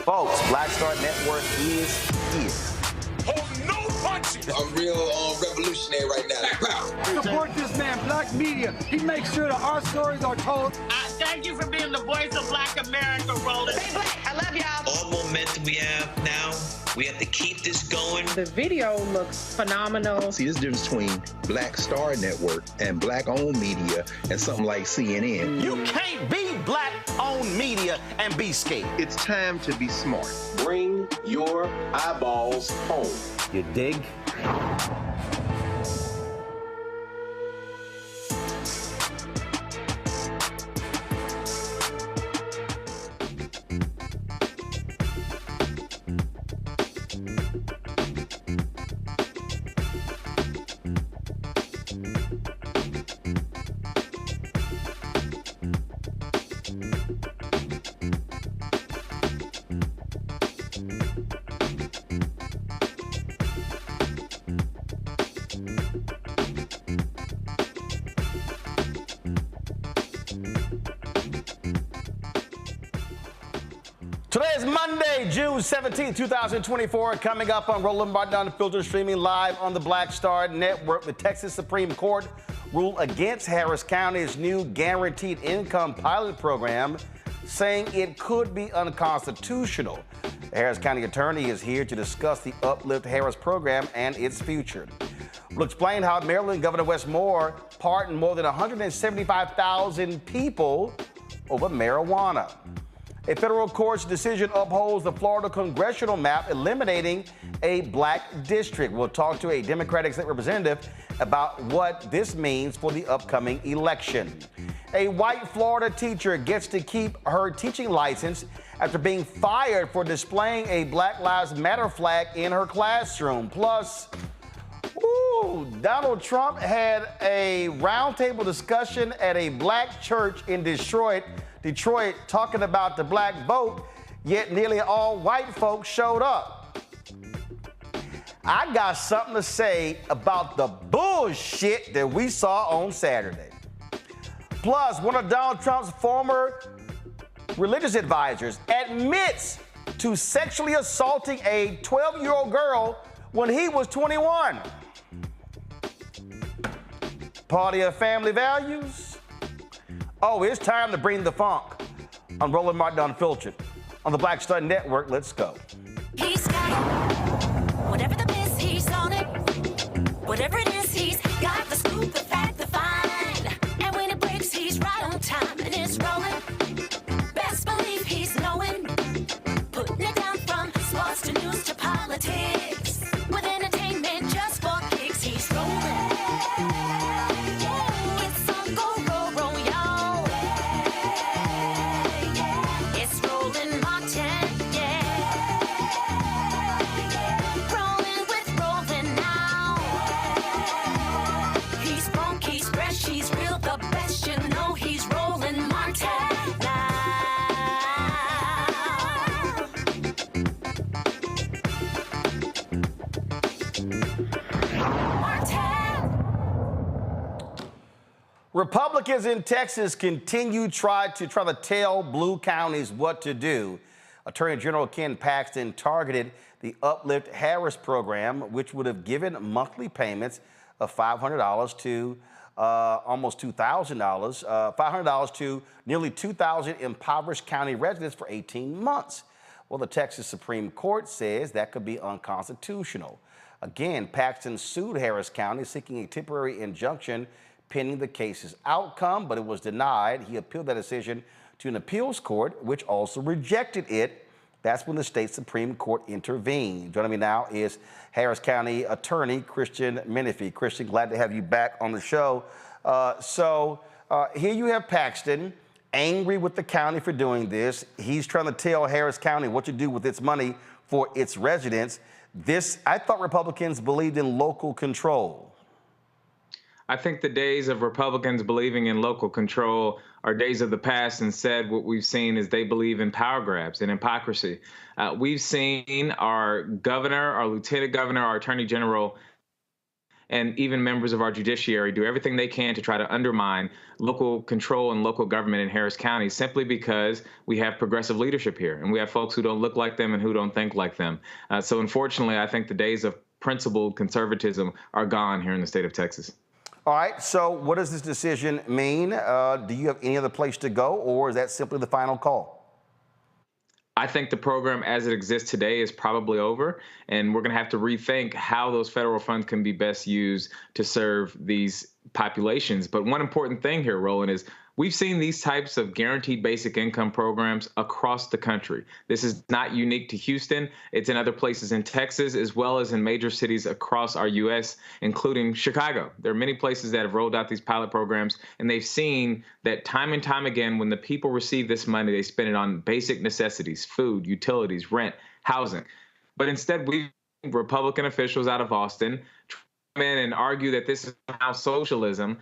Folks, Black Star Network is here. Hold no punches. I'm real revolutionary right now. Support this man, Black Media. He makes sure that our stories are told. Thank you for being the voice of Black America, Roland. Stay black. I love y'all. All momentum we have now, we have to keep this going. The video looks phenomenal. See, there's a difference between Black Star Network and Black-owned media and something like CNN. You can't be Black-owned media and be scared. It's time to be smart. Bring your eyeballs home. You dig? Today is Monday, June 17, 2024. Coming up on Roland Unfiltered, streaming live on the Black Star Network. The Texas Supreme Court ruled against Harris County's new guaranteed income pilot program, saying it could be unconstitutional. The Harris County attorney is here to discuss the Uplift Harris program and its future. We'll explain how Maryland Governor Wes Moore pardoned more than 175,000 people over marijuana. A federal court's decision upholds the Florida Congressional Map, eliminating a black district. We'll talk to a Democratic state representative about what this means for the upcoming election. A white Florida teacher gets to keep her teaching license after being fired for displaying a Black Lives Matter flag in her classroom. Plus, Donald Trump had a roundtable discussion at a black church in Detroit talking about the black vote, yet nearly all white folks showed up. I got something to say about the bullshit that we saw on Saturday. Plus, one of Donald Trump's former religious advisors admits to sexually assaulting a 12-year-old girl when he was 21. Party of family values? Oh, it's time to bring the funk. I'm Roland Martin Unfiltered. On the Black Star Network, let's go. He's got it. Whatever the miss, he's on it. Whatever it is, he's got the scoop, the fact, the find. And when it breaks, he's right on time and it's rolling. Best believe he's knowing. Putting it down from sports to news to politics. With entertainment just for kicks, he's rolling. It's on go, roll, roll, y'all. It's Roland Martin, yeah. Rolling with Roland now. He's funk, he's fresh, he's real, the best, you know he's Roland Martin now. Republicans in Texas continue to try to tell blue counties what to do. Attorney General Ken Paxton targeted the Uplift Harris program, which would have given monthly payments of $500 to almost $2,000, $500 to nearly 2,000 impoverished county residents for 18 months. Well, the Texas Supreme Court says that could be unconstitutional. Again, Paxton sued Harris County, seeking a temporary injunction pending the case's outcome, but it was denied. He appealed that decision to an appeals court, which also rejected it. That's when the state Supreme Court intervened. Joining me now is Harris County Attorney Christian Menifee. Christian, glad to have you back on the show. Here you have Paxton, angry with the county for doing this. He's trying to tell Harris County what to do with its money for its residents. I thought Republicans believed in local control. I think the days of Republicans believing in local control are days of the past. Instead, what we've seen is they believe in power grabs and hypocrisy. We've seen our governor, our lieutenant governor, our attorney general and even members of our judiciary do everything they can to try to undermine local control and local government in Harris County simply because we have progressive leadership here and we have folks who don't look like them and who don't think like them. So unfortunately, I think the days of principled conservatism are gone here in the state of Texas. All right, so what does this decision mean? Do you have any other place to go, or is that simply the final call? I think the program as it exists today is probably over, and we're going to have to rethink how those federal funds can be best used to serve these populations. But one important thing here, Roland, is we've seen these types of guaranteed basic income programs across the country. This is not unique to Houston. It's in other places in Texas, as well as in major cities across our U.S., including Chicago. There are many places that have rolled out these pilot programs, and they've seen that time and time again, when the people receive this money, they spend it on basic necessities, food, utilities, rent, housing. But instead, we Republican officials out of Austin come in and argue that this is somehow socialism,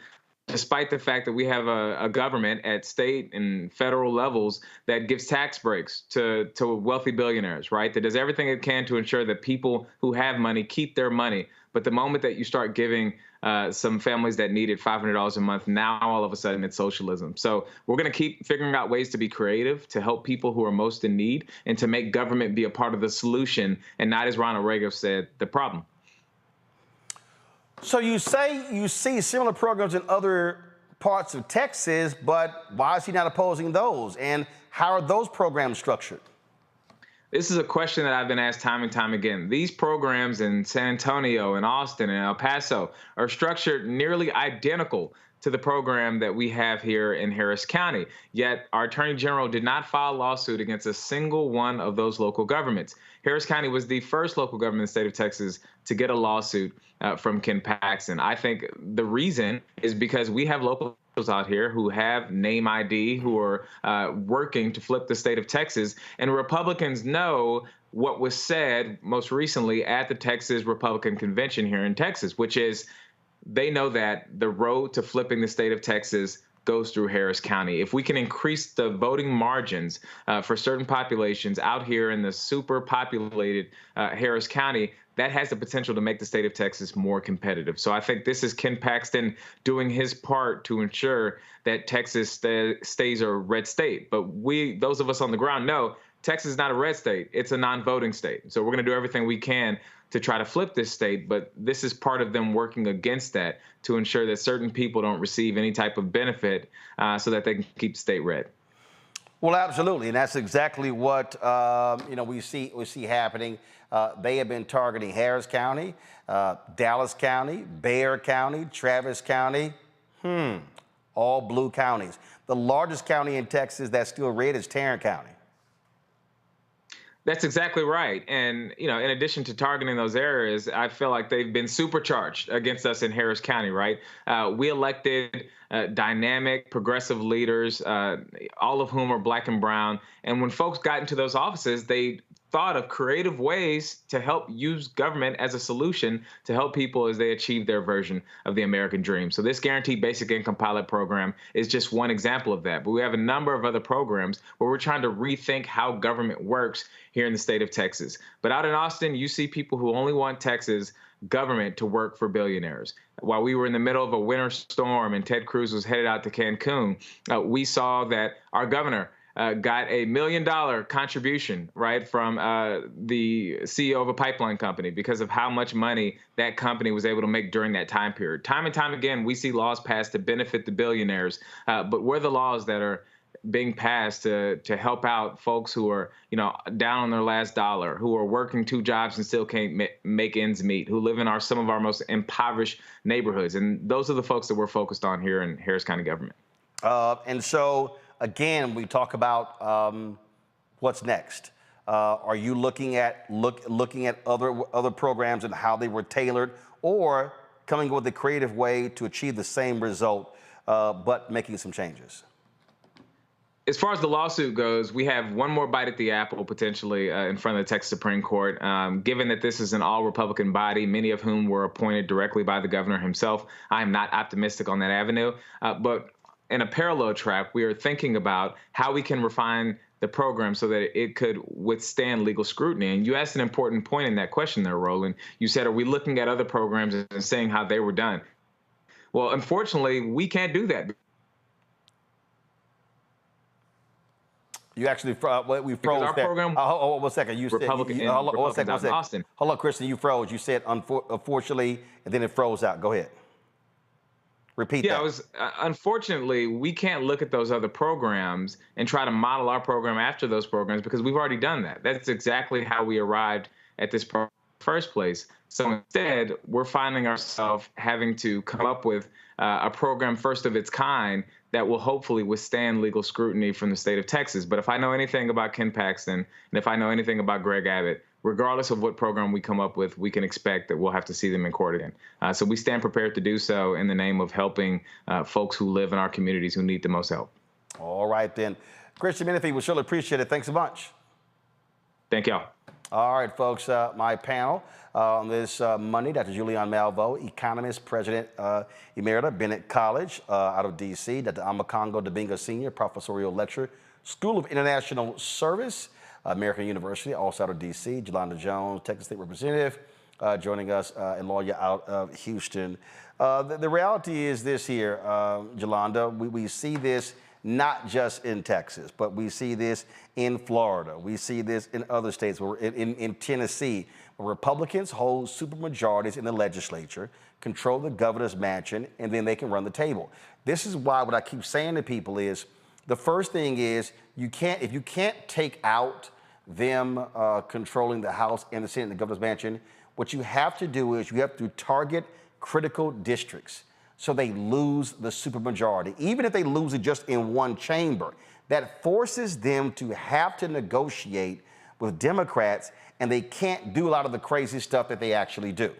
despite the fact that we have a government at state and federal levels that gives tax breaks to wealthy billionaires, right? That does everything it can to ensure that people who have money keep their money. But the moment that you start giving some families that needed $500 a month, now all of a sudden it's socialism. So we're going to keep figuring out ways to be creative, to help people who are most in need, and to make government be a part of the solution and not, as Ronald Reagan said, the problem. So you say you see similar programs in other parts of Texas, but why is he not opposing those? And how are those programs structured? This is a question that I've been asked time and time again. These programs in San Antonio and Austin and El Paso are structured nearly identical to the program that we have here in Harris County. Yet our Attorney General did not file a lawsuit against a single one of those local governments. Harris County was the first local government in the state of Texas to get a lawsuit from Ken Paxton. I think the reason is because we have local out here who have name ID, who are working to flip the state of Texas, and Republicans know what was said most recently at the Texas Republican Convention here in Texas, which is they know that the road to flipping the state of Texas goes through Harris County. If we can increase the voting margins for certain populations out here in the super populated Harris County, that has the potential to make the state of Texas more competitive. So I think this is Ken Paxton doing his part to ensure that Texas stays a red state. But those of us on the ground know Texas is not a red state. It's a non-voting state. So we're going to do everything we can to try to flip this state, but this is part of them working against that to ensure that certain people don't receive any type of benefit so that they can keep the state red. Well, absolutely, and that's exactly what we see happening. They have been targeting Harris County, Dallas County, Bexar County, Travis County, all blue counties. The largest county in Texas that's still red is Tarrant County. That's exactly right. And, in addition to targeting those areas, I feel like they've been supercharged against us in Harris County, right? We elected dynamic, progressive leaders, all of whom are black and brown. And when folks got into those offices, they thought of creative ways to help use government as a solution to help people as they achieve their version of the American dream. So this Guaranteed Basic Income pilot program is just one example of that. But we have a number of other programs where we're trying to rethink how government works here in the state of Texas. But out in Austin, you see people who only want Texas government to work for billionaires. While we were in the middle of a winter storm and Ted Cruz was headed out to Cancun, we saw that our governor got $1 million contribution, right, from the CEO of a pipeline company because of how much money that company was able to make during that time period. Time and time again, we see laws passed to benefit the billionaires, but we're the laws that are being passed to help out folks who are, down on their last dollar, who are working 2 jobs and still can't make ends meet, who live in some of our most impoverished neighborhoods. And those are the folks that we're focused on here in Harris County government. And so, again, we talk about what's next. Are you looking at other programs and how they were tailored, or coming up with a creative way to achieve the same result, but making some changes? As far as the lawsuit goes, we have one more bite at the apple potentially in front of the Texas Supreme Court. Given that this is an all-Republican body, many of whom were appointed directly by the governor himself, I am not optimistic on that avenue. But in a parallel track, we are thinking about how we can refine the program so that it could withstand legal scrutiny. And you asked an important point in that question there, Roland. You said, are we looking at other programs and saying how they were done? Well, unfortunately, we can't do that. You actually, we froze our there. program, hold on 1 second. You Republican, said, hold on 1 second. Austin. Hold on, Christian, you froze. You said, unfortunately, and then it froze out. Go ahead. Repeat that. Yeah, unfortunately, we can't look at those other programs and try to model our program after those programs because we've already done that. That's exactly how we arrived at this first place. So instead, we're finding ourselves having to come up with a program first of its kind that will hopefully withstand legal scrutiny from the state of Texas. But if I know anything about Ken Paxton, and if I know anything about Greg Abbott, regardless of what program we come up with, we can expect that we'll have to see them in court again. So we stand prepared to do so in the name of helping folks who live in our communities who need the most help. All right, then. Christian Menifee, we surely appreciate it. Thanks a bunch. Thank y'all. All right, folks, my panel on this Monday, Dr. Julian Malveaux, economist, president emerita, Bennett College out of D.C., Dr. Amakongo Dabinga Sr., professorial lecturer, School of International Service, American University, also out of D.C., Jolanda Jones, Texas State Representative, joining us, and lawyer out of Houston. The reality is this here, Jolanda, we see this not just in Texas, but we see this in Florida. We see this in other states, in Tennessee, where Republicans hold supermajorities in the legislature, control the governor's mansion, and then they can run the table. This is why what I keep saying to people is, the first thing is, if you can't take out them controlling the House and the Senate and the governor's mansion, what you have to do is you have to target critical districts so they lose the supermajority. Even if they lose it just in one chamber, that forces them to have to negotiate with Democrats, and they can't do a lot of the crazy stuff that they actually do.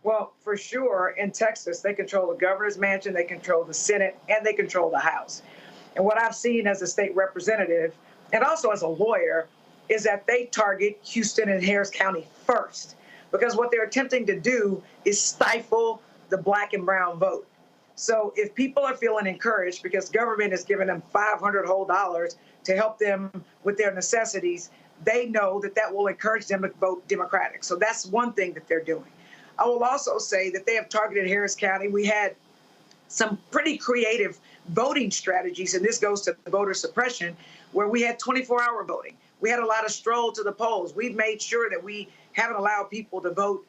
Well, for sure, in Texas, they control the governor's mansion, they control the Senate, and they control the House. And what I've seen as a state representative, and also as a lawyer, is that they target Houston and Harris County first, because what they're attempting to do is stifle the black and brown vote. So if people are feeling encouraged because government is giving them $500 whole to help them with their necessities, they know that that will encourage them to vote Democratic. So that's one thing that they're doing. I will also say that they have targeted Harris County. We had some pretty creative voting strategies, and this goes to voter suppression, where we had 24-hour voting. We had a lot of stroll to the polls. We've made sure that we haven't allowed people to vote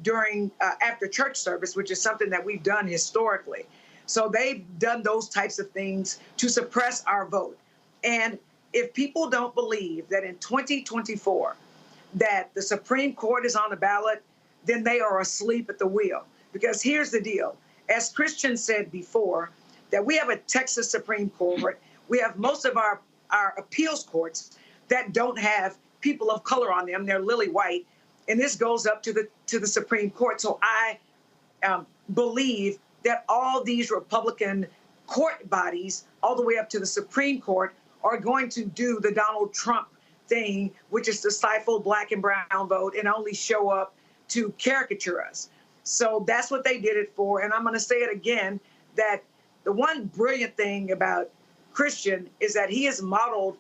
during after church service, which is something that we've done historically. So they've done those types of things to suppress our vote. And if people don't believe that in 2024 that the Supreme Court is on the ballot, then they are asleep at the wheel. Because here's the deal. As Christian said before, that we have a Texas Supreme Court. We have most of our appeals courts that don't have people of color on them. They're lily white. And this goes up to the Supreme Court. So I believe that all these Republican court bodies, all the way up to the Supreme Court, are going to do the Donald Trump thing, which is to stifle black and brown vote and only show up to caricature us. So that's what they did it for. And I'm going to say it again, that the one brilliant thing about Christian is that he has modeled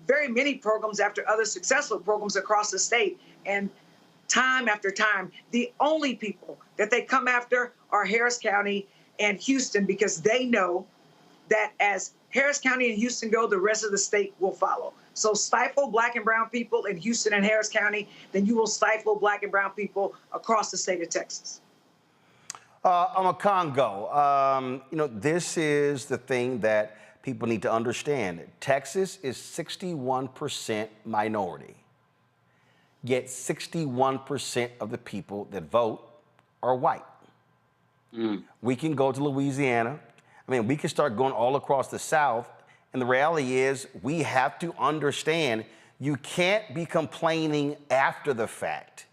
very many programs after other successful programs across the state. And time after time, the only people that they come after are Harris County and Houston, because they know that as Harris County and Houston go, the rest of the state will follow. So stifle black and brown people in Houston and Harris County, then you will stifle black and brown people across the state of Texas. Amakongo, this is the thing that people need to understand. Texas is 61% minority. Yet 61% of the people that vote are white. We can go to Louisiana. I mean, we can start going all across the South. And the reality is we have to understand you can't be complaining after the fact.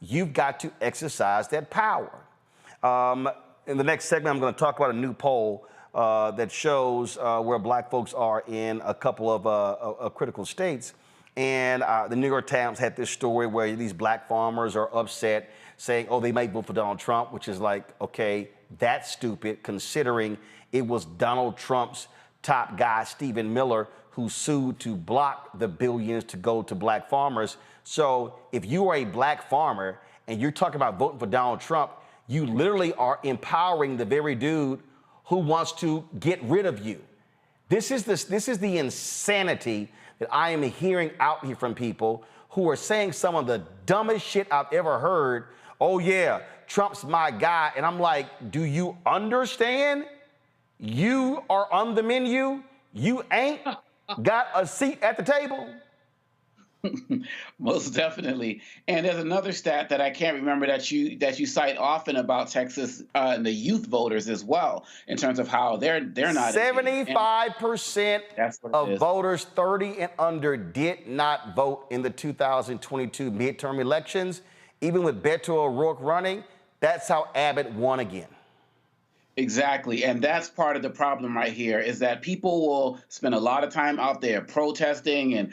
You've got to exercise that power. In the next segment, I'm going to talk about a new poll that shows where black folks are in a couple of critical states. And the New York Times had this story where these black farmers are upset, saying, oh, they might vote for Donald Trump, which is like, okay, that's stupid, considering it was Donald Trump's top guy, Stephen Miller, who sued to block the billions to go to black farmers. So if you are a black farmer and you're talking about voting for Donald Trump, you literally are empowering the very dude who wants to get rid of you. This is the insanity that I am hearing out here from people who are saying some of the dumbest shit I've ever heard. Oh yeah, Trump's my guy. And I'm like, do you understand? You are on the menu. You ain't got a seat at the table. Most definitely. And there's another stat that I can't remember that you cite often about Texas and the youth voters as well, in terms of how they're not. 75% of voters 30 and under did not vote in the 2022 midterm elections. Even with Beto O'Rourke running, that's how Abbott won again. Exactly. And that's part of the problem right here, is that people will spend a lot of time out there protesting and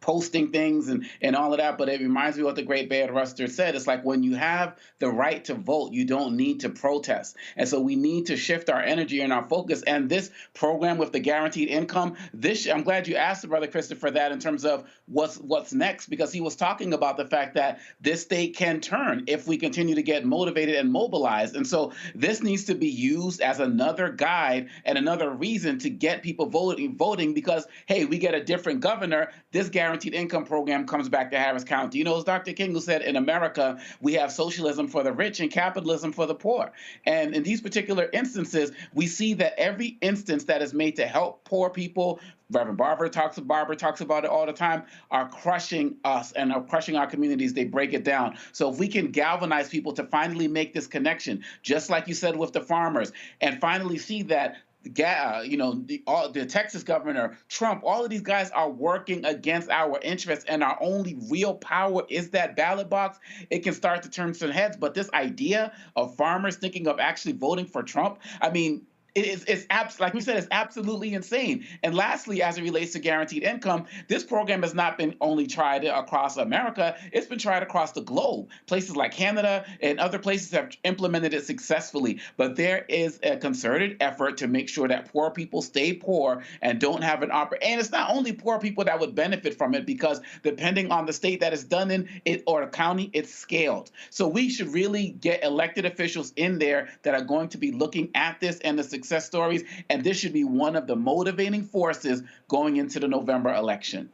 posting things and all of that. But it reminds me of what the great Bayard Rustin said. It's like, when you have the right to vote, you don't need to protest. And so we need to shift our energy and our focus. And this program with the guaranteed income, I'm glad you asked Brother Christopher that in terms of what's next, because he was talking about the fact that this state can turn if we continue to get motivated and mobilized. And so this needs to be used as another guide and another reason to get people voting because, hey, we get a different governor. This guaranteed income program comes back to Harris County. You know, as Dr. King said, in America, we have socialism for the rich and capitalism for the poor. And in these particular instances, we see that every instance that is made to help poor people, Reverend Barbara talks about it all the time, are crushing us and are crushing our communities. They break it down. So if we can galvanize people to finally make this connection, just like you said with the farmers, and finally see that the Texas governor, Trump, all of these guys are working against our interests, and our only real power is that ballot box. It can start to turn some heads. But this idea of farmers thinking of actually voting for Trump, I mean, like we said, it's absolutely insane. And lastly, as it relates to guaranteed income, this program has not been only tried across America, it's been tried across the globe. Places like Canada and other places have implemented it successfully. But there is a concerted effort to make sure that poor people stay poor and don't have an opportunity. And it's not only poor people that would benefit from it, because depending on the state that it's done in or the county, it's scaled. So we should really get elected officials in there that are going to be looking at this and the success stories, and this should be one of the motivating forces going into the November election.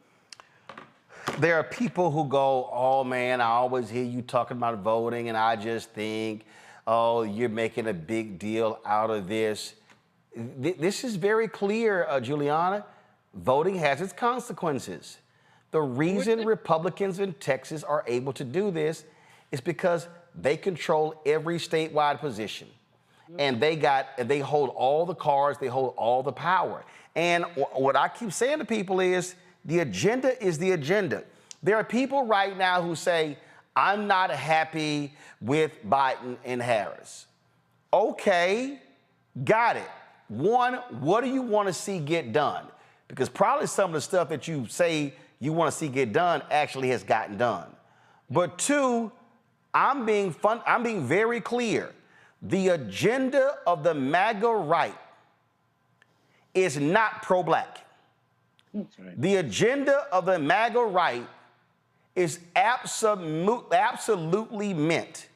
There are people who go, oh man, I always hear you talking about voting, and I just think, oh, you're making a big deal out of this. This is very clear, Juliana. Voting has its consequences. The reason Republicans in Texas are able to do this is because they control every statewide position. And they hold all the cards, they hold all the power. And what I keep saying to people is, the agenda is the agenda. There are people right now who say, I'm not happy with Biden and Harris. Okay, got it. One, what do you want to see get done? Because probably some of the stuff that you say you want to see get done actually has gotten done. But two, I'm being very clear. The agenda of the MAGA right is not pro-black. That's right. The agenda of the MAGA right is absolutely meant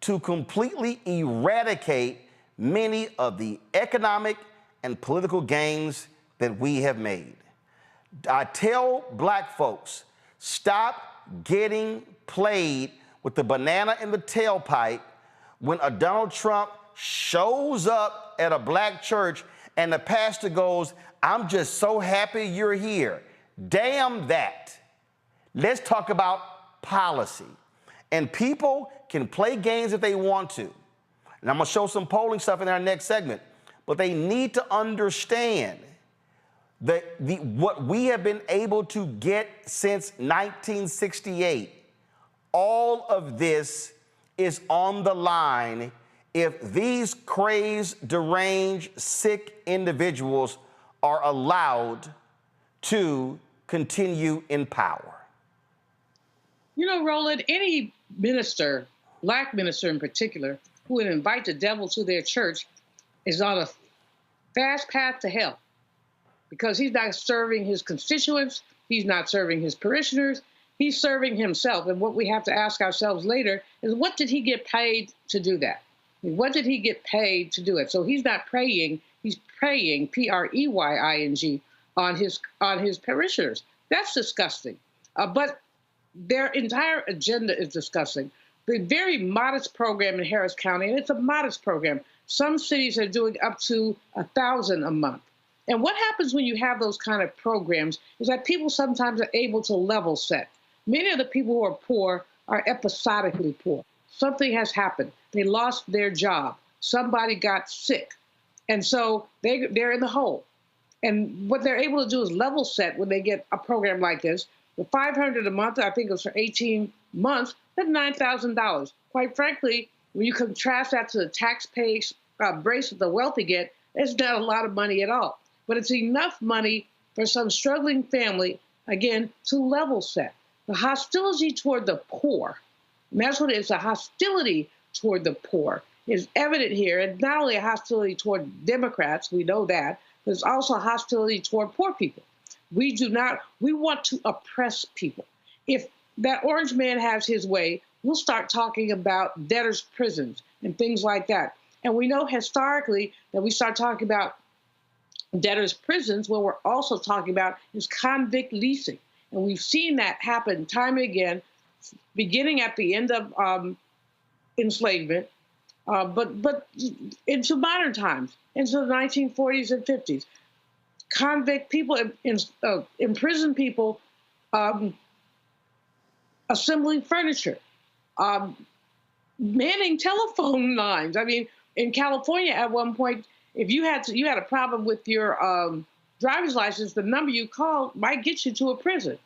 to completely eradicate many of the economic and political gains that we have made. I tell black folks, stop getting played with the banana in the tailpipe when a Donald Trump shows up at a black church and the pastor goes, I'm just so happy you're here. Damn that. Let's talk about policy. And people can play games if they want to. And I'm going to show some polling stuff in our next segment. But they need to understand that what we have been able to get since 1968, all of this is on the line if these crazed, deranged, sick individuals are allowed to continue in power. You know, Roland, any minister, black minister in particular, who would invite the devil to their church is on a fast path to hell because he's not serving his constituents, he's not serving his parishioners, he's serving himself. And what we have to ask ourselves later is, what did he get paid to do that? What did he get paid to do it? So he's not praying, he's preying, P-R-E-Y-I-N-G, on his parishioners. That's disgusting. But their entire agenda is disgusting. The very modest program in Harris County, and it's a modest program. Some cities are doing up to 1,000 a month. And what happens when you have those kind of programs is that people sometimes are able to level set. Many of the people who are poor are episodically poor. Something has happened. They lost their job. Somebody got sick. And so they're in the hole. And what they're able to do is level set when they get a program like this. The $500 a month, I think it was for 18 months, that's $9,000. Quite frankly, when you contrast that to the tax brace that the wealthy get, it's not a lot of money at all. But it's enough money for some struggling family, again, to level set. The hostility toward the poor, and that's what it is, a hostility toward the poor is evident here. And not only a hostility toward Democrats, we know that, but it's also a hostility toward poor people. We want to oppress people. If that orange man has his way, we'll start talking about debtors' prisons and things like that. And we know historically that we start talking about debtors' prisons when we're also talking about is convict leasing. And we've seen that happen time and again, beginning at the end of enslavement, but into modern times, into the 1940s and 50s. Convict people, imprisoned people, assembling furniture, manning telephone lines. I mean, in California at one point, if you had a problem with your driver's license, the number you called might get you to a prison.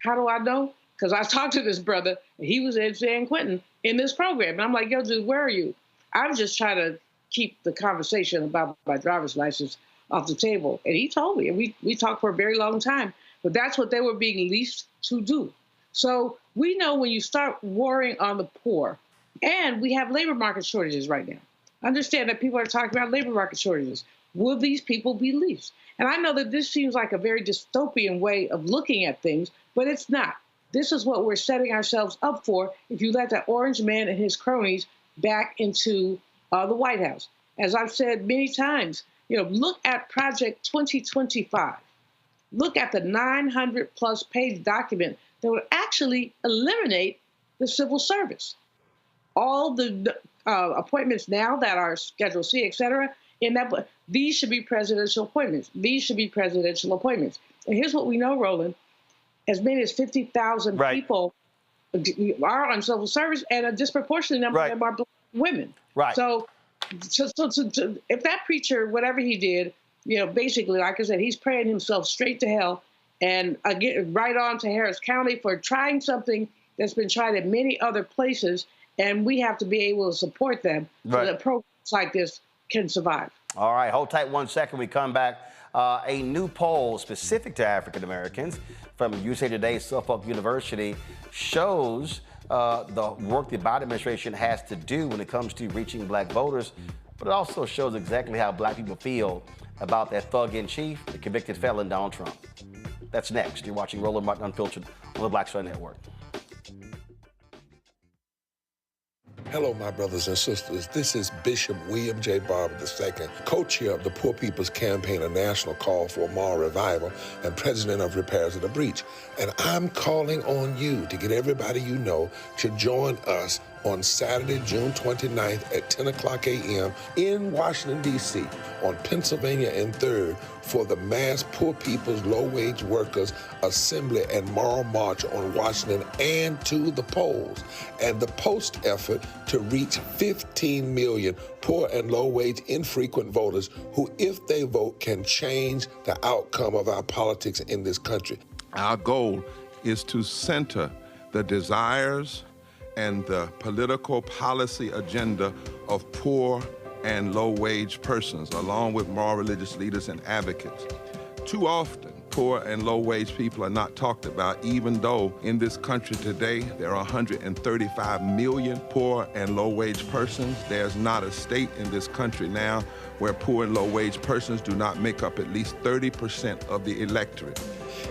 How do I know? Because I talked to this brother, and he was in San Quentin in this program. And I'm like, yo, dude, where are you? I'm just trying to keep the conversation about my driver's license off the table. And he told me, and we talked for a very long time, but that's what they were being leased to do. So we know when you start warring on the poor, and we have labor market shortages right now. Understand that people are talking about labor market shortages. Will these people be leased? And I know that this seems like a very dystopian way of looking at things, but it's not. This is what we're setting ourselves up for if you let that orange man and his cronies back into the White House. As I've said many times, look at Project 2025. Look at the 900-plus page document that would actually eliminate the civil service. All the appointments now that are Schedule C, et cetera, these should be presidential appointments. These should be presidential appointments. And here's what we know, Roland. As many as 50,000 people are on civil service, and a disproportionate number of them are Black women. Right. So if that preacher, whatever he did, basically, like I said, he's praying himself straight to hell, and again, right on to Harris County for trying something that's been tried in many other places, and we have to be able to support them so that programs like this can survive. All right, hold tight 1 second. We come back. A new poll specific to African Americans from USA Today Suffolk University shows the work the Biden administration has to do when it comes to reaching Black voters, but it also shows exactly how Black people feel about that thug-in-chief, the convicted felon Donald Trump. That's next. You're watching Roland Martin Unfiltered on the Black Star Network. Hello, my brothers and sisters. This is Bishop William J. Barber II, co-chair of the Poor People's Campaign, a national call for a moral revival, and president of Repairs of the Breach. And I'm calling on you to get everybody you know to join us on Saturday, June 29th at 10 o'clock a.m. in Washington, D.C. on Pennsylvania and 3rd for the mass Poor People's Low-Wage Workers Assembly and Moral March on Washington and to the polls, and the post effort to reach 15 million poor and low-wage infrequent voters who, if they vote, can change the outcome of our politics in this country. Our goal is to center the desires and the political policy agenda of poor and low-wage persons, along with moral religious leaders and advocates. Too often, poor and low-wage people are not talked about, even though in this country today there are 135 million poor and low-wage persons. There's not a state in this country now where poor and low-wage persons do not make up at least 30% of the electorate.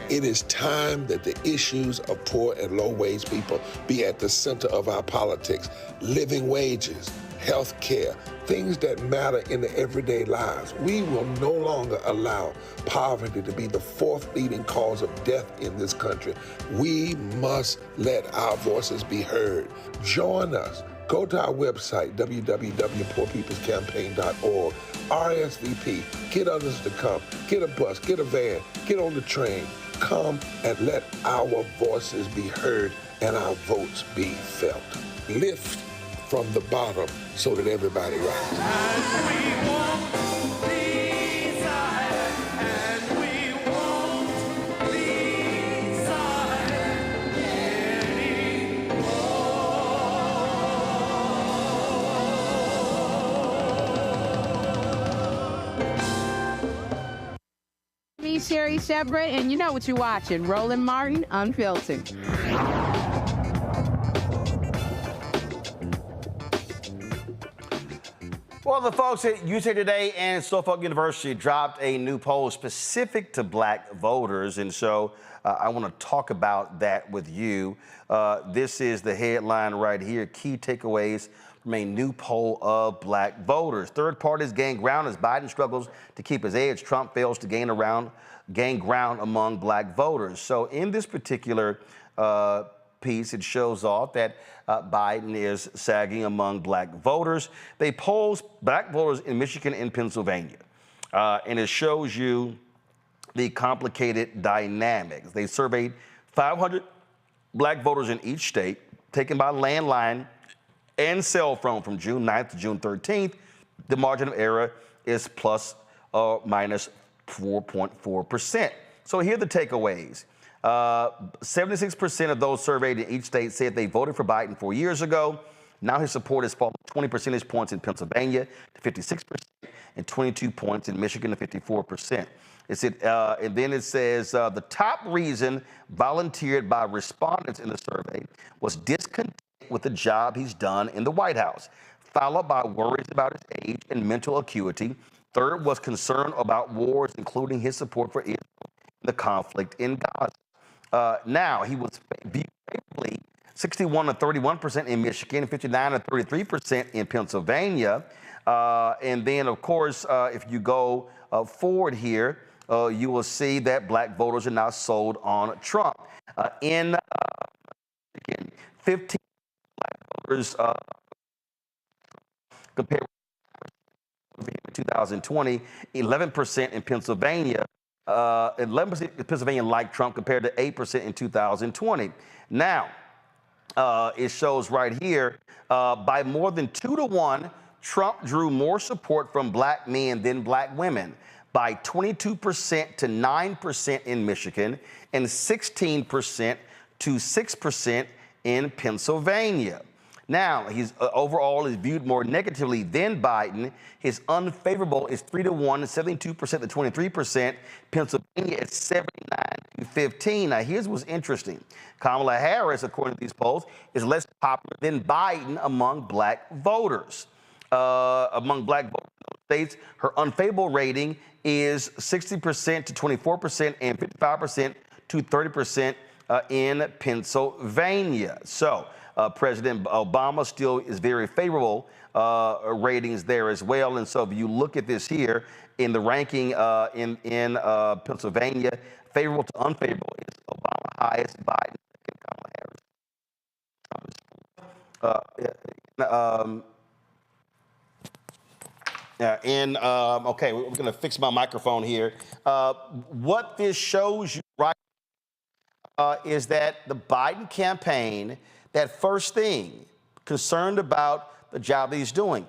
It is time that the issues of poor and low-wage people be at the center of our politics. Living wages, health care, things that matter in the everyday lives. We will no longer allow poverty to be the fourth leading cause of death in this country. We must let our voices be heard. Join us. Go to our website, www.poorpeoplescampaign.org. RSVP. Get others to come. Get a bus, get a van, get on the train. Come and let our voices be heard and our votes be felt. Lift from the bottom so that everybody rises. Me, Sherry Shepard, and you know what you're watching, Roland Martin, Unfiltered. Well, the folks at USA Today and Suffolk University dropped a new poll specific to black voters, and so I want to talk about that with you. This is the headline right here, key takeaways from a new poll of black voters. Third parties gain ground as Biden struggles to keep his edge. Trump fails to gain ground among black voters. So in this particular piece, it shows off that Biden is sagging among black voters. They polled black voters in Michigan and Pennsylvania, and it shows you the complicated dynamics. They surveyed 500 black voters in each state, taken by landline and cell phone from June 9th to June 13th. The margin of error is plus or minus 4.4%. So here are the takeaways. 76% of those surveyed in each state said they voted for Biden 4 years ago. Now his support has fallen 20 percentage points in Pennsylvania to 56% and 22 points in Michigan to 54%. And then it says the top reason volunteered by respondents in the survey was discontent with the job he's done in the White House, followed by worries about his age and mental acuity. Third was concern about wars, including his support for Israel and the conflict in Gaza. Now, he was viewed favorably 61 to 31% in Michigan, 59 to 33% in Pennsylvania. And then, of course, if you go forward here, you will see that black voters are now sold on Trump. In 15 black voters compared with 2020, 11% in Pennsylvania. 11% in Pennsylvania like Trump compared to 8% in 2020. Now, it shows right here, by more than 2 to 1, Trump drew more support from black men than black women, by 22% to 9% in Michigan and 16% to 6% in Pennsylvania. Now, he's overall is viewed more negatively than Biden. His unfavorable is 3 to 1, 72% to 23%. Pennsylvania is 79 to 15. Now, here's what's interesting. Kamala Harris, according to these polls, is less popular than Biden among black voters. Among black voters in those states, her unfavorable rating is 60% to 24% and 55% to 30% in Pennsylvania. So, President Obama still is very favorable ratings there as well. And so if you look at this here in the ranking in Pennsylvania, favorable to unfavorable is Obama highest, Biden second, Kamala Harris. Okay, we're going to fix my microphone here. What this shows you right is that the Biden campaign, that first thing, concerned about the job that he's doing,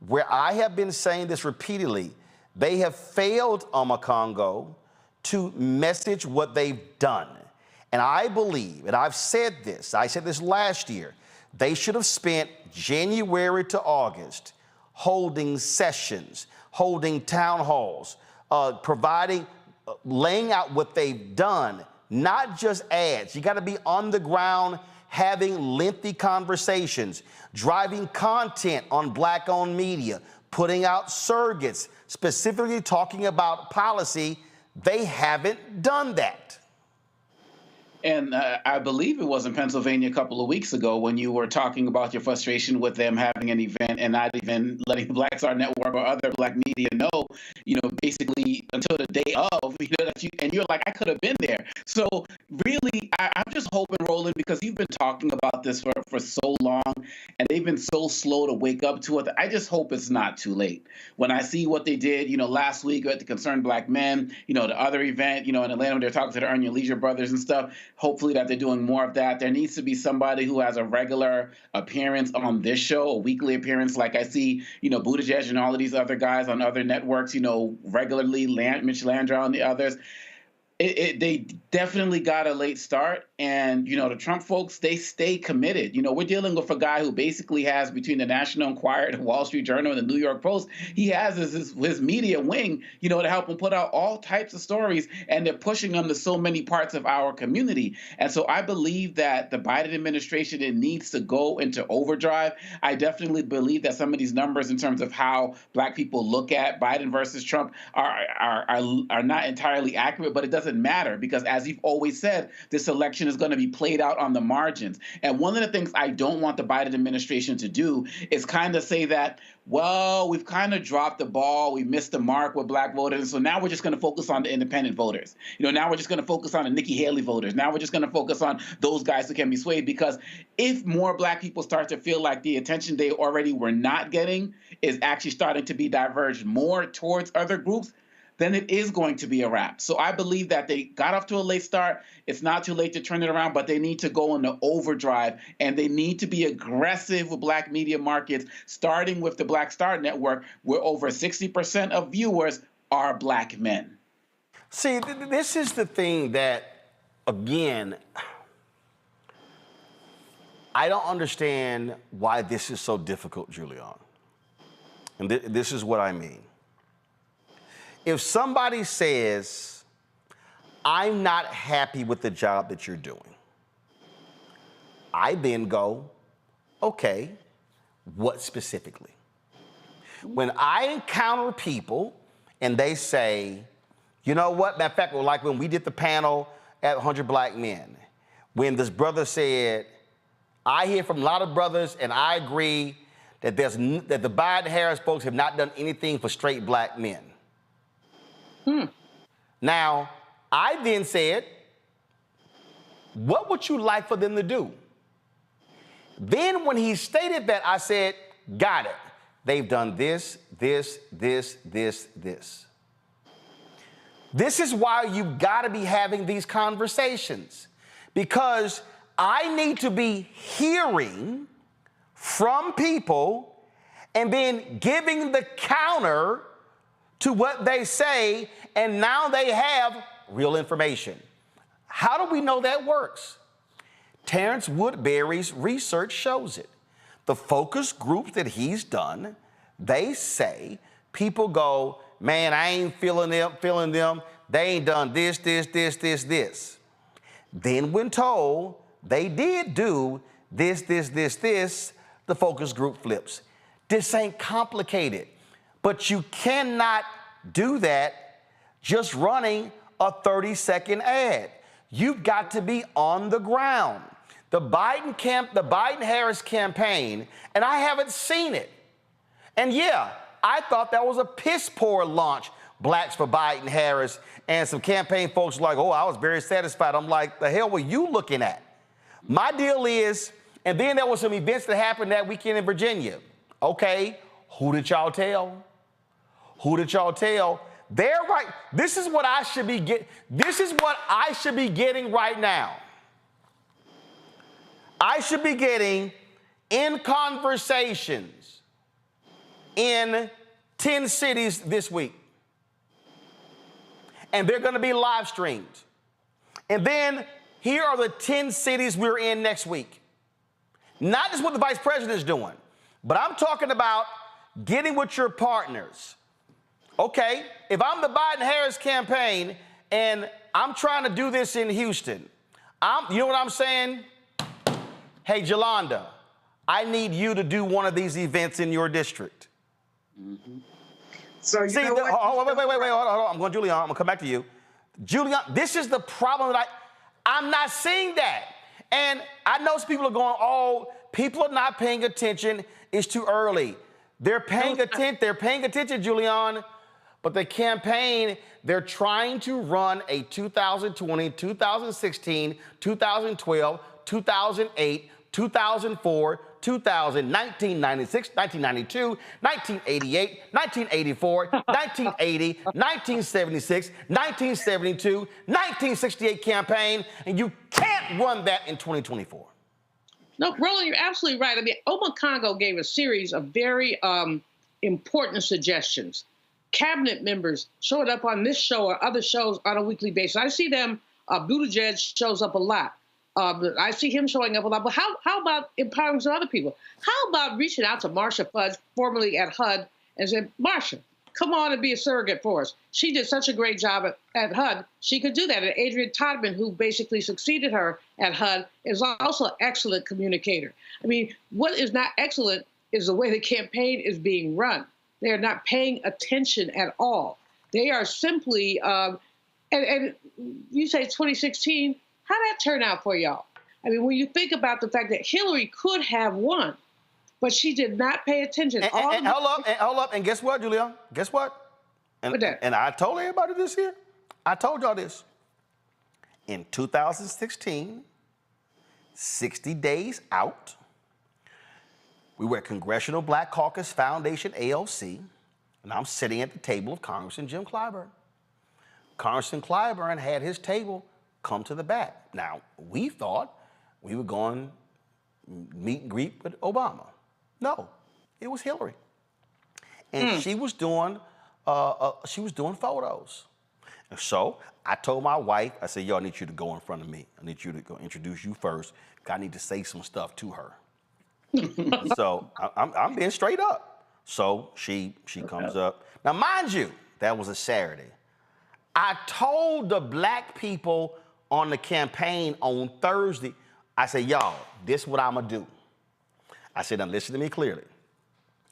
where I have been saying this repeatedly, they have failed Congo to message what they've done. And I believe, and I've said this, I said this last year, they should have spent January to August holding sessions, holding town halls, providing laying out what they've done, not just ads. You got to be on the ground, having lengthy conversations, driving content on Black-owned media, putting out surrogates, specifically talking about policy. They haven't done that. And I believe it was in Pennsylvania a couple of weeks ago when you were talking about your frustration with them having an event and not even letting the Black Star Network or other Black media know, basically until the day of, and you're like, I could have been there. So really, I'm just hoping, Roland, because you've been talking about this for so long and they've been so slow to wake up to it. I just hope it's not too late. When I see what they did, last week at the Concerned Black Men, the other event, in Atlanta when they're talking to the Earn Your Leisure brothers and stuff, hopefully that they're doing more of that. There needs to be somebody who has a regular appearance on this show, a weekly appearance, like I see, Buttigieg and all of these other guys on other networks, regularly, Mitch Landrieu and the others. They definitely got a late start. And, the Trump folks, they stay committed. We're dealing with a guy who basically has, between the National Enquirer, the Wall Street Journal, and the New York Post, he has his media wing, to help him put out all types of stories. And they're pushing them to so many parts of our community. And so I believe that the Biden administration, it needs to go into overdrive. I definitely believe that some of these numbers in terms of how Black people look at Biden versus Trump are not entirely accurate, but it doesn't matter because, as you've always said, this election is going to be played out on the margins. And one of the things I don't want the Biden administration to do is kind of say that, well, we've kind of dropped the ball, we missed the mark with Black voters, and so now we're just going to focus on the independent voters. Now we're just going to focus on the Nikki Haley voters. Now we're just going to focus on those guys who can be swayed, because if more Black people start to feel like the attention they already were not getting is actually starting to be diverged more towards other groups, then it is going to be a wrap. So I believe that they got off to a late start. It's not too late to turn it around, but they need to go into overdrive, and they need to be aggressive with Black media markets, starting with the Black Star Network, where over 60% of viewers are Black men. See, this is the thing that, again, I don't understand why this is so difficult, Julian. And this is what I mean. If somebody says, I'm not happy with the job that you're doing, I then go, okay, what specifically? When I encounter people and they say, you know what, matter of fact, like when we did the panel at 100 Black Men, when this brother said, I hear from a lot of brothers and I agree that that the Biden-Harris folks have not done anything for straight Black men. Now, I then said, what would you like for them to do? Then when he stated that, I said, got it. They've done this, this, this, this, this. This is why you've got to be having these conversations, because I need to be hearing from people and then giving the counter to what they say, and now they have real information. How do we know that works? Terrence Woodbury's research shows it. The focus groups that he's done, they say people go, man, I ain't feeling them. They ain't done this, this, this, this, this. Then when told they did do this, this, this, this, the focus group flips. This ain't complicated. But you cannot do that just running a 30-second ad. You've got to be on the ground. The Biden-Harris campaign, and I haven't seen it. And yeah, I thought that was a piss poor launch, Blacks for Biden-Harris, and some campaign folks were like, oh, I was very satisfied. I'm like, the hell were you looking at? My deal is, and then there were some events that happened that weekend in Virginia. Okay, who did y'all tell? Who did y'all tell? They're right. This is what I should be getting right now. I should be getting in conversations in 10 cities this week. And they're going to be live streamed. And then here are the 10 cities we're in next week. Not just what the vice president is doing, but I'm talking about getting with your partners. Okay, if I'm the Biden-Harris campaign And I'm trying to do this in Houston. You know what I'm saying? Hey, Jolanda, I need you to do one of these events in your district. Mm-hmm. So wait, hold on. I'm going, Julian, I'm going to come back to you. Julian, this is the problem that I'm not seeing that. And I know some people are going, oh, people are not paying attention. It's too early. They're paying attention, Julian. But the campaign, they're trying to run a 2020, 2016, 2012, 2008, 2004, 2000, 1996, 1992, 1988, 1984, 1980, 1976, 1972, 1968 campaign, and you can't run that in 2024. No, Roland, you're absolutely right. I mean, Oma Congo gave a series of very important suggestions. Cabinet members showed up on this show or other shows on a weekly basis. I see them, Buttigieg shows up a lot. I see him showing up a lot. But how about empowering some other people? How about reaching out to Marsha Fudge, formerly at HUD, and said, Marsha, come on and be a surrogate for us. She did such a great job at HUD. She could do that. And Adrian Todman, who basically succeeded her at HUD, is also an excellent communicator. I mean, what is not excellent is the way the campaign is being run. They are not paying attention at all. They are simply, and you say 2016, how'd that turn out for y'all? I mean, when you think about the fact that Hillary could have won, but she did not pay attention. Hold up, and guess what, Julia? Guess what? And I told everybody this here. I told y'all this. In 2016, 60 days out, we were at Congressional Black Caucus Foundation, AOC, and I'm sitting at the table of Congressman Jim Clyburn. Congressman Clyburn had his table come to the back. Now, we thought we were going meet and greet with Obama. No, it was Hillary. And she was doing photos. And so I told my wife, I said, yo, I need you to go in front of me. I need you to go introduce you first. I need to say some stuff to her. So I'm being straight up. So she comes up. Now, mind you, that was a Saturday. I told the black people on the campaign on Thursday, I said, y'all, this is what I'm going to do. I said, now listen to me clearly.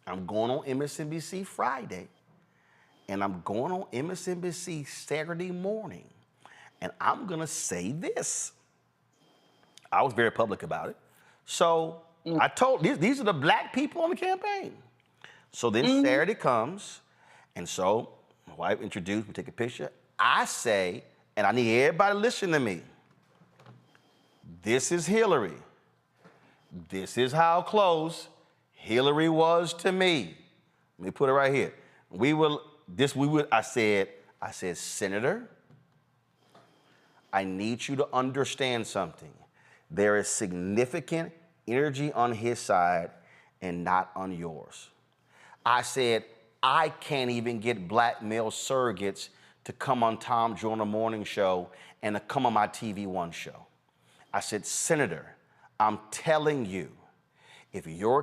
I'm going on MSNBC Friday, and I'm going on MSNBC Saturday morning, and I'm going to say this. I was very public about it. So I told, these are the black people on the campaign. So then Saturday comes, and so my wife introduced, we take a picture. I say, and I need everybody to listen to me. This is Hillary. This is how close Hillary was to me. Let me put it right here. I said, Senator, I need you to understand something. There is significant energy on his side and not on yours. I said, I can't even get black male surrogates to come on Tom Joyner Morning Show and to come on my TV One show. I said, Senator, I'm telling you, if your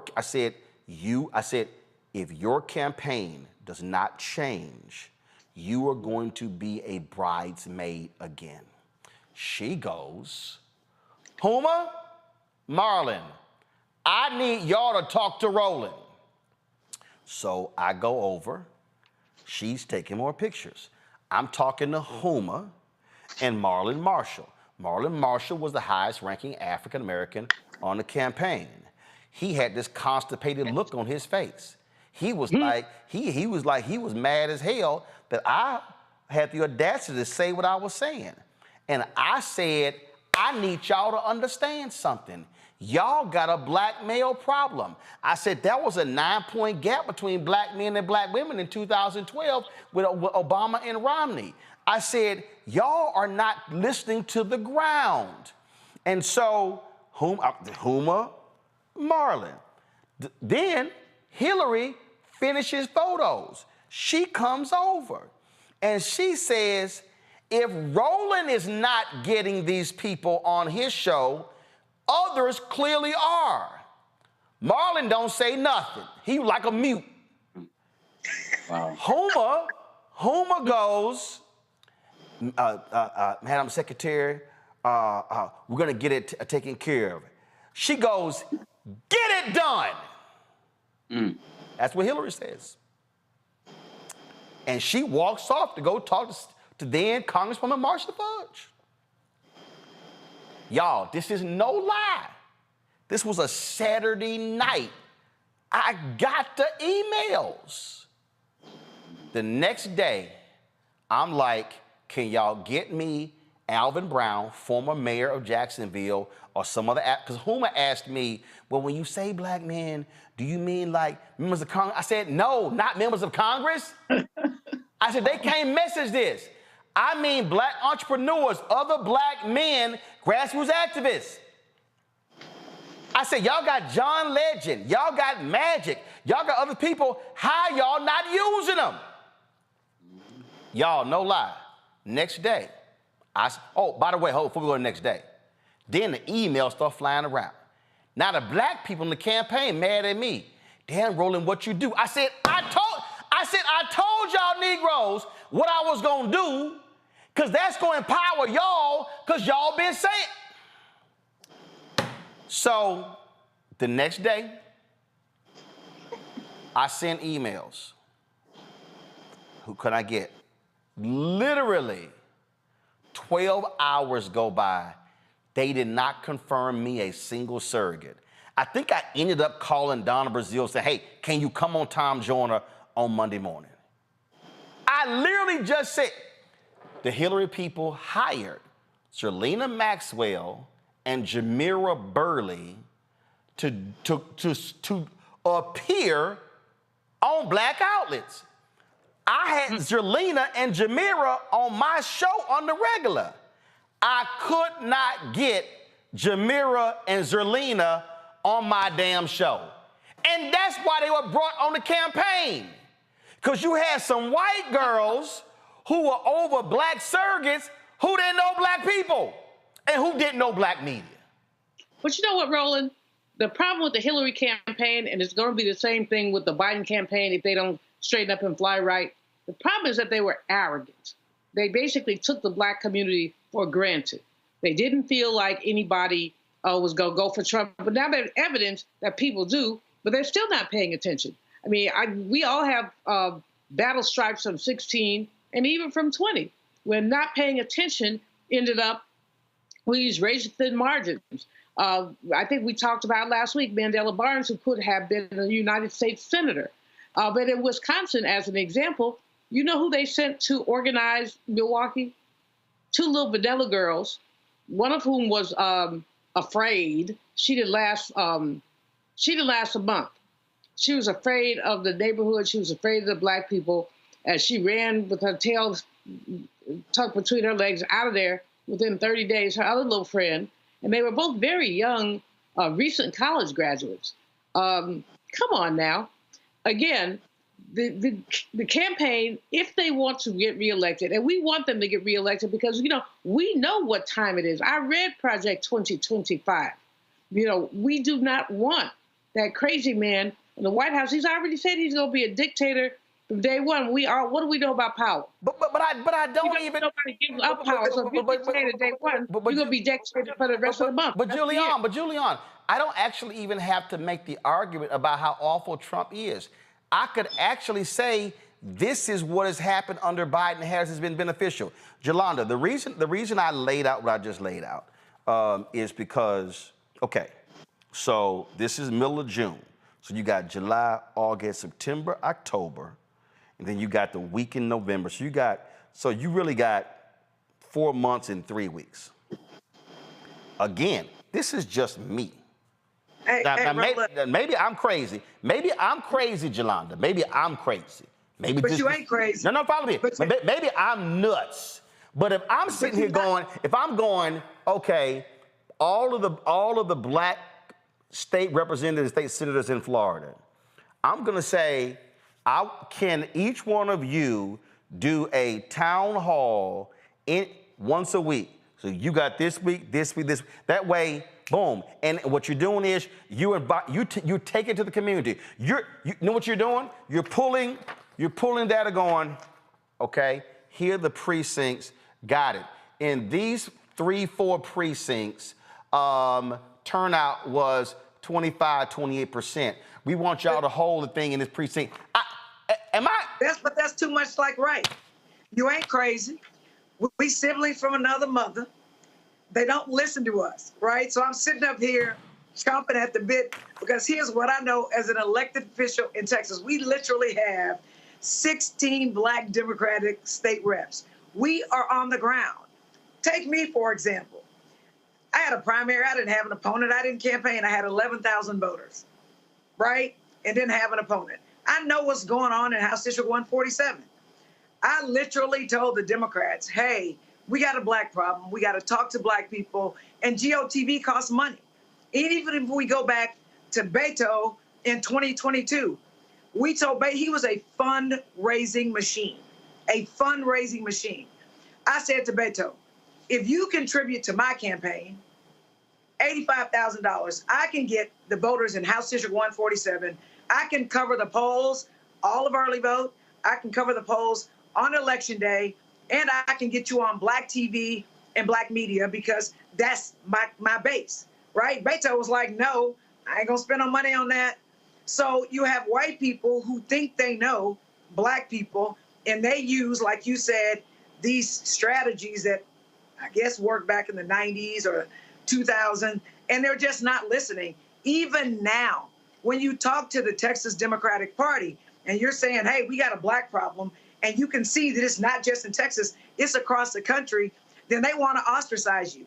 campaign does not change, you are going to be a bridesmaid again. She goes, Huma, Marlon, I need y'all to talk to Roland. So I go over. She's taking more pictures. I'm talking to Huma and Marlon Marshall. Marlon Marshall was the highest ranking African American on the campaign. He had this constipated look on his face. He was like, he was mad as hell that I had the audacity to say what I was saying. And I said, I need y'all to understand something. Y'all got a black male problem. I said that was a 9-point gap between black men and black women in 2012 with Obama and Romney. I said, y'all are not listening to the ground. And so, Huma, Marlon. Then Hillary finishes photos. She comes over and she says, if Roland is not getting these people on his show, others clearly are. Marlon don't say nothing. He like a mute. Wow. Huma goes, Madam Secretary, we're going to get it taken care of. She goes, get it done. That's what Hillary says. And she walks off to go talk to then Congresswoman Marcia Fudge. Y'all, this is no lie. This was a Saturday night. I got the emails. The next day, I'm like, can y'all get me Alvin Brown, former mayor of Jacksonville, or some other, because Huma asked me, well, when you say black men, do you mean like members of Congress? I said, no, not members of Congress. I said, they can't message this. I mean black entrepreneurs, other black men, grassroots activists. I said, y'all got John Legend, y'all got Magic, y'all got other people, how y'all not using them? Y'all, no lie. Next day, oh, by the way, before we go to the next day, then the emails start flying around. Now the black people in the campaign mad at me. Damn, Roland, what you do? I said, I told y'all Negroes what I was gonna do, because that's gonna empower y'all, because y'all been saying. So the next day, I sent emails. Who could I get? Literally 12 hours go by. They did not confirm me a single surrogate. I think I ended up calling Donna Brazile, saying, hey, can you come on Tom Joyner on Monday morning? I literally just said, the Hillary people hired Zerlina Maxwell and Jamira Burley to appear on black outlets. I had Zerlina and Jamira on my show on the regular. I could not get Jamira and Zerlina on my damn show. And that's why they were brought on the campaign. Because you had some white girls who were over black surrogates who didn't know black people and who didn't know black media. But you know what, Roland? The problem with the Hillary campaign, and it's going to be the same thing with the Biden campaign if they don't straighten up and fly right, the problem is that they were arrogant. They basically took the black community for granted. They didn't feel like anybody was going to go for Trump. But now there's evidence that people do, but they're still not paying attention. I mean, we all have battle stripes from 16 and even from 20. We're not paying attention, ended up with these razor-thin margins. I think we talked about last week Mandela Barnes, who could have been a United States senator. But in Wisconsin, as an example, you know who they sent to organize Milwaukee? 2 little vanilla girls, one of whom was afraid. She didn't last a month. She was afraid of the neighborhood. She was afraid of the black people. As she ran with her tail tucked between her legs out of there within 30 days, her other little friend, and they were both very young, recent college graduates. Come on now. Again, the campaign, if they want to get reelected, and we want them to get reelected because, you know, we know what time it is. I read Project 2025. You know, we do not want that crazy man in the White House. He's already said he's going to be a dictator from day one. What do we know about power? But I don't even. Nobody gives up power. So if you're dictator day one, you're going to be dictator for the rest of the month. But Julian, I don't actually even have to make the argument about how awful Trump is. I could actually say this is what has happened under Biden and Harris has been beneficial. Jolanda, the reason I laid out what I just laid out is because, okay, so this is middle of June. So you got July, August, September, October, and then you got the week in November. So you really got 4 months and 3 weeks. Again, this is just me. Maybe I'm crazy. Maybe I'm crazy, Jolanda. Maybe I'm crazy. But you ain't crazy. No, follow me. Maybe I'm nuts. But if I'm sitting here going, okay, all of the black state representatives, state senators in Florida, I'm gonna say, can each one of you do a town hall once a week? So you got this week, this week, this week. That way, boom. And what you're doing is you take it to the community. You know what you're doing? You're pulling data going, okay, here are the precincts. Got it. In these 3-4 precincts, turnout was 28%. We want y'all to hold the thing in this precinct. But that's too much like right. You ain't crazy. We siblings from another mother. They don't listen to us, right? So I'm sitting up here chomping at the bit because here's what I know as an elected official in Texas. We literally have 16 Black Democratic state reps. We are on the ground. Take me, for example. I had a primary. I didn't have an opponent. I didn't campaign. I had 11,000 voters, right? And didn't have an opponent. I know what's going on in House District 147. I literally told the Democrats, hey, we got a Black problem. We got to talk to Black people. And GOTV costs money. Even if we go back to Beto in 2022, we told Beto he was a fundraising machine, a fundraising machine. I said to Beto, if you contribute to my campaign, $85,000, I can get the voters in House District 147. I can cover the polls, all of early vote. I can cover the polls on Election Day, and I can get you on Black TV and Black media because that's my base, right? Beto was like, no, I ain't gonna spend no money on that. So you have white people who think they know Black people, and they use, like you said, these strategies that I guess worked back in the 90s or 2000, and they're just not listening. Even now, when you talk to the Texas Democratic Party and you're saying, hey, we got a Black problem, and you can see that it's not just in Texas, it's across the country, then they want to ostracize you.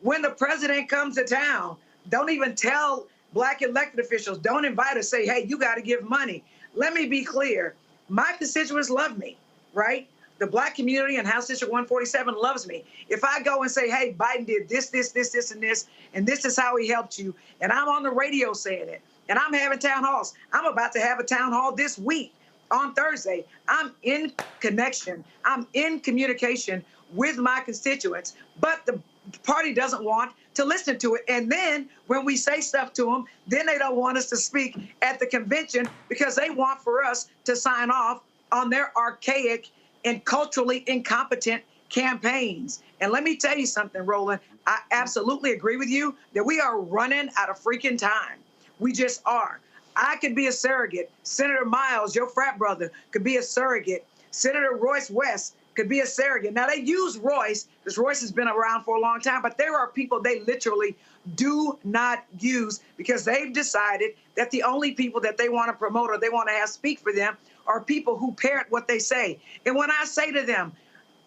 When the president comes to town, don't even tell Black elected officials, don't invite us, say, hey, you got to give money. Let me be clear. My constituents love me, right? The Black community in House District 147 loves me. If I go and say, hey, Biden did this, and this is how he helped you, and I'm on the radio saying it, and I'm having town halls. I'm about to have a town hall this week on Thursday. I'm in connection. I'm in communication with my constituents, but the party doesn't want to listen to it. And then when we say stuff to them, then they don't want us to speak at the convention because they want for us to sign off on their archaic and culturally incompetent campaigns. And let me tell you something, Roland, I absolutely agree with you that we are running out of freaking time. We just are. I could be a surrogate. Senator Miles, your frat brother, could be a surrogate. Senator Royce West could be a surrogate. Now, they use Royce because Royce has been around for a long time, but there are people they literally do not use because they've decided that the only people that they want to promote or they want to have speak for them are people who parrot what they say. And when I say to them,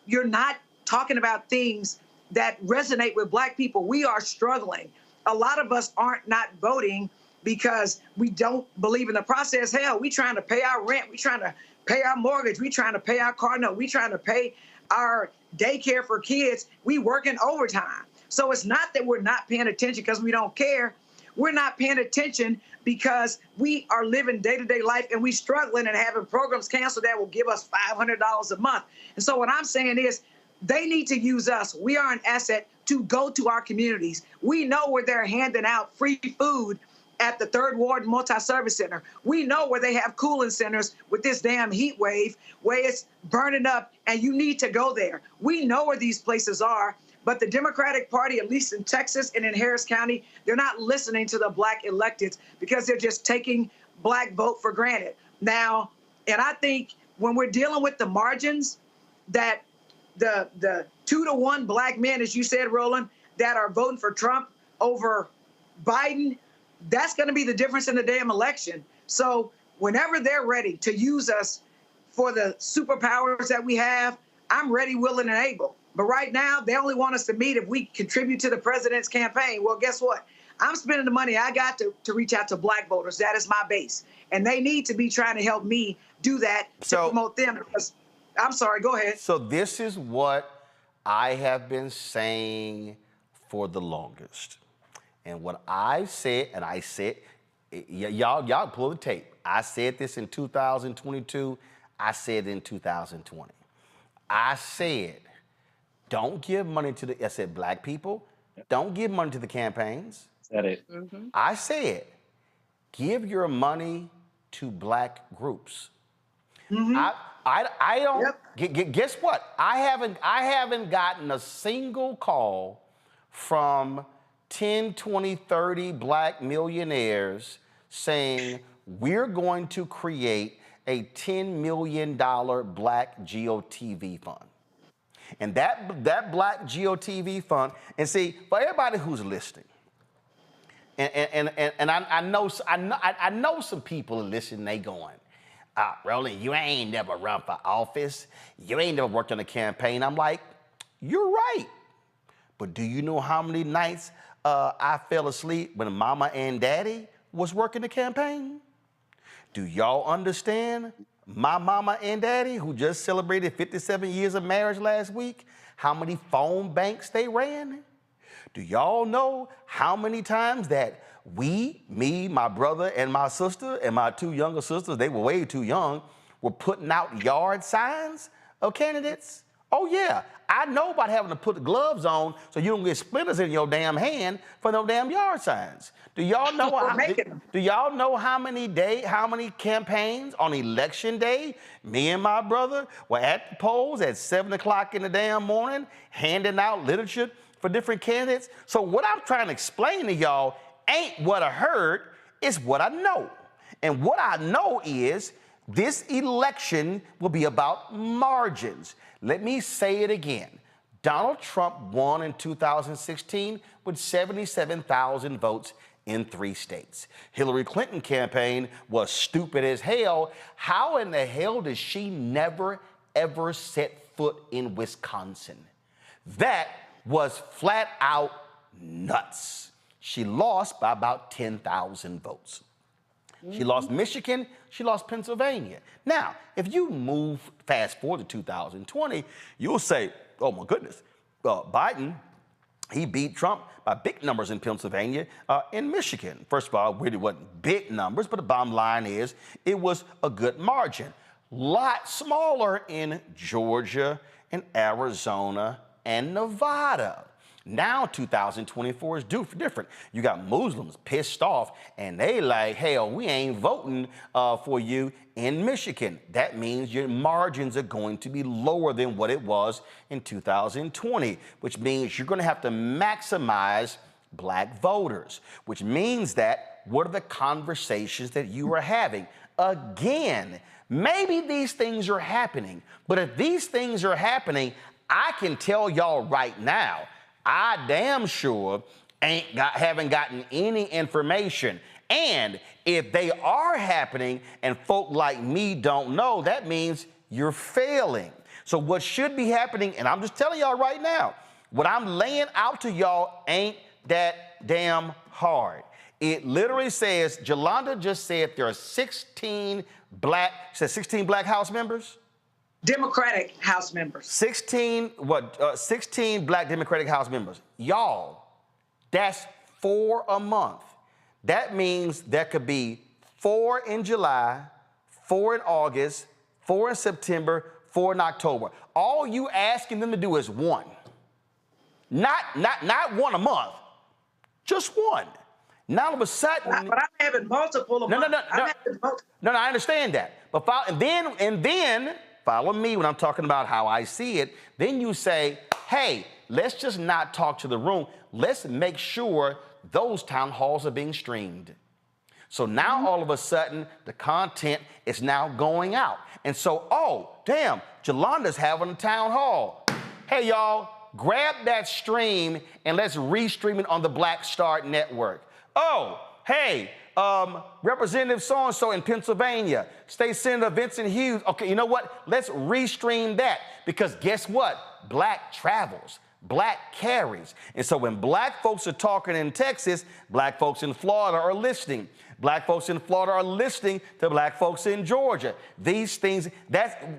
you're not talking about things that resonate with Black people, we are struggling. A lot of us aren't not voting because we don't believe in the process. Hell, we trying to pay our rent. We trying to pay our mortgage. We trying to pay our car note. We trying to pay our daycare for kids. We working overtime. So it's not that we're not paying attention because we don't care. We're not paying attention because we are living day-to-day life and we struggling and having programs canceled that will give us $500 a month. And so what I'm saying is they need to use us. We are an asset to go to our communities. We know where they're handing out free food at the Third Ward Multi-Service Center. We know where they have cooling centers with this damn heat wave where it's burning up and you need to go there. We know where these places are, but the Democratic Party, at least in Texas and in Harris County, they're not listening to the Black electeds because they're just taking Black vote for granted. Now, and I think when we're dealing with the margins, that the 2-to-1 Black men, as you said, Roland, that are voting for Trump over Biden, that's going to be the difference in the damn election. So whenever they're ready to use us for the superpowers that we have, I'm ready, willing, and able. But right now, they only want us to meet if we contribute to the president's campaign. Well, guess what? I'm spending the money I got to reach out to Black voters. That is my base. And they need to be trying to help me do that to promote them. I'm sorry, go ahead. So this is what I have been saying for the longest. And what I said, and I said, y'all pull the tape. I said this in 2022. I said it in 2020. I said, don't give money to I said, Black people, don't give money to the campaigns. Said it. Mm-hmm. I said, give your money to Black groups. I don't. Yep. Guess what? I haven't gotten a single call from 10, 20, 30 black millionaires saying we're going to create a $10 million black GOTV fund. And that black GOTV fund, and see, for everybody who's listening, and I know some people are listening, they going, Roland, you ain't never run for office. You ain't never worked on a campaign. I'm like, you're right. But do you know how many nights I fell asleep when mama and daddy was working the campaign? Do y'all understand my mama and daddy, who just celebrated 57 years of marriage last week, how many phone banks they ran? Do y'all know how many times that me, my brother, and my sister, and my two younger sisters, they were way too young, were putting out yard signs of candidates? Oh yeah, I know about having to put gloves on so you don't get splinters in your damn hand for no damn yard signs. Do y'all know do y'all know how many campaigns on election day, me and my brother were at the polls at 7 o'clock in the damn morning, handing out literature for different candidates? So what I'm trying to explain to y'all ain't what I heard, it's what I know. And what I know is this election will be about margins. Let me say it again. Donald Trump won in 2016 with 77,000 votes in 3 states. Hillary Clinton campaign was stupid as hell. How in the hell did she never, ever set foot in Wisconsin? That was flat out nuts. She lost by about 10,000 votes. She lost Michigan, she lost Pennsylvania. Now, if you move fast forward to 2020, you'll say, oh my goodness, Biden, he beat Trump by big numbers in Pennsylvania and Michigan. First of all, it really wasn't big numbers, but the bottom line is it was a good margin. Lot smaller in Georgia and Arizona and Nevada. Now 2024 is different. You got Muslims pissed off and they like, hell, we ain't voting for you in Michigan. That means your margins are going to be lower than what it was in 2020, which means you're going to have to maximize black voters, which means that what are the conversations that you are having? Again, maybe these things are happening, but if these things are happening, I can tell y'all right now, I damn sure haven't gotten any information. And if they are happening and folk like me don't know, that means you're failing. So what should be happening, and I'm just telling y'all right now, what I'm laying out to y'all ain't that damn hard. It literally says, Jolanda just said there are 16 black House members? Democratic House members. 16 black Democratic House members. Y'all, that's 4 a month. That means there could be 4 in July, 4 in August, 4 in September, 4 in October. All you asking them to do is 1. Not 1 a month, just 1. Now all of a sudden, but I'm having multiple a month. No, I understand that. But then follow me when I'm talking about how I see it. Then you say, hey, let's just not talk to the room. Let's make sure those town halls are being streamed. So now all of a sudden, the content is now going out. And so, oh, damn, Jolanda's having a town hall. Hey, y'all, grab that stream and let's restream it on the Black Star Network. Oh, hey, Representative so-and-so in Pennsylvania, State Senator Vincent Hughes. Okay, you know what? Let's restream that because guess what? Black travels, black carries. And so when black folks are talking in Texas, black folks in Florida are listening. Black folks in Florida are listening to black folks in Georgia. These things,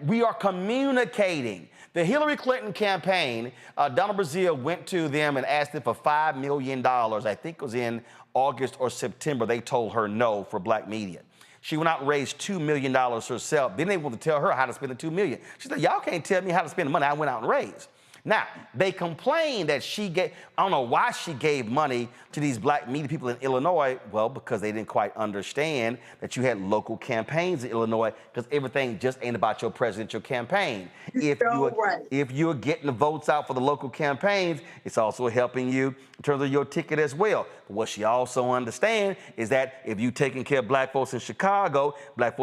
we are communicating. The Hillary Clinton campaign, Donna Brazile went to them and asked them for $5 million. I think it was in August or September. They told her no for black media. She went out and raised $2 million herself. Then they wanted to tell her how to spend the $2 million. She said, y'all can't tell me how to spend the money I went out and raised. Now, they complain that she gave, I don't know why she gave money to these black media people in Illinois. Well, because they didn't quite understand that you had local campaigns in Illinois, because everything just ain't about your presidential campaign. If you're getting the votes out for the local campaigns, it's also helping you in terms of your ticket as well. But what she also understands is that if you're taking care of black folks in Chicago, black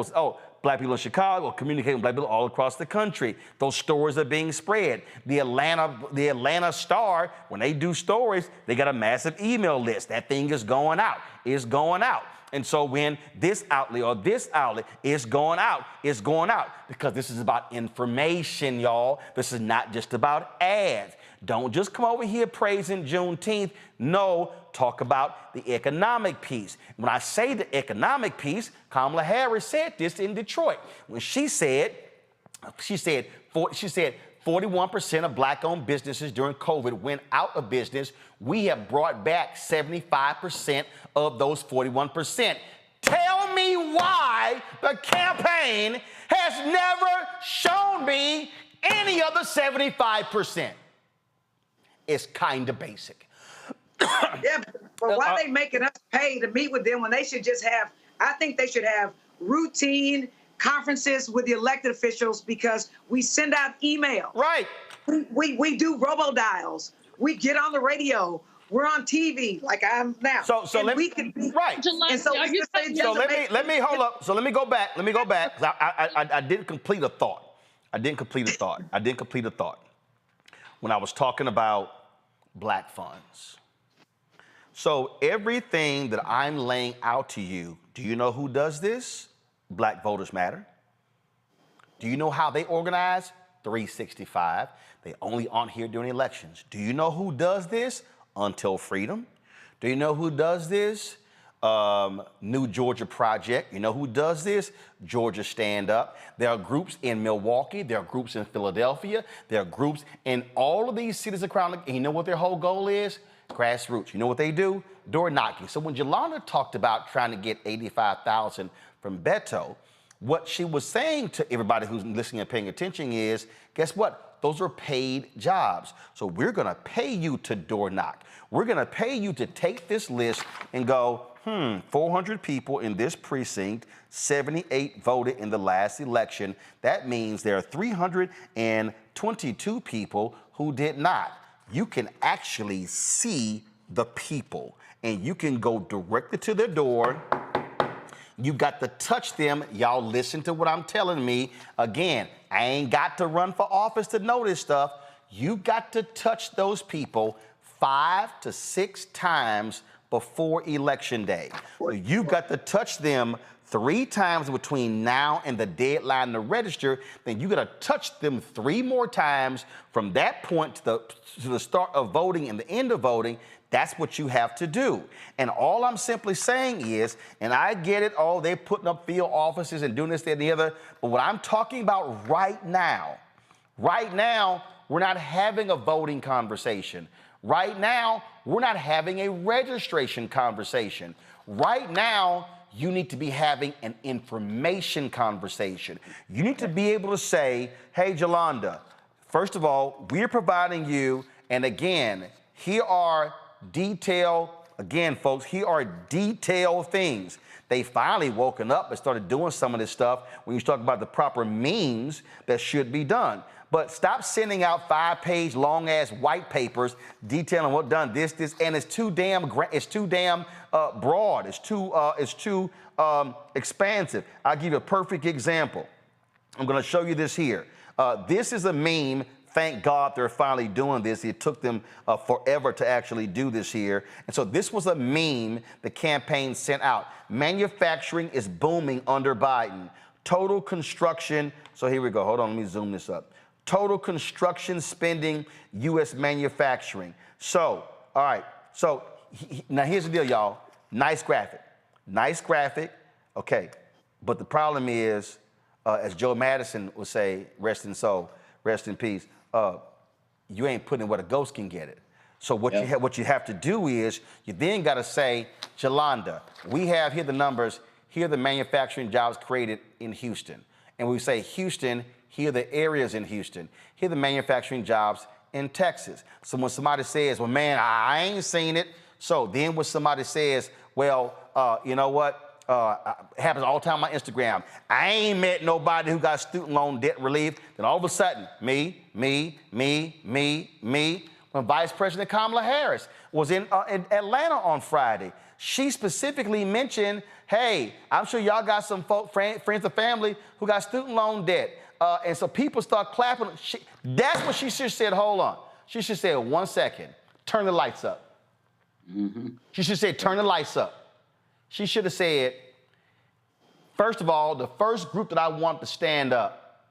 people in Chicago communicating with black people all across the country. Those stories are being spread. The Atlanta Star, when they do stories, they got a massive email list. That thing is going out. It's going out. And so when this outlet or this outlet is going out, it's going out because this is about information, y'all. This is not just about ads. Don't just come over here praising Juneteenth. No, talk about the economic piece. When I say the economic piece, Kamala Harris said this in Detroit when she said 41% of black-owned businesses during COVID went out of business. We have brought back 75% of those 41%. Tell me why the campaign has never shown me any other 75%. It's kind of basic. Yeah, but why are they making us pay to meet with them when they should just have, I think they should have routine conferences with the elected officials because we send out emails. Right. We do robo-dials. We get on the radio. We're on TV like I am now. So let me hold up. So let me go back. I didn't complete a thought. When I was talking about black funds. So everything that I'm laying out to you, do you know who does this? Black Voters Matter. Do you know how they organize? 365. They only aren't here during elections. Do you know who does this? Until Freedom. Do you know who does this? New Georgia Project. You know who does this? Georgia Stand Up. There are groups in Milwaukee. There are groups in Philadelphia. There are groups in all of these cities around. And you know what their whole goal is? Grassroots. You know what they do? Door knocking. So when Yolanda talked about trying to get 85,000 from Beto, what she was saying to everybody who's listening and paying attention is, guess what? Those are paid jobs. So we're going to pay you to door knock. We're going to pay you to take this list and go, 400 people in this precinct, 78 voted in the last election. That means there are 322 people who did not. You can actually see the people, and you can go directly to their door. You got to touch them. Y'all listen to what I'm telling me. Again, I ain't got to run for office to know this stuff. You got to touch those people 5 to 6 times before Election Day. So you got to touch them 3 times between now and the deadline to register. Then you got to touch them 3 more times from that point to the start of voting and the end of voting. That's what you have to do. And all I'm simply saying is, and I get it, they're putting up field offices and doing this, that, and the other. But what I'm talking about right now, we're not having a voting conversation. Right now, we're not having a registration conversation. Right now, you need to be having an information conversation. You need to be able to say, hey, Yolanda, first of all, we're providing you, and again, here are detailed things. They finally woken up and started doing some of this stuff when you talk about the proper means that should be done. But stop sending out 5-page long-ass white papers detailing what done this, and it's too damn broad. It's too expansive. I'll give you a perfect example. I'm going to show you this here. This is a meme. Thank God they're finally doing this. It took them forever to actually do this here. And so this was a meme the campaign sent out. Manufacturing is booming under Biden. Total construction. So here we go. Hold on. Let me zoom this up. Total construction spending, U.S. manufacturing. So, all right. So now here's the deal, y'all. Nice graphic. Okay. But the problem is, as Joe Madison would say, rest in soul, rest in peace, you ain't putting it where the ghost can get it. So what you have to do is you then got to say, Yolanda, we have here the numbers, here are the manufacturing jobs created in Houston. And we say Houston, here are the areas in Houston. Here are the manufacturing jobs in Texas. So when somebody says, well, man, I ain't seen it. So then when somebody says, well, you know what? It happens all the time on my Instagram. I ain't met nobody who got student loan debt relief. Then all of a sudden, me. When Vice President Kamala Harris was in Atlanta on Friday, she specifically mentioned, hey, I'm sure y'all got some friends or family who got student loan debt. And so people start clapping. That's what she should have said. Hold on. She should have said, 1 second, turn the lights up. She should have said, turn the lights up. She should have said, first of all, the first group that I want to stand up,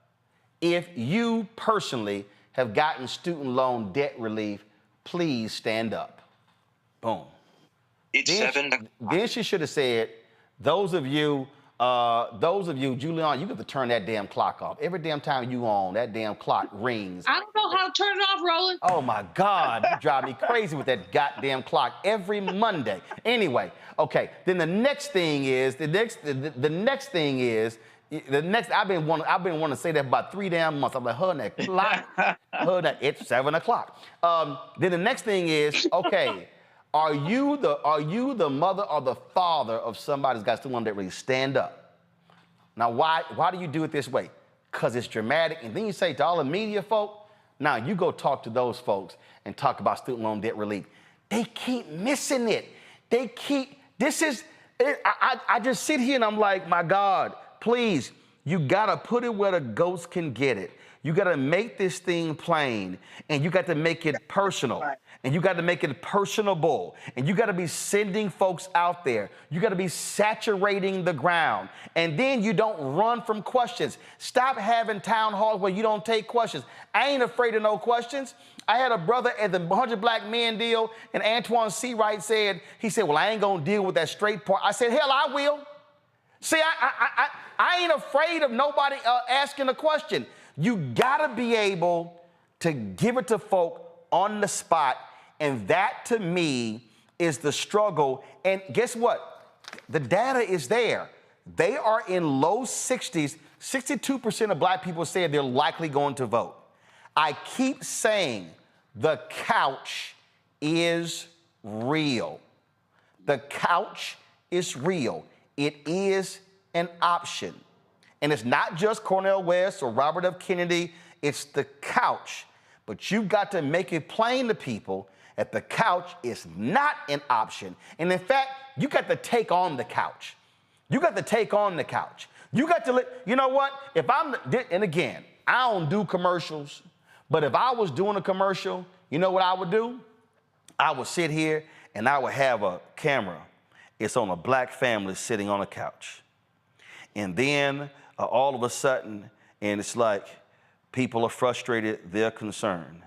if you personally have gotten student loan debt relief, please stand up. Boom. Then she should have said, those of you, Julian, you got to turn that damn clock off. Every damn time you on, that damn clock rings. I don't know how to turn it off, Roland. Oh my God, you drive me crazy with that goddamn clock every Monday. Anyway, okay. Then the next thing is, I've been wanting to say that for about 3 damn months. I'm like, her that clock, it's 7 o'clock. Then the next thing is, okay, are you the mother or the father of somebody who's got student loan debt relief? Stand up. Now, why do you do it this way? Because it's dramatic. And then you say to all the media folk, now you go talk to those folks and talk about student loan debt relief. They keep missing it. I just sit here and I'm like, my God, please, you gotta put it where the goats can get it. You gotta make this thing plain, and you got to make it personal, and you got to make it personable, and you got to be sending folks out there. You got to be saturating the ground, and then you don't run from questions. Stop having town halls where you don't take questions. I ain't afraid of no questions. I had a brother at the 100 Black Men deal, and Antoine Seawright said, well, I ain't gonna deal with that straight part. I said, hell, I will. See, I ain't afraid of nobody asking a question. You gotta be able to give it to folk on the spot, and that to me is the struggle. And guess what? The data is there. They are in low 60s. 62% of Black people said they're likely going to vote. I keep saying the couch is real. The couch is real. It is an option. And it's not just Cornel West or Robert F. Kennedy, it's the couch. But you've got to make it plain to people that the couch is not an option. And in fact, you got to take on the couch. You got to take on the couch. You got to you know what? And again, I don't do commercials, but if I was doing a commercial, you know what I would do? I would sit here and I would have a camera. It's on a Black family sitting on a couch. And then all of a sudden, and it's like people are frustrated, they're concerned.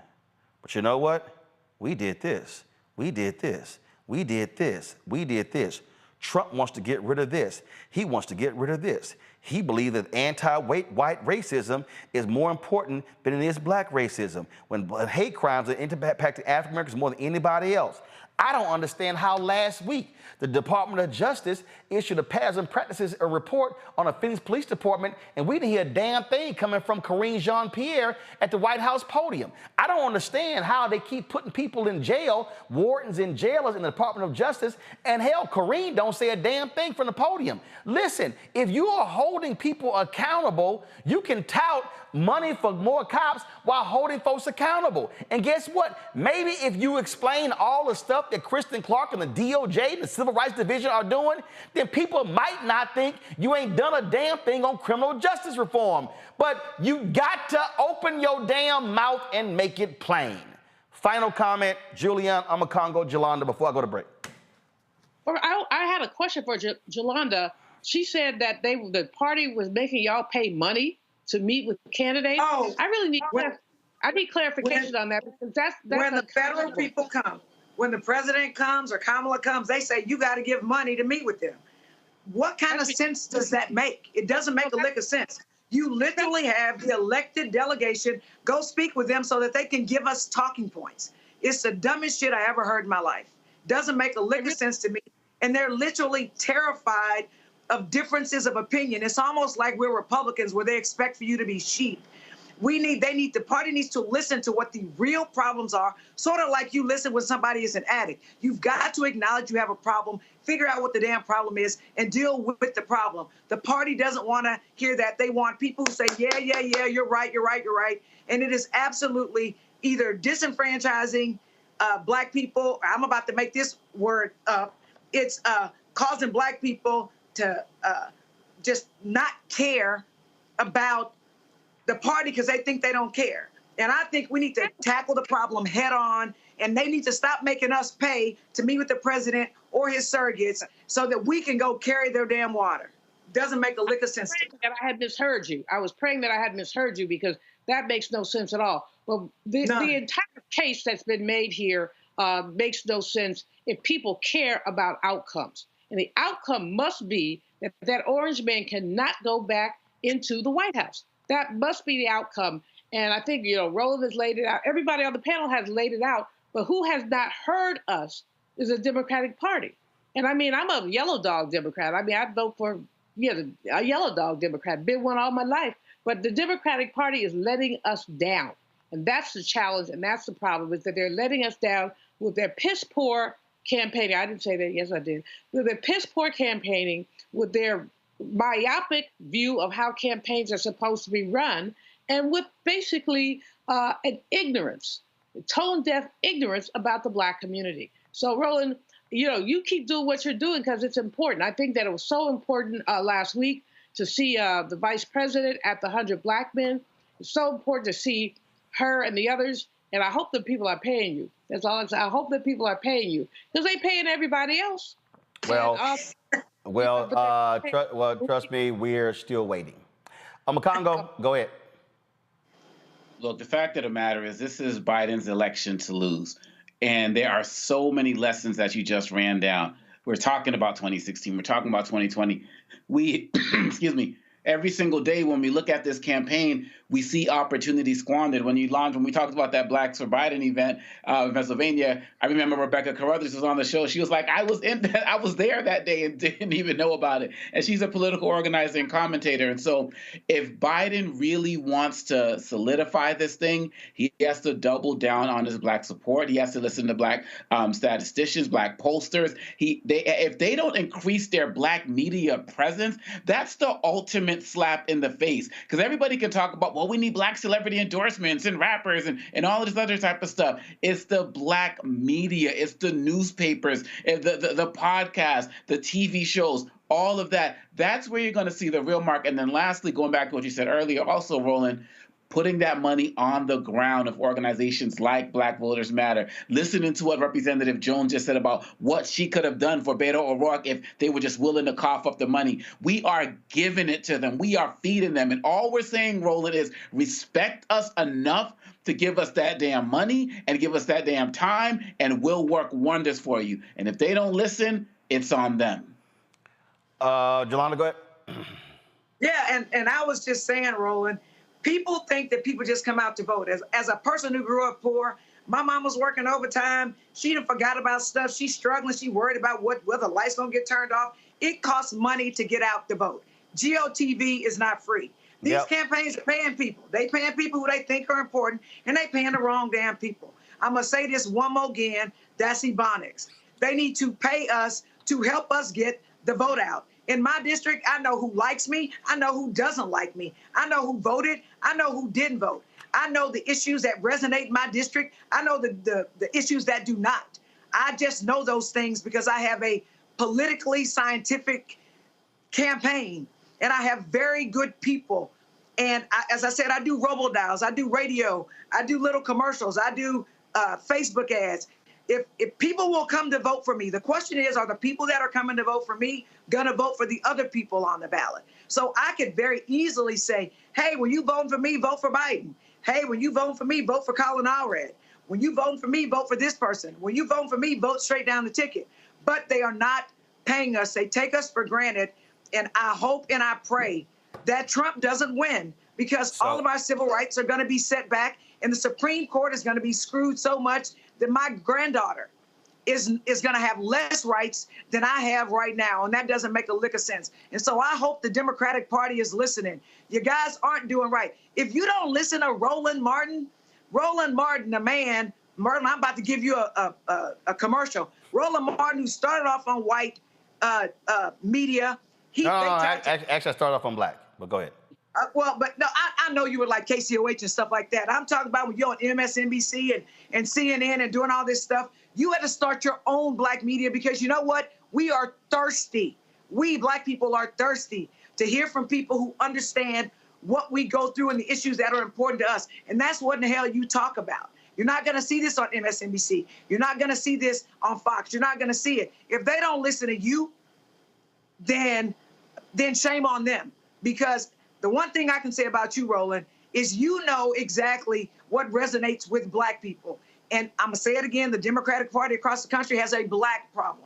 But you know what? We did this. We did this. We did this. We did this. Trump wants to get rid of this. He wants to get rid of this. He believes that anti-white racism is more important than it is Black racism, when hate crimes are impacting African Americans more than anybody else. I don't understand how last week the Department of Justice issued a Patterns and Practices report on a Phoenix Police Department, and we didn't hear a damn thing coming from Karine Jean-Pierre at the White House podium. I don't understand how they keep putting people in jail, wardens and jailers in the Department of Justice, and hell, Karine don't say a damn thing from the podium. Listen, if you are holding people accountable, you can tout money for more cops while holding folks accountable. And guess what? Maybe if you explain all the stuff that Kristen Clark and the DOJ and the Civil Rights Division are doing, then people might not think you ain't done a damn thing on criminal justice reform. But you got to open your damn mouth and make it plain. Final comment, Julian, I'm a Congo, Jolanda, before I go to break. I had a question for Jolanda. She said that the party was making y'all pay money to meet with candidates. Oh, I really need clarification on that, because that's when the federal people come. When the president comes or Kamala comes, they say you got to give money to meet with them. What kind of sense does that make? It doesn't make a lick of sense. You literally have the elected delegation go speak with them so that they can give us talking points. It's the dumbest shit I ever heard in my life. Doesn't make a lick of sense to me. And they're literally terrified of differences of opinion. It's almost like we're Republicans where they expect for you to be sheep. The party needs to listen to what the real problems are, sort of like you listen when somebody is an addict. You've got to acknowledge you have a problem, figure out what the damn problem is, and deal with the problem. The party doesn't want to hear that. They want people who say, yeah, you're right. And it is absolutely either disenfranchising Black people. I'm about to make this word up. It's causing Black people to just not care about the party because they think they don't care. And I think we need to tackle the problem head on, and they need to stop making us pay to meet with the president or his surrogates so that we can go carry their damn water. Doesn't make a lick of sense to me. That I had misheard you. I was praying that I had misheard you because that makes no sense at all. Well, the entire case that's been made here makes no sense if people care about outcomes. And the outcome must be that that orange man cannot go back into the White House. That must be the outcome. And I think, Roland has laid it out. Everybody on the panel has laid it out. But who has not heard us is the Democratic Party. And I mean, I'm a yellow dog Democrat. I mean, I'd vote for a yellow dog Democrat, been one all my life. But the Democratic Party is letting us down. And that's the challenge, and that's the problem, is that they're letting us down with their piss-poor campaigning. I didn't say that. Yes, I did. With their piss-poor campaigning, with their myopic view of how campaigns are supposed to be run, and with basically an ignorance, tone-deaf ignorance about the Black community. So, Roland, you keep doing what you're doing because it's important. I think that it was so important last week to see the vice president at the 100 Black Men. It's so important to see her and the others, and I hope that people are paying you. That's all I'm saying. I hope that people are paying you because they're paying everybody else. Trust me, we're still waiting. Makongo, go ahead. Look, the fact of the matter is this is Biden's election to lose. And there are so many lessons that you just ran down. We're talking about 2016. We're talking about 2020. We, excuse me, every single day when we look at this campaign, we see opportunities squandered. When we talked about that Blacks for Biden event in Pennsylvania, I remember Rebecca Carruthers was on the show. She was like, I was there that day and didn't even know about it. And she's a political organizer and commentator. And so if Biden really wants to solidify this thing, he has to double down on his Black support. He has to listen to Black statisticians, Black pollsters. If they don't increase their Black media presence, that's the ultimate slap in the face. Because everybody can talk about, well, we need Black celebrity endorsements and rappers and all of this other type of stuff. It's the Black media. It's the newspapers, the podcasts, the TV shows, all of that. That's where you're going to see the real mark. And then lastly, going back to what you said earlier, also, Roland, putting that money on the ground of organizations like Black Voters Matter, listening to what Representative Jones just said about what she could have done for Beto O'Rourke if they were just willing to cough up the money. We are giving it to them. We are feeding them. And all we're saying, Roland, is respect us enough to give us that damn money and give us that damn time, and we'll work wonders for you. And if they don't listen, it's on them. Jelana, go ahead. Yeah, and I was just saying, Roland, people think that people just come out to vote. As a person who grew up poor, my mom was working overtime. She done forgot about stuff. She's struggling. She worried about whether the lights gonna get turned off. It costs money to get out to vote. GOTV is not free. These campaigns are paying people. They paying people who they think are important, and they paying the wrong damn people. I'm gonna say this one more again. That's Ebonics. They need to pay us to help us get the vote out. In my district, I know who likes me. I know who doesn't like me. I know who voted. I know who didn't vote. I know the issues that resonate in my district. I know the issues that do not. I just know those things because I have a politically scientific campaign, and I have very good people. And as I said, I do robo-dials. I do radio. I do little commercials. I do Facebook ads. If people will come to vote for me, the question is, are the people that are coming to vote for me going to vote for the other people on the ballot? So I could very easily say, hey, when you voting for me, vote for Biden. Hey, when you voting for me, vote for Colin Allred. When you voting for me, vote for this person. When you voting for me, vote straight down the ticket. But they are not paying us. They take us for granted. And I hope and I pray that Trump doesn't win, because all of our civil rights are going to be set back, and the Supreme Court is going to be screwed so much that my granddaughter is going to have less rights than I have right now, and that doesn't make a lick of sense. And so I hope the Democratic Party is listening. You guys aren't doing right. If you don't listen to Roland Martin, the man, Merlin, I'm about to give you a commercial. Roland Martin, who started off on white media. Actually, I started off on black, but go ahead. I know you were like KCOH and stuff like that. I'm talking about when you're on MSNBC and CNN and doing all this stuff. You had to start your own black media because you know what? We are thirsty. We black people are thirsty to hear from people who understand what we go through and the issues that are important to us. And that's what in the hell you talk about. You're not going to see this on MSNBC. You're not going to see this on Fox. You're not going to see it. If they don't listen to you, then shame on them. Because the one thing I can say about you, Roland, is you know exactly what resonates with black people. And I'm going to say it again, the Democratic Party across the country has a black problem.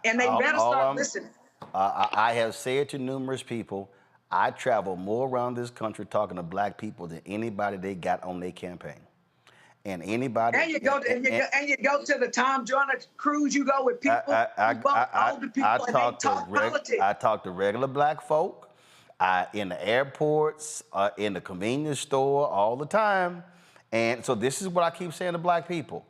And they better start listening. I have said to numerous people, I travel more around this country talking to black people than anybody they got on their campaign. And anybody... And you go to the Tom Joyner cruise, you go with people older people, and they talk politics. I talk to regular black folk in the airports, in the convenience store, all the time. And so this is what I keep saying to black people.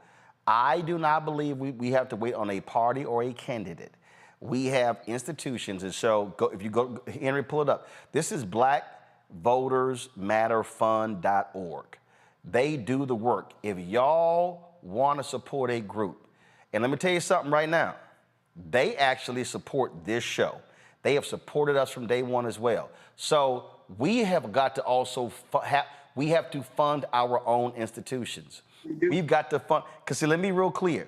I do not believe we have to wait on a party or a candidate. We have institutions, and so if you go, Henry, pull it up. This is blackvotersmatterfund.org. They do the work. If y'all want to support a group, and let me tell you something right now, they actually support this show. They have supported us from day one as well. So we have got to also we have to fund our own institutions. We've got to fund, because see, let me be real clear.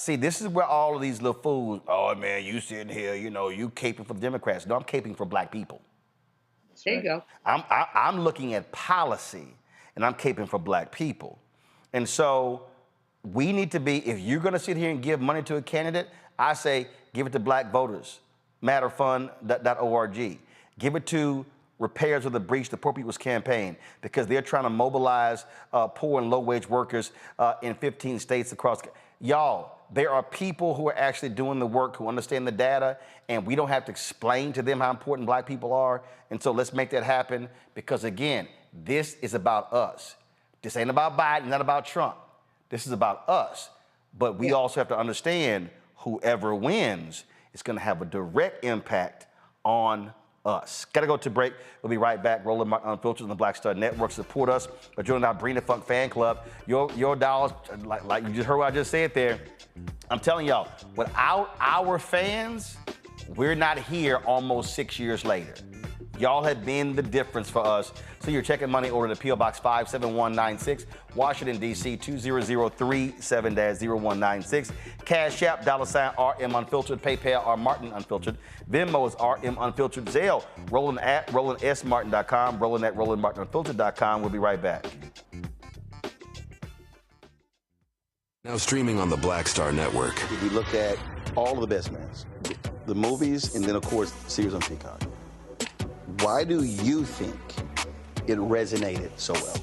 This is where all of these little fools, oh man, you sitting here, you know, you caping for the Democrats. No, I'm caping for black people. There you go. I'm looking at policy, and I'm caping for black people. And so we need to be, if you're gonna sit here and give money to a candidate, I say give it to blackvotersmatterfund.org. Give it to Repairs of the Breach, the Poor People's Campaign, because they're trying to mobilize poor and low-wage workers in 15 states across. Y'all, there are people who are actually doing the work, who understand the data, and we don't have to explain to them how important black people are. And so let's make that happen, because again, this is about us. This ain't about Biden, not about Trump. This is about us. But we also have to understand whoever wins is going to have a direct impact on us. Got to go to break. We'll be right back. Roland Martin Unfiltered on the Black Star Network. Support us by joining our Bring the Funk fan club. Your dollars, like you just heard what I just said there. I'm telling y'all, without our fans, we're not here almost 6 years later. Y'all have been the difference for us. So your check and money order to P.O. Box 57196, Washington, D.C. 20037-0196. Cash App, $RM Unfiltered. PayPal, R Martin Unfiltered. Venmo is RM Unfiltered. Zelle, Roland at RolandSMartin.com, Roland at RolandMartinUnfiltered.com. We'll be right back. Now streaming on the Black Star Network. We look at all of the best mans, the movies, and then, of course, series on Peacock. Why do you think it resonated so well?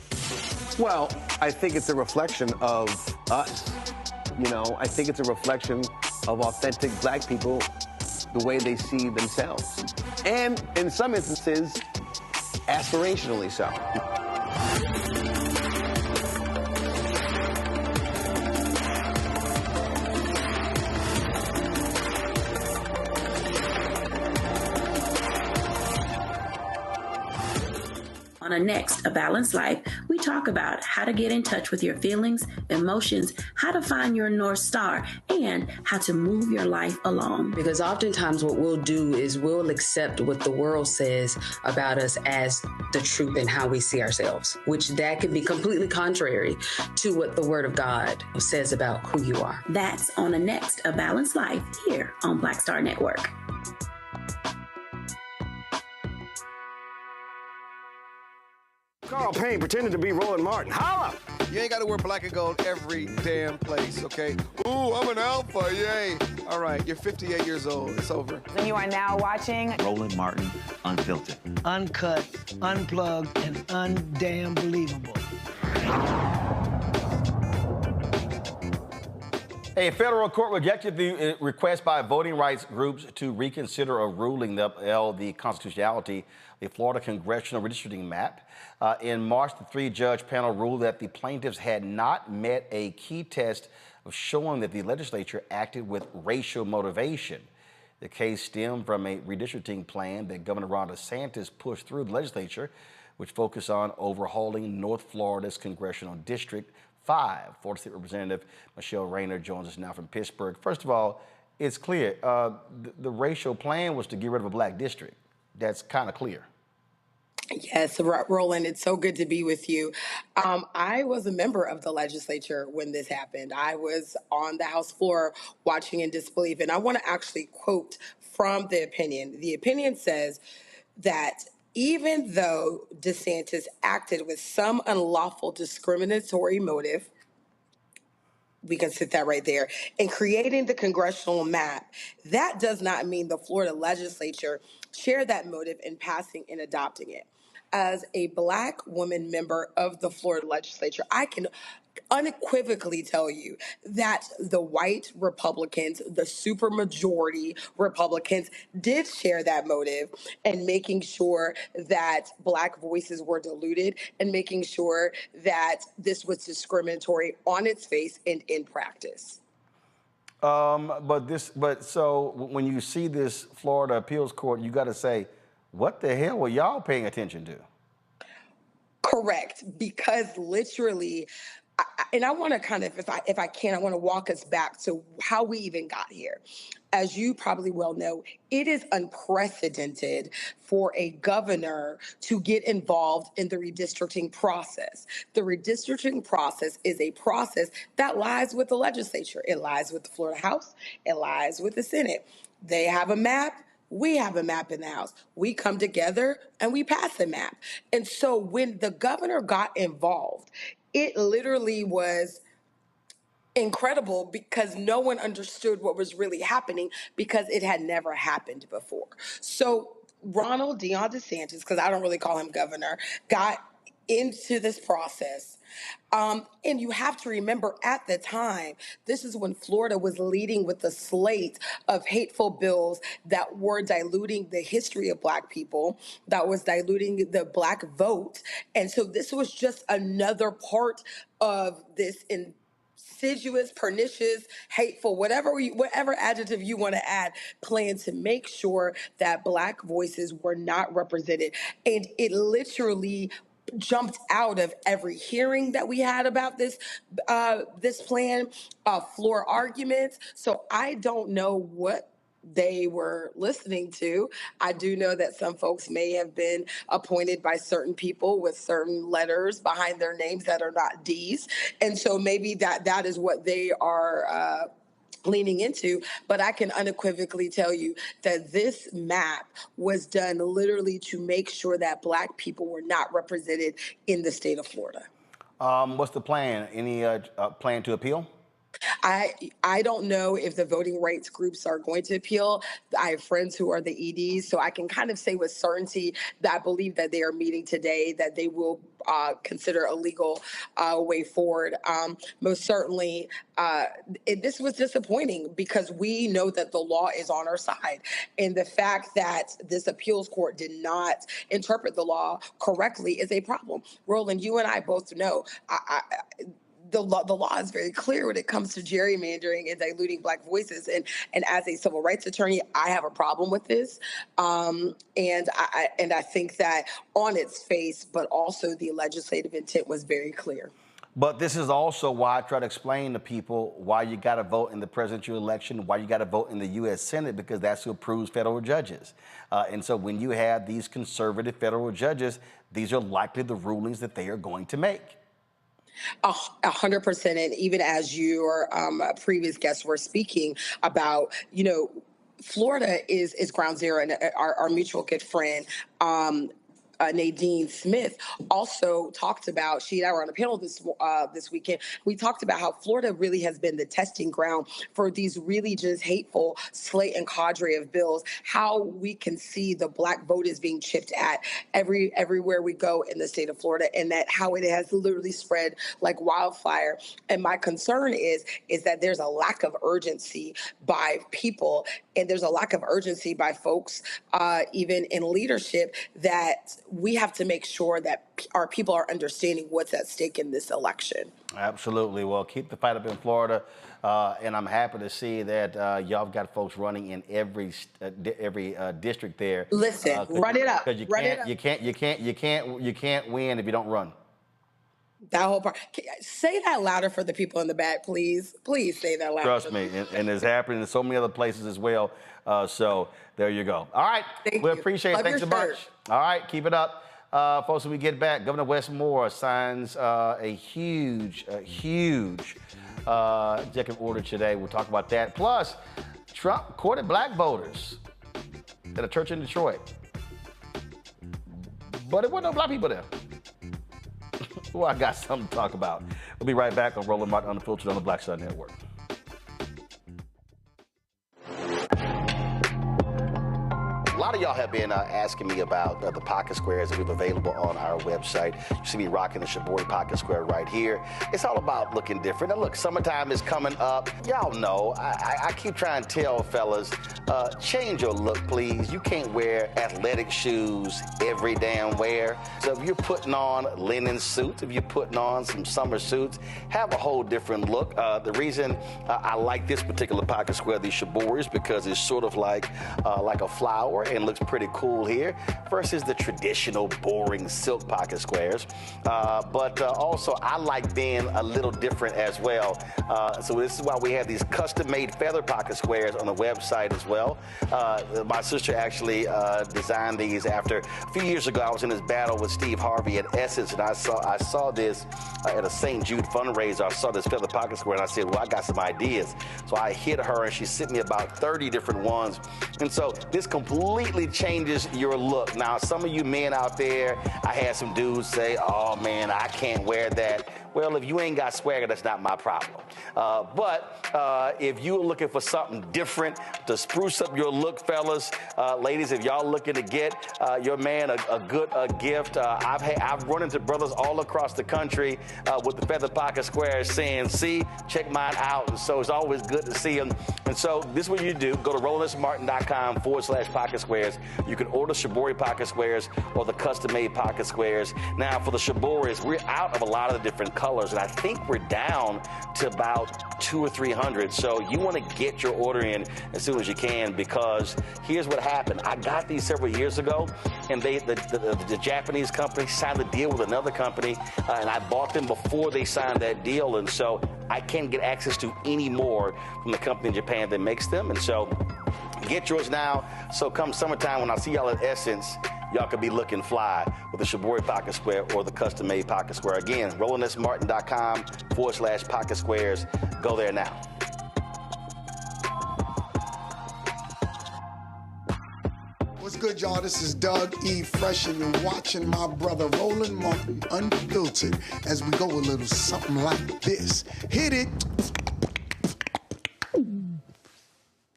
Well, I think it's a reflection of us. You know, I think it's a reflection of authentic black people, the way they see themselves. And in some instances, aspirationally so. On a Next, A Balanced Life, we talk about how to get in touch with your feelings, emotions, how to find your North Star, and how to move your life along. Because oftentimes what we'll do is we'll accept what the world says about us as the truth and how we see ourselves, which that could be completely contrary to what the Word of God says about who you are. That's On a Next, A Balanced Life here on Black Star Network. Carl Payne pretending to be Roland Martin. Holla! You ain't got to wear black and gold every damn place, okay? Ooh, I'm an alpha, yay. All right, you're 58 years old. It's over. And you are now watching Roland Martin Unfiltered. Uncut, unplugged, and undamn believable. A federal court rejected the request by voting rights groups to reconsider a ruling that upheld the constitutionality of the Florida Congressional Redistricting Map. In March, the three-judge panel ruled that the plaintiffs had not met a key test of showing that the legislature acted with racial motivation. The case stemmed from a redistricting plan that Governor Ron DeSantis pushed through the legislature, which focused on overhauling North Florida's congressional district 5. Florida State Representative Michelle Rayner joins us now from Pittsburgh. First of all, it's clear the racial plan was to get rid of a black district. That's kind of clear. Yes, Roland, it's so good to be with you. I was a member of the legislature when this happened. I was on the House floor watching in disbelief, and I want to actually quote from the opinion. The opinion says that even though DeSantis acted with some unlawful discriminatory motive, we can sit that right there, in creating the congressional map, that does not mean the Florida legislature shared that motive in passing and adopting it. As a Black woman member of the Florida legislature, I can unequivocally tell you that the white Republicans, the supermajority Republicans, did share that motive in making sure that Black voices were diluted and making sure that this was discriminatory on its face and in practice. But so when you see this Florida appeals court, you got to say, what the hell were y'all paying attention to? Correct, because literally, and I want to kind of, if I can, I want to walk us back to how we even got here. As you probably well know, it is unprecedented for a governor to get involved in the redistricting process. The redistricting process is a process that lies with the legislature. It lies with the Florida House. It lies with the Senate. They have a map. We have a map in the House. We come together and we pass a map. And so when the governor got involved, it literally was incredible because no one understood what was really happening because it had never happened before. So Ronald DeSantis, because I don't really call him governor, got into this process. And you have to remember at the time, this is when Florida was leading with a slate of hateful bills that were diluting the history of Black people, that was diluting the Black vote. And so this was just another part of this insidious, pernicious, hateful, whatever adjective you want to add, plan to make sure that Black voices were not represented. And it literally jumped out of every hearing that we had about this plan, floor arguments. So I don't know what they were listening to. I do know that some folks may have been appointed by certain people with certain letters behind their names that are not D's. And so maybe that is what they are leaning into, but I can unequivocally tell you that this map was done literally to make sure that Black people were not represented in the state of Florida. What's the plan? Any plan to appeal? I don't know if the voting rights groups are going to appeal. I have friends who are the EDs, so I can kind of say with certainty that I believe that they are meeting today, that they will consider a legal way forward. Most certainly, this was disappointing because we know that the law is on our side. And the fact that this appeals court did not interpret the law correctly is a problem. Roland, you and I both know the law is very clear when it comes to gerrymandering and diluting Black voices. And as a civil rights attorney, I have a problem with this. And I think that on its face, but also the legislative intent was very clear. But this is also why I try to explain to people why you got to vote in the presidential election, why you got to vote in the U.S. Senate, because that's who approves federal judges. And so when you have these conservative federal judges, these are likely the rulings that they are going to make. 100%. And even as your previous guests were speaking about, Florida is ground zero, and our mutual good friend, Nadine Smith, also talked about, she and I were on a panel this weekend. We talked about how Florida really has been the testing ground for these really just hateful slate and cadre of bills, how we can see the Black vote is being chipped at everywhere we go in the state of Florida, and that how it has literally spread like wildfire. And my concern is that there's a lack of urgency by people, and there's a lack of urgency by folks, even in leadership, that we have to make sure that our people are understanding what's at stake in this election. Absolutely. Well, keep the fight up in Florida, and I'm happy to see that y'all have got folks running in every district there. Listen, run it up. Because you can't win if you don't run. That whole part. Say that louder for the people in the back, please. Please say that louder. Trust me, and it's happening in so many other places as well. So there you go. All right, we appreciate it. Thanks a bunch. All right, keep it up. Folks, when we get back, Governor Wes Moore signs a huge executive order today. We'll talk about that. Plus, Trump courted Black voters at a church in Detroit. But there weren't no Black people there. Well, I got something to talk about. We'll be right back on Roland Martin Unfiltered on the Black Star Network. A lot of y'all have been asking me about the pocket squares that we have available on our website. You see me rocking the Shibori pocket square right here. It's all about looking different. And look, summertime is coming up. Y'all know, I keep trying to tell fellas, change your look, please. You can't wear athletic shoes every damn wear. So if you're putting on linen suits, if you're putting on some summer suits, have a whole different look. The reason I like this particular pocket square, the Shibori, is because it's sort of like a flower and looks pretty cool here versus the traditional boring silk pocket squares. But also I like being a little different as well. So this is why we have these custom-made feather pocket squares on the website as well. My sister actually designed these after a few years ago. I was in this battle with Steve Harvey at Essence, and I saw this at a St. Jude fundraiser. I saw this feather pocket square, and I said, well, I got some ideas. So I hit her, and she sent me about 30 different ones. And so this completely changes your look. Now, some of you men out there, I had some dudes say, oh man, I can't wear that. Well, if you ain't got swagger, that's not my problem. But if you're looking for something different to spruce up your look, fellas, ladies, if y'all looking to get your man a good gift, I've run into brothers all across the country with the feather pocket squares saying, see, check mine out. And so it's always good to see them. And so this is what you do. Go to RolandMartin.com/pocket squares. You can order Shibori pocket squares or the custom-made pocket squares. Now, for the Shiboris, we're out of a lot of the different colors, and I think we're down to about 200 or 300. So you want to get your order in as soon as you can, because here's what happened. I got these several years ago, and the Japanese company signed a deal with another company, and I bought them before they signed that deal, and so I can't get access to any more from the company in Japan that makes them. And so get yours now. So come summertime, when I see y'all at Essence, y'all could be looking fly with the Shibori pocket square or the custom-made pocket square. Again, RolandSMartin.com/pocket squares. Go there now. What's good, y'all? This is Doug E. Fresh, and you're watching my brother Roland Martin Unfiltered as we go a little something like this. Hit it.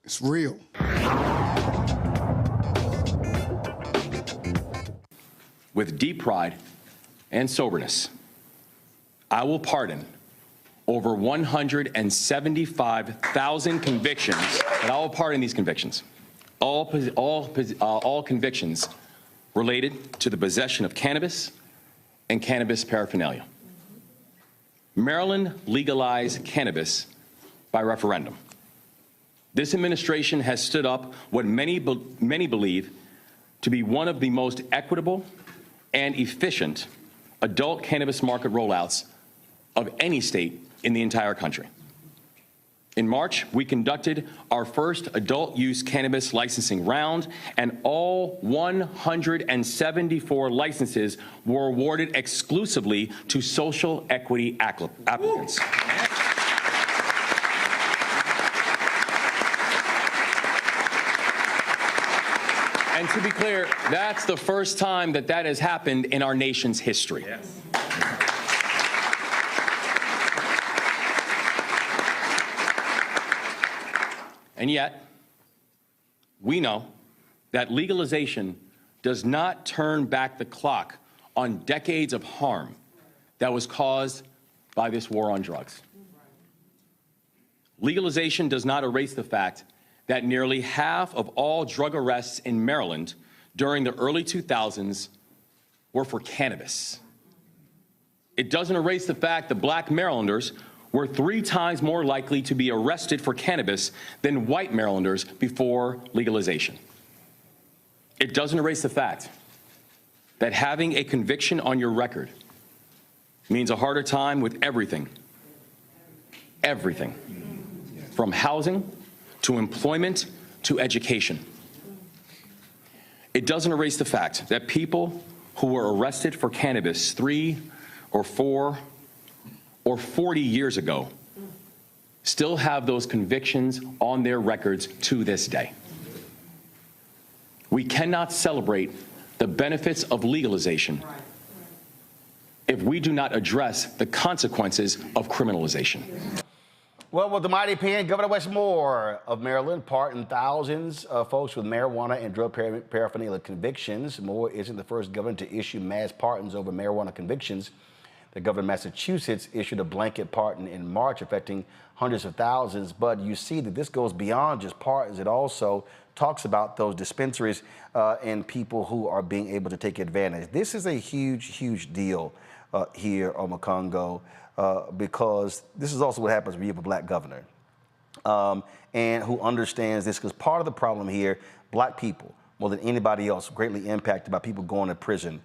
It's real. With deep pride and soberness, I will pardon over 175,000 convictions, and I will pardon these convictions. All convictions related to the possession of cannabis and cannabis paraphernalia. Maryland legalized cannabis by referendum. This administration has stood up what many believe to be one of the most equitable and efficient adult cannabis market rollouts of any state in the entire country. In March, we conducted our first adult use cannabis licensing round, and all 174 licenses were awarded exclusively to social equity applicants. And to be clear, that's the first time that that has happened in our nation's history. Yes. And yet, we know that legalization does not turn back the clock on decades of harm that was caused by this war on drugs. Legalization does not erase the fact that nearly half of all drug arrests in Maryland during the early 2000s were for cannabis. It doesn't erase the fact that Black Marylanders were 3 times more likely to be arrested for cannabis than white Marylanders before legalization. It doesn't erase the fact that having a conviction on your record means a harder time with everything, from housing to employment to education. It doesn't erase the fact that people who were arrested for cannabis 3 or 4 or 40 years ago still have those convictions on their records to this day. We cannot celebrate the benefits of legalization if we do not address the consequences of criminalization. Well, with the mighty pen, Governor Wes Moore of Maryland pardoned thousands of folks with marijuana and drug paraphernalia convictions. Moore isn't the first governor to issue mass pardons over marijuana convictions. The governor of Massachusetts issued a blanket pardon in March affecting hundreds of thousands. But you see that this goes beyond just pardons. It also talks about those dispensaries and people who are being able to take advantage. This is a huge, huge deal here on Congo. Because this is also what happens when you have a Black governor and who understands this, because part of the problem here, Black people, more than anybody else, greatly impacted by people going to prison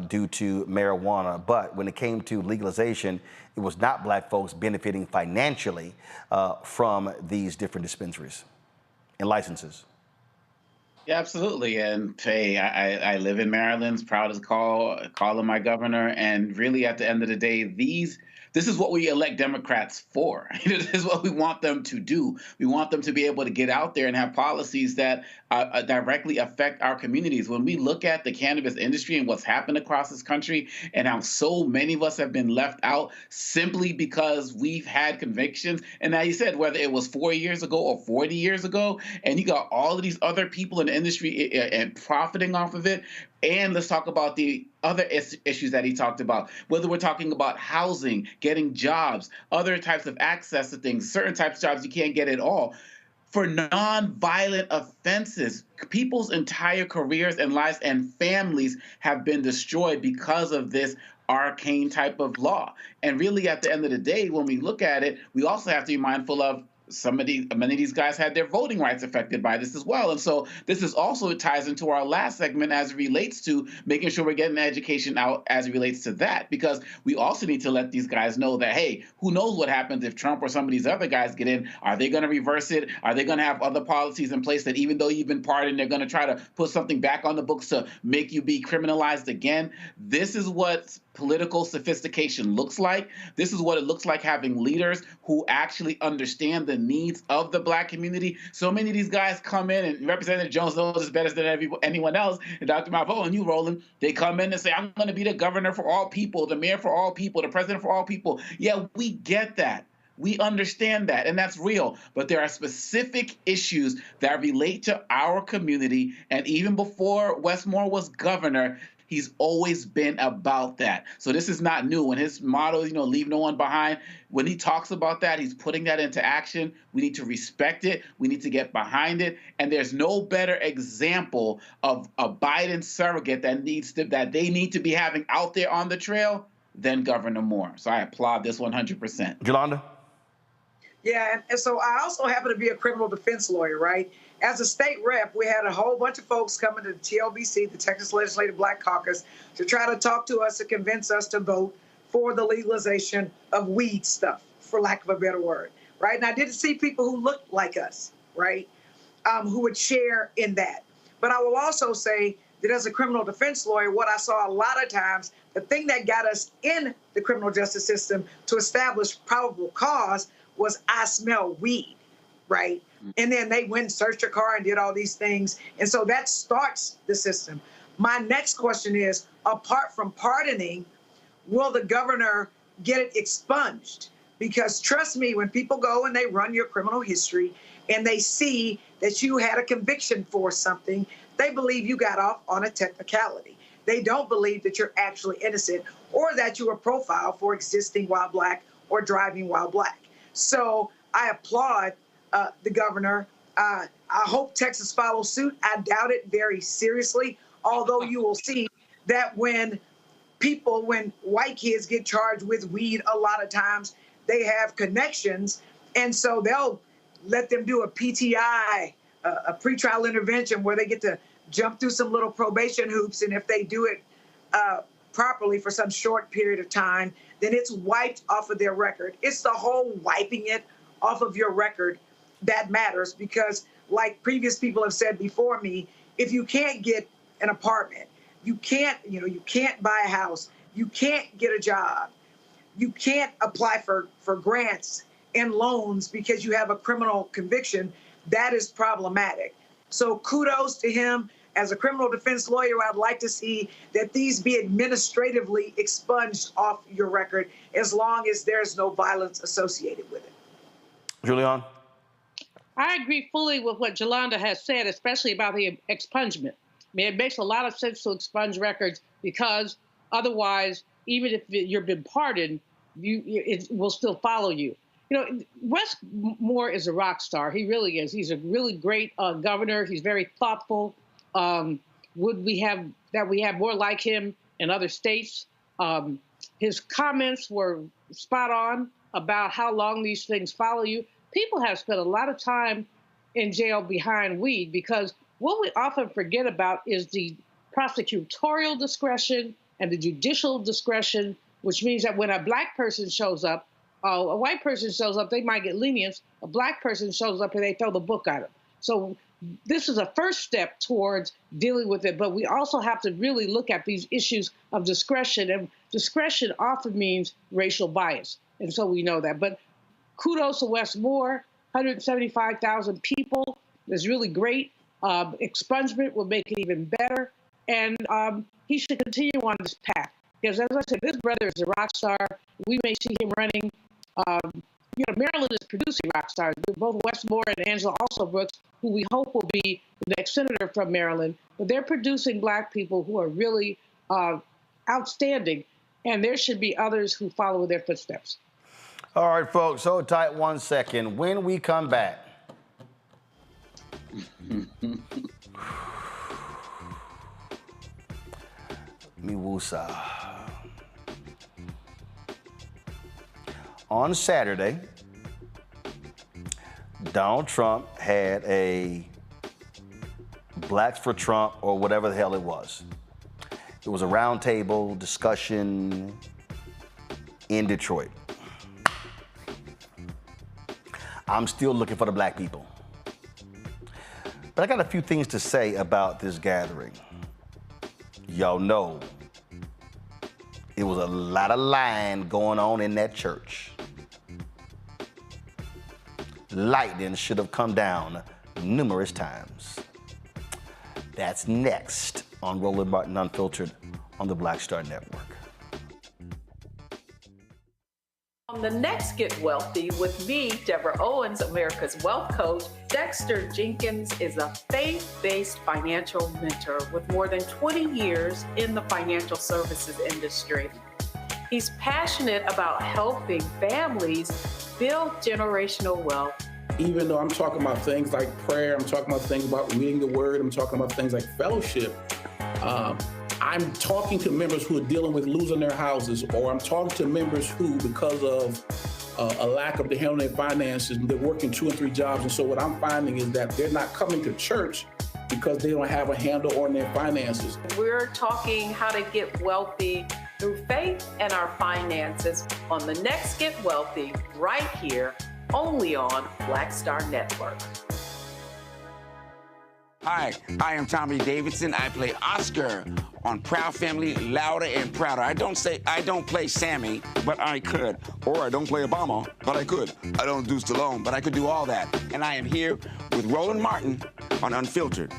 due to marijuana. But when it came to legalization, it was not Black folks benefiting financially from these different dispensaries and licenses. Yeah, absolutely. And hey, I live in Maryland, proud as call him my governor. And really, at the end of the day, this is what we elect Democrats for. This is what we want them to do. We want them to be able to get out there and have policies that directly affect our communities. When we look at the cannabis industry and what's happened across this country and how so many of us have been left out simply because we've had convictions. And now you said whether it was 4 years ago or 40 years ago, and you got all of these other people in the industry and profiting off of it. And let's talk about the other issues that he talked about, whether we're talking about housing, getting jobs, other types of access to things, certain types of jobs you can't get at all. For non-violent offenses, people's entire careers and lives and families have been destroyed because of this arcane type of law. And really, at the end of the day, when we look at it, we also have to be mindful of many of these guys had their voting rights affected by this as well. And so this is also ties into our last segment as it relates to making sure we're getting education out as it relates to that, because we also need to let these guys know that, hey, who knows what happens if Trump or some of these other guys get in? Are they going to reverse it? Are they going to have other policies in place that even though you've been pardoned, they're going to try to put something back on the books to make you be criminalized again? This is what political sophistication looks like. This is what it looks like having leaders who actually understand the needs of the Black community. So many of these guys come in, and Representative Jones knows this better than anyone else, and Dr. Malvo and you, Roland, they come in and say, I'm going to be the governor for all people, the mayor for all people, the president for all people. Yeah, we get that. We understand that, and that's real. But there are specific issues that relate to our community, and even before Wes Moore was governor, he's always been about that. So this is not new. And his motto, leave no one behind. When he talks about that, he's putting that into action. We need to respect it. We need to get behind it. And there's no better example of a Biden surrogate that they need to be having out there on the trail than Governor Moore. So I applaud this 100%. Jolanda? Yeah, and so I also happen to be a criminal defense lawyer, right? As a state rep, we had a whole bunch of folks coming to the TLBC, the Texas Legislative Black Caucus, to try to talk to us and convince us to vote for the legalization of weed stuff, for lack of a better word, right? And I did see people who looked like us, right, who would share in that. But I will also say that as a criminal defense lawyer, what I saw a lot of times, the thing that got us in the criminal justice system to establish probable cause was I smell weed, right? And then they went and searched your car and did all these things. And so that starts the system. My next question is, apart from pardoning, will the governor get it expunged? Because trust me, when people go and they run your criminal history and they see that you had a conviction for something, they believe you got off on a technicality. They don't believe that you're actually innocent or that you were profiled for existing while black or driving while black. So I applaud the governor. I hope Texas follows suit. I doubt it very seriously, although you will see that when white kids get charged with weed, a lot of times they have connections, and so they'll let them do a PTI, a pretrial intervention, where they get to jump through some little probation hoops, and if they do it properly for some short period of time, then it's wiped off of their record. It's the whole wiping it off of your record that matters, because like previous people have said before me, if you can't get an apartment, you can't buy a house, you can't get a job, you can't apply for grants and loans because you have a criminal conviction, that is problematic. So kudos to him. As a criminal defense lawyer, I'd like to see that these be administratively expunged off your record as long as there's no violence associated with it. Julian? I agree fully with what Jolanda has said, especially about the expungement. I mean, it makes a lot of sense to expunge records because otherwise, even if you've been pardoned, it will still follow you. You know, Wes Moore is a rock star. He really is. He's a really great governor. He's very thoughtful. Would we have more like him in other states? His comments were spot on about how long these things follow you. People have spent a lot of time in jail behind weed because what we often forget about is the prosecutorial discretion and the judicial discretion, which means that when a black person shows up, a white person shows up, they might get lenience. A black person shows up and they throw the book at them. So this is a first step towards dealing with it, but we also have to really look at these issues of discretion, and discretion often means racial bias, and so we know that. But kudos to Wes Moore, 175,000 people is really great. Expungement will make it even better, and he should continue on this path, because as I said, this brother is a rock star. We may see him running. Maryland is producing rock stars, both Wes Moore and Angela Brooks, who we hope will be the next senator from Maryland. But they're producing black people who are really outstanding, and there should be others who follow in their footsteps. All right, folks, so tight 1 second. When we come back, Miwusa. On Saturday, Donald Trump had a Blacks for Trump or whatever the hell it was. It was a roundtable discussion in Detroit. I'm still looking for the black people. But I got a few things to say about this gathering. Y'all know it was a lot of lying going on in that church. Lightning should have come down numerous times. That's next on Roland Martin Unfiltered on the Black Star Network. On the next Get Wealthy with me, Deborah Owens, America's Wealth Coach, Dexter Jenkins is a faith-based financial mentor with more than 20 years in the financial services industry. He's passionate about helping families build generational wealth. Even though I'm talking about things like prayer, I'm talking about things about reading the word, I'm talking about things like fellowship, I'm talking to members who are dealing with losing their houses, or I'm talking to members who, because of a lack of the handling their finances, they're working 2 and 3 jobs. And so what I'm finding is that they're not coming to church because they don't have a handle on their finances. We're talking how to get wealthy through faith and our finances on the next Get Wealthy, right here, only on Black Star Network. Hi, I am Tommy Davidson. I play Oscar on Proud Family, Louder and Prouder. I don't play Sammy, but I could. Or I don't play Obama, but I could. I don't do Stallone, but I could do all that. And I am here with Roland Martin on Unfiltered.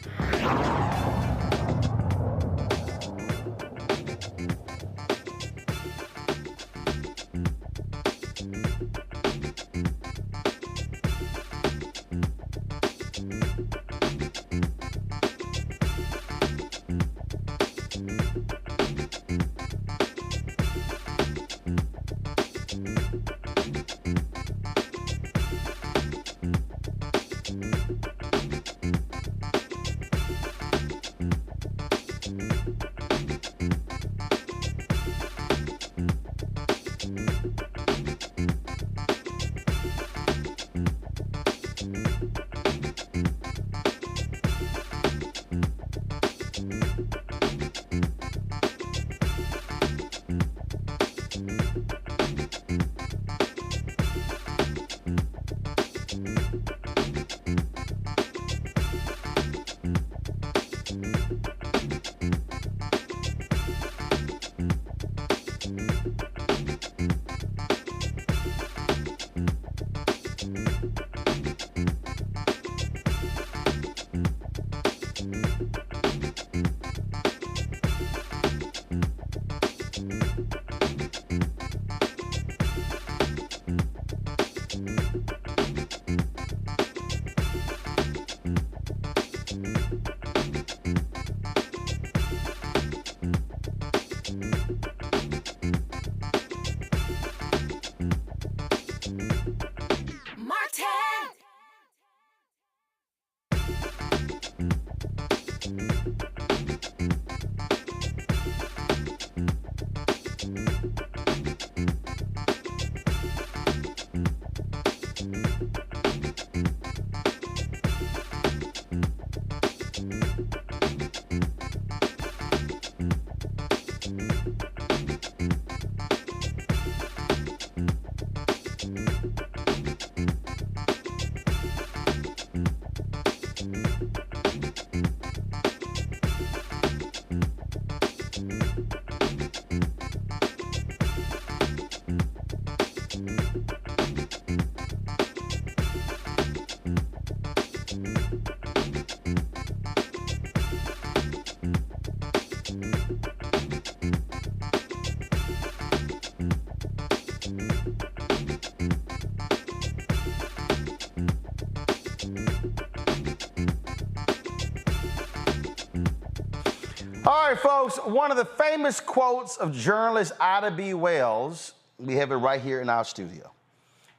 All right, folks, one of the famous quotes of journalist Ida B. Wells, we have it right here in our studio.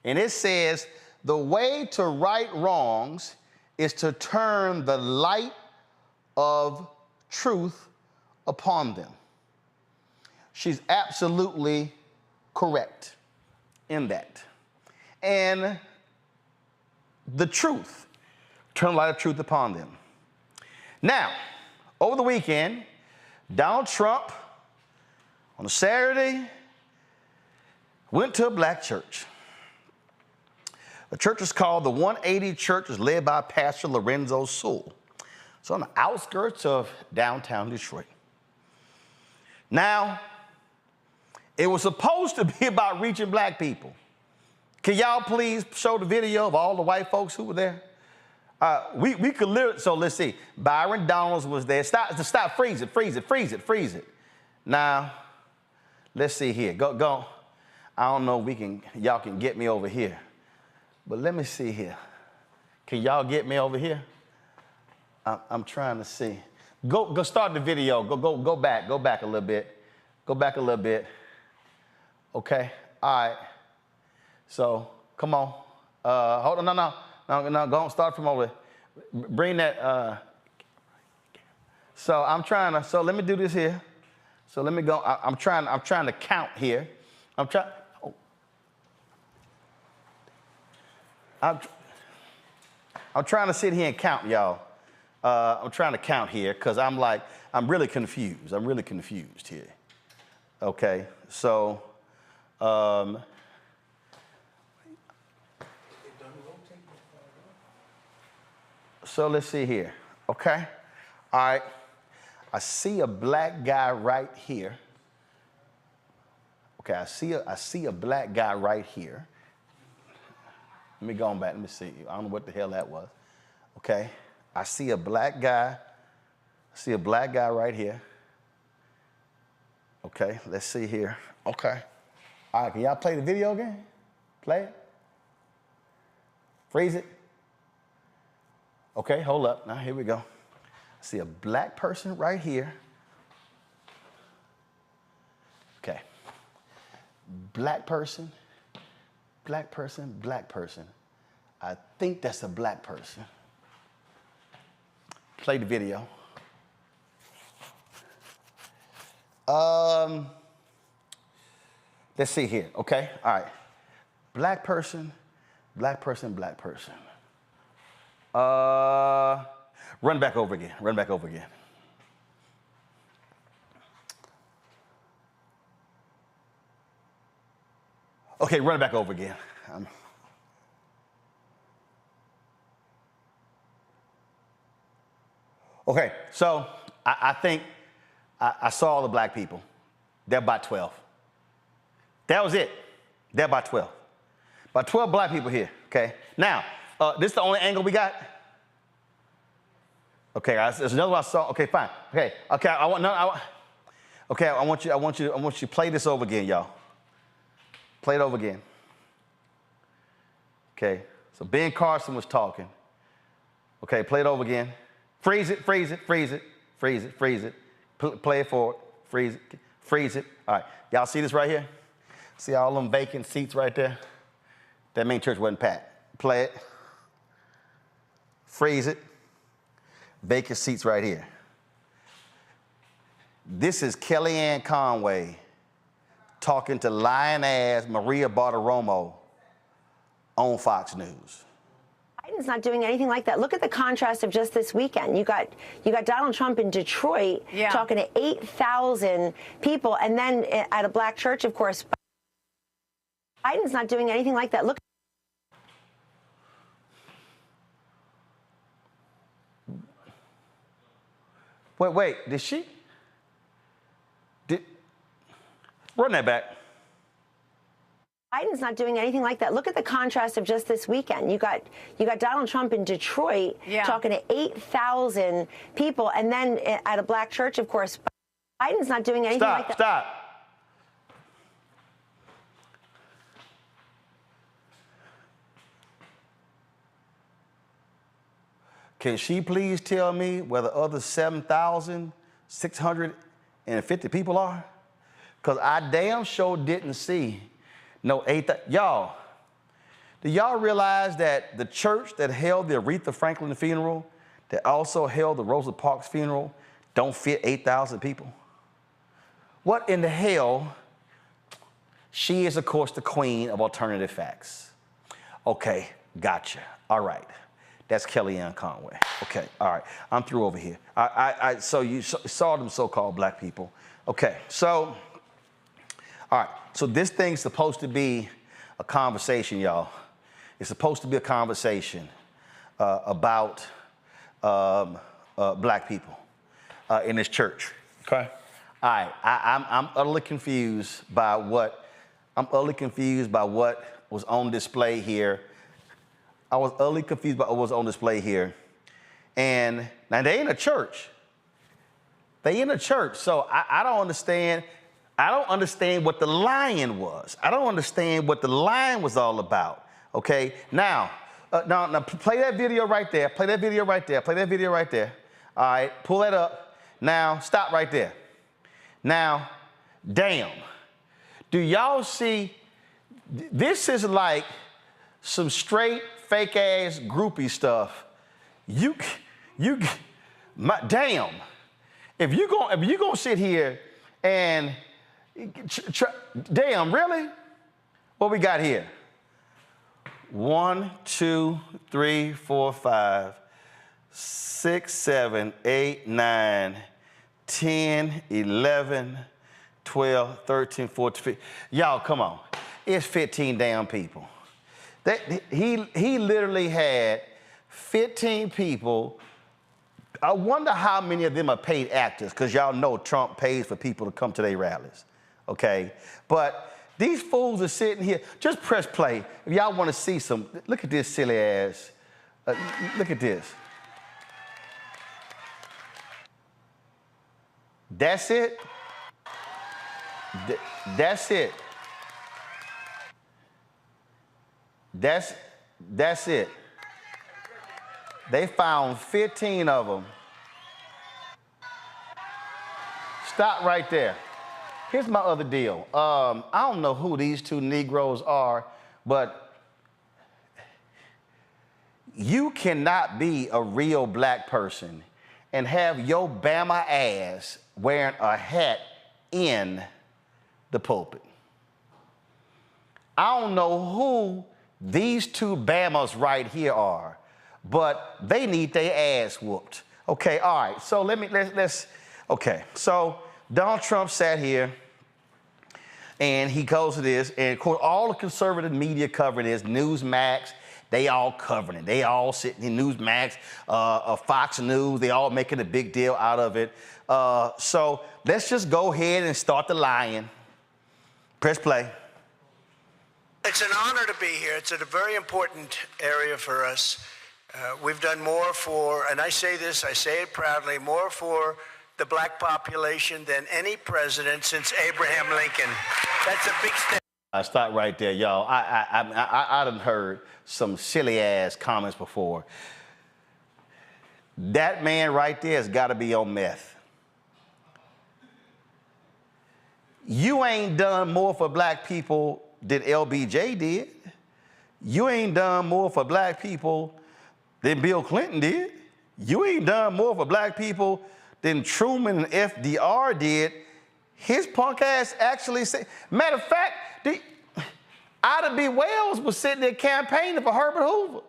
And it says, "The way to right wrongs is to turn the light of truth upon them." She's absolutely correct in that. And the truth, turn the light of truth upon them. Now, over the weekend, Donald Trump, on a Saturday, went to a black church. The church is called the 180 Church, is led by Pastor Lorenzo Sewell. It's on the outskirts of downtown Detroit. Now, it was supposed to be about reaching black people. Can y'all please show the video of all the white folks who were there? We could literally, so let's see. Byron Donalds was there. Stop, freeze it. Now, let's see here. Go. I don't know if y'all can get me over here. But let me see here. Can y'all get me over here? I'm trying to see. Go start the video. Go back a little bit. Go back a little bit. Okay, all right. So, come on. Hold on, no, go on, start from over there. Bring that, so I'm trying to, so let me do this here. So let me go, I'm trying to count here. I'm trying to sit here and count, y'all. I'm trying to count here because I'm really confused. I'm really confused here. Okay, so, so let's see here. Okay. All right. I see a black guy right here. Okay, I see a black guy right here. Let me go on back. Let me see. I don't know what the hell that was. Okay. I see a black guy. I see a black guy right here. Okay, let's see here. Okay. All right, can y'all play the video again? Play it. Freeze it. Okay, hold up. Now, here we go. I see a black person right here. Okay. Black person, black person, black person. I think that's a black person. Play the video. Let's see here, okay? All right. Black person, black person, black person. Run back over again, run back over again. Okay, run it back over again. Okay, so I think I saw all the black people. They're about 12. That was it. They're about 12. About 12 black people here, okay? Now, this is the only angle we got? Okay, there's another one I saw. Okay, fine. Okay, I want you to play this over again, y'all. Play it over again. Okay, so Ben Carson was talking. Okay, play it over again. Freeze it, freeze it, freeze it, freeze it, freeze it. Play it forward, freeze it, freeze it. All right, y'all see this right here? See all them vacant seats right there? That means church wasn't packed. Play it. Freeze it. Vacant seats right here. This is Kellyanne Conway talking to lying-ass Maria Bartiromo on Fox News. Biden's not doing anything like that. Look at the contrast of just this weekend. You got Donald Trump in Detroit talking to 8,000 people, and then at a black church, of course. Biden's not doing anything like that. Look. Wait, did she? Run that back. Biden's not doing anything like that. Look at the contrast of just this weekend. You got Donald Trump in Detroit talking to 8,000 people, and then at a black church, of course. Biden's not doing anything like that. Stop. Can she please tell me where the other 7,650 people are? Because I damn sure didn't see no 8,000. Y'all, do y'all realize that the church that held the Aretha Franklin funeral, that also held the Rosa Parks funeral, don't fit 8,000 people? What in the hell? She is, of course, the queen of alternative facts. Okay, gotcha. All right. That's Kellyanne Conway. Okay, all right. I'm through over here. So you saw them so-called black people. Okay, so, all right. So this thing's supposed to be a conversation, y'all. It's supposed to be a conversation about black people in this church. Okay. All right. I'm utterly confused by what was on display here. I was utterly confused by what was on display here. And now they in a church. They in a church. So I don't understand. I don't understand what the lion was. I don't understand what the lion was all about. Okay. Now play that video right there. Play that video right there. Play that video right there. All right. Pull that up. Now stop right there. Now, damn. Do y'all see? This is like some straight fake ass groupie stuff. Damn. If you gonna sit here and damn, really? What we got here? 1, 2, 3, 4, 5, 6, 7, 8, 9, 10, 11, 12, 13, 14, 15. Y'all, come on. It's 15 damn people. He literally had 15 people I wonder how many of them are paid actors, because y'all know Trump pays for people to come to their rallies, okay? But these fools are sitting here. Just press play. If y'all want to see some, look at this silly ass. Look at this. That's it. That's it. That's it. They found 15 of them. Stop right there. Here's my other deal. I don't know who these two Negroes are, but you cannot be a real black person and have your Bama ass wearing a hat in the pulpit. I don't know who these two Bamas right here are, but they need their ass whooped. Okay, all right, so let's okay. So Donald Trump sat here and he goes to this, and of course all the conservative media covering this, Newsmax, they all covering it. They all sitting in Newsmax, Fox News, they all making a big deal out of it. So let's just go ahead and start the lying. Press play. It's an honor to be here. It's a very important area for us. We've done more for, and I say this, I say it proudly, more for the black population than any president since Abraham Lincoln. That's a big step. I stop right there, y'all. I done heard some silly ass comments before. That man right there has got to be on meth. You ain't done more for black people than LBJ did. You ain't done more for black people than Bill Clinton did. You ain't done more for black people than Truman and FDR did. His punk ass actually said, matter of fact, Ida B. Wells was sitting there campaigning for Herbert Hoover.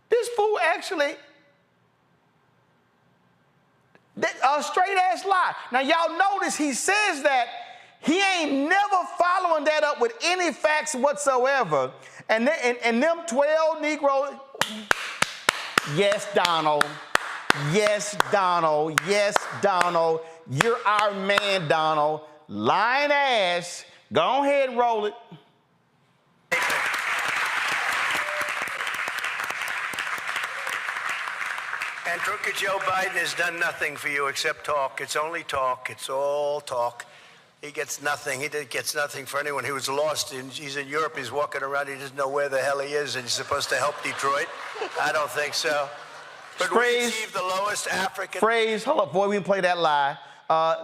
This fool actually, a straight ass lie. Now y'all notice he says that he ain't never following that up with any facts whatsoever. And them 12 Negroes, yes, Donald. Yes, Donald. Yes, Donald. You're our man, Donald. Lying ass. Go ahead and roll it. And crooked Joe Biden has done nothing for you except talk. It's only talk. It's all talk. He gets nothing. He gets nothing for anyone. He was lost. He's in Europe. He's walking around. He doesn't know where the hell he is, and he's supposed to help Detroit. I don't think so. But we received the lowest African... Hold up, boy, we can play that lie.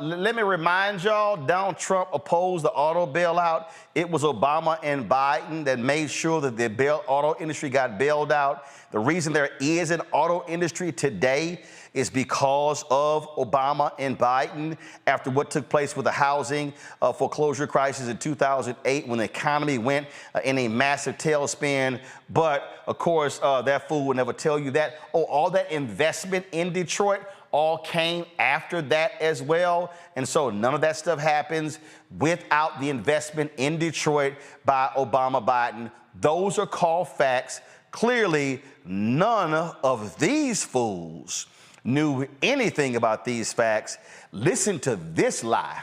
Let me remind y'all, Donald Trump opposed the auto bailout. It was Obama and Biden that made sure that the auto industry got bailed out. The reason there is an auto industry today is because of Obama and Biden after what took place with the housing foreclosure crisis in 2008 when the economy went in a massive tailspin. But, of course, that fool would never tell you that. Oh, all that investment in Detroit all came after that as well. And so none of that stuff happens without the investment in Detroit by Obama, Biden. Those are called facts. Clearly, none of these fools knew anything about these facts. Listen to this lie.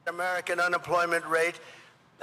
American unemployment rate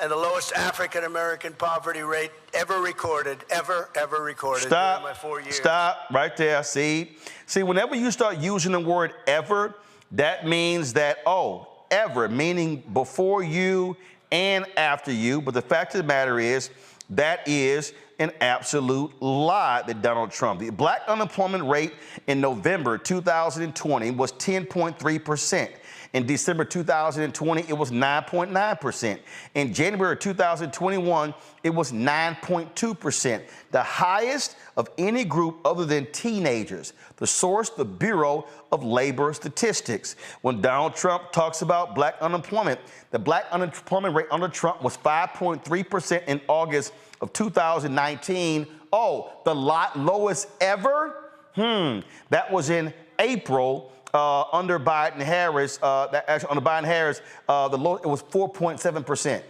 and the lowest African-American poverty rate ever recorded, ever recorded during my 4 years. Stop right there. See, whenever you start using the word ever, that means that, oh, ever, meaning before you and after you. But the fact of the matter is, that is an absolute lie that Donald Trump. The black unemployment rate in November 2020 was 10.3%. In December 2020, it was 9.9%. In January 2021, it was 9.2%, the highest of any group other than teenagers. The source, the Bureau of Labor Statistics. When Donald Trump talks about black unemployment, the black unemployment rate under Trump was 5.3% in August of 2019. Oh, the lowest ever? That was in April under Biden Harris. Under Biden Harris, it was 4.7%.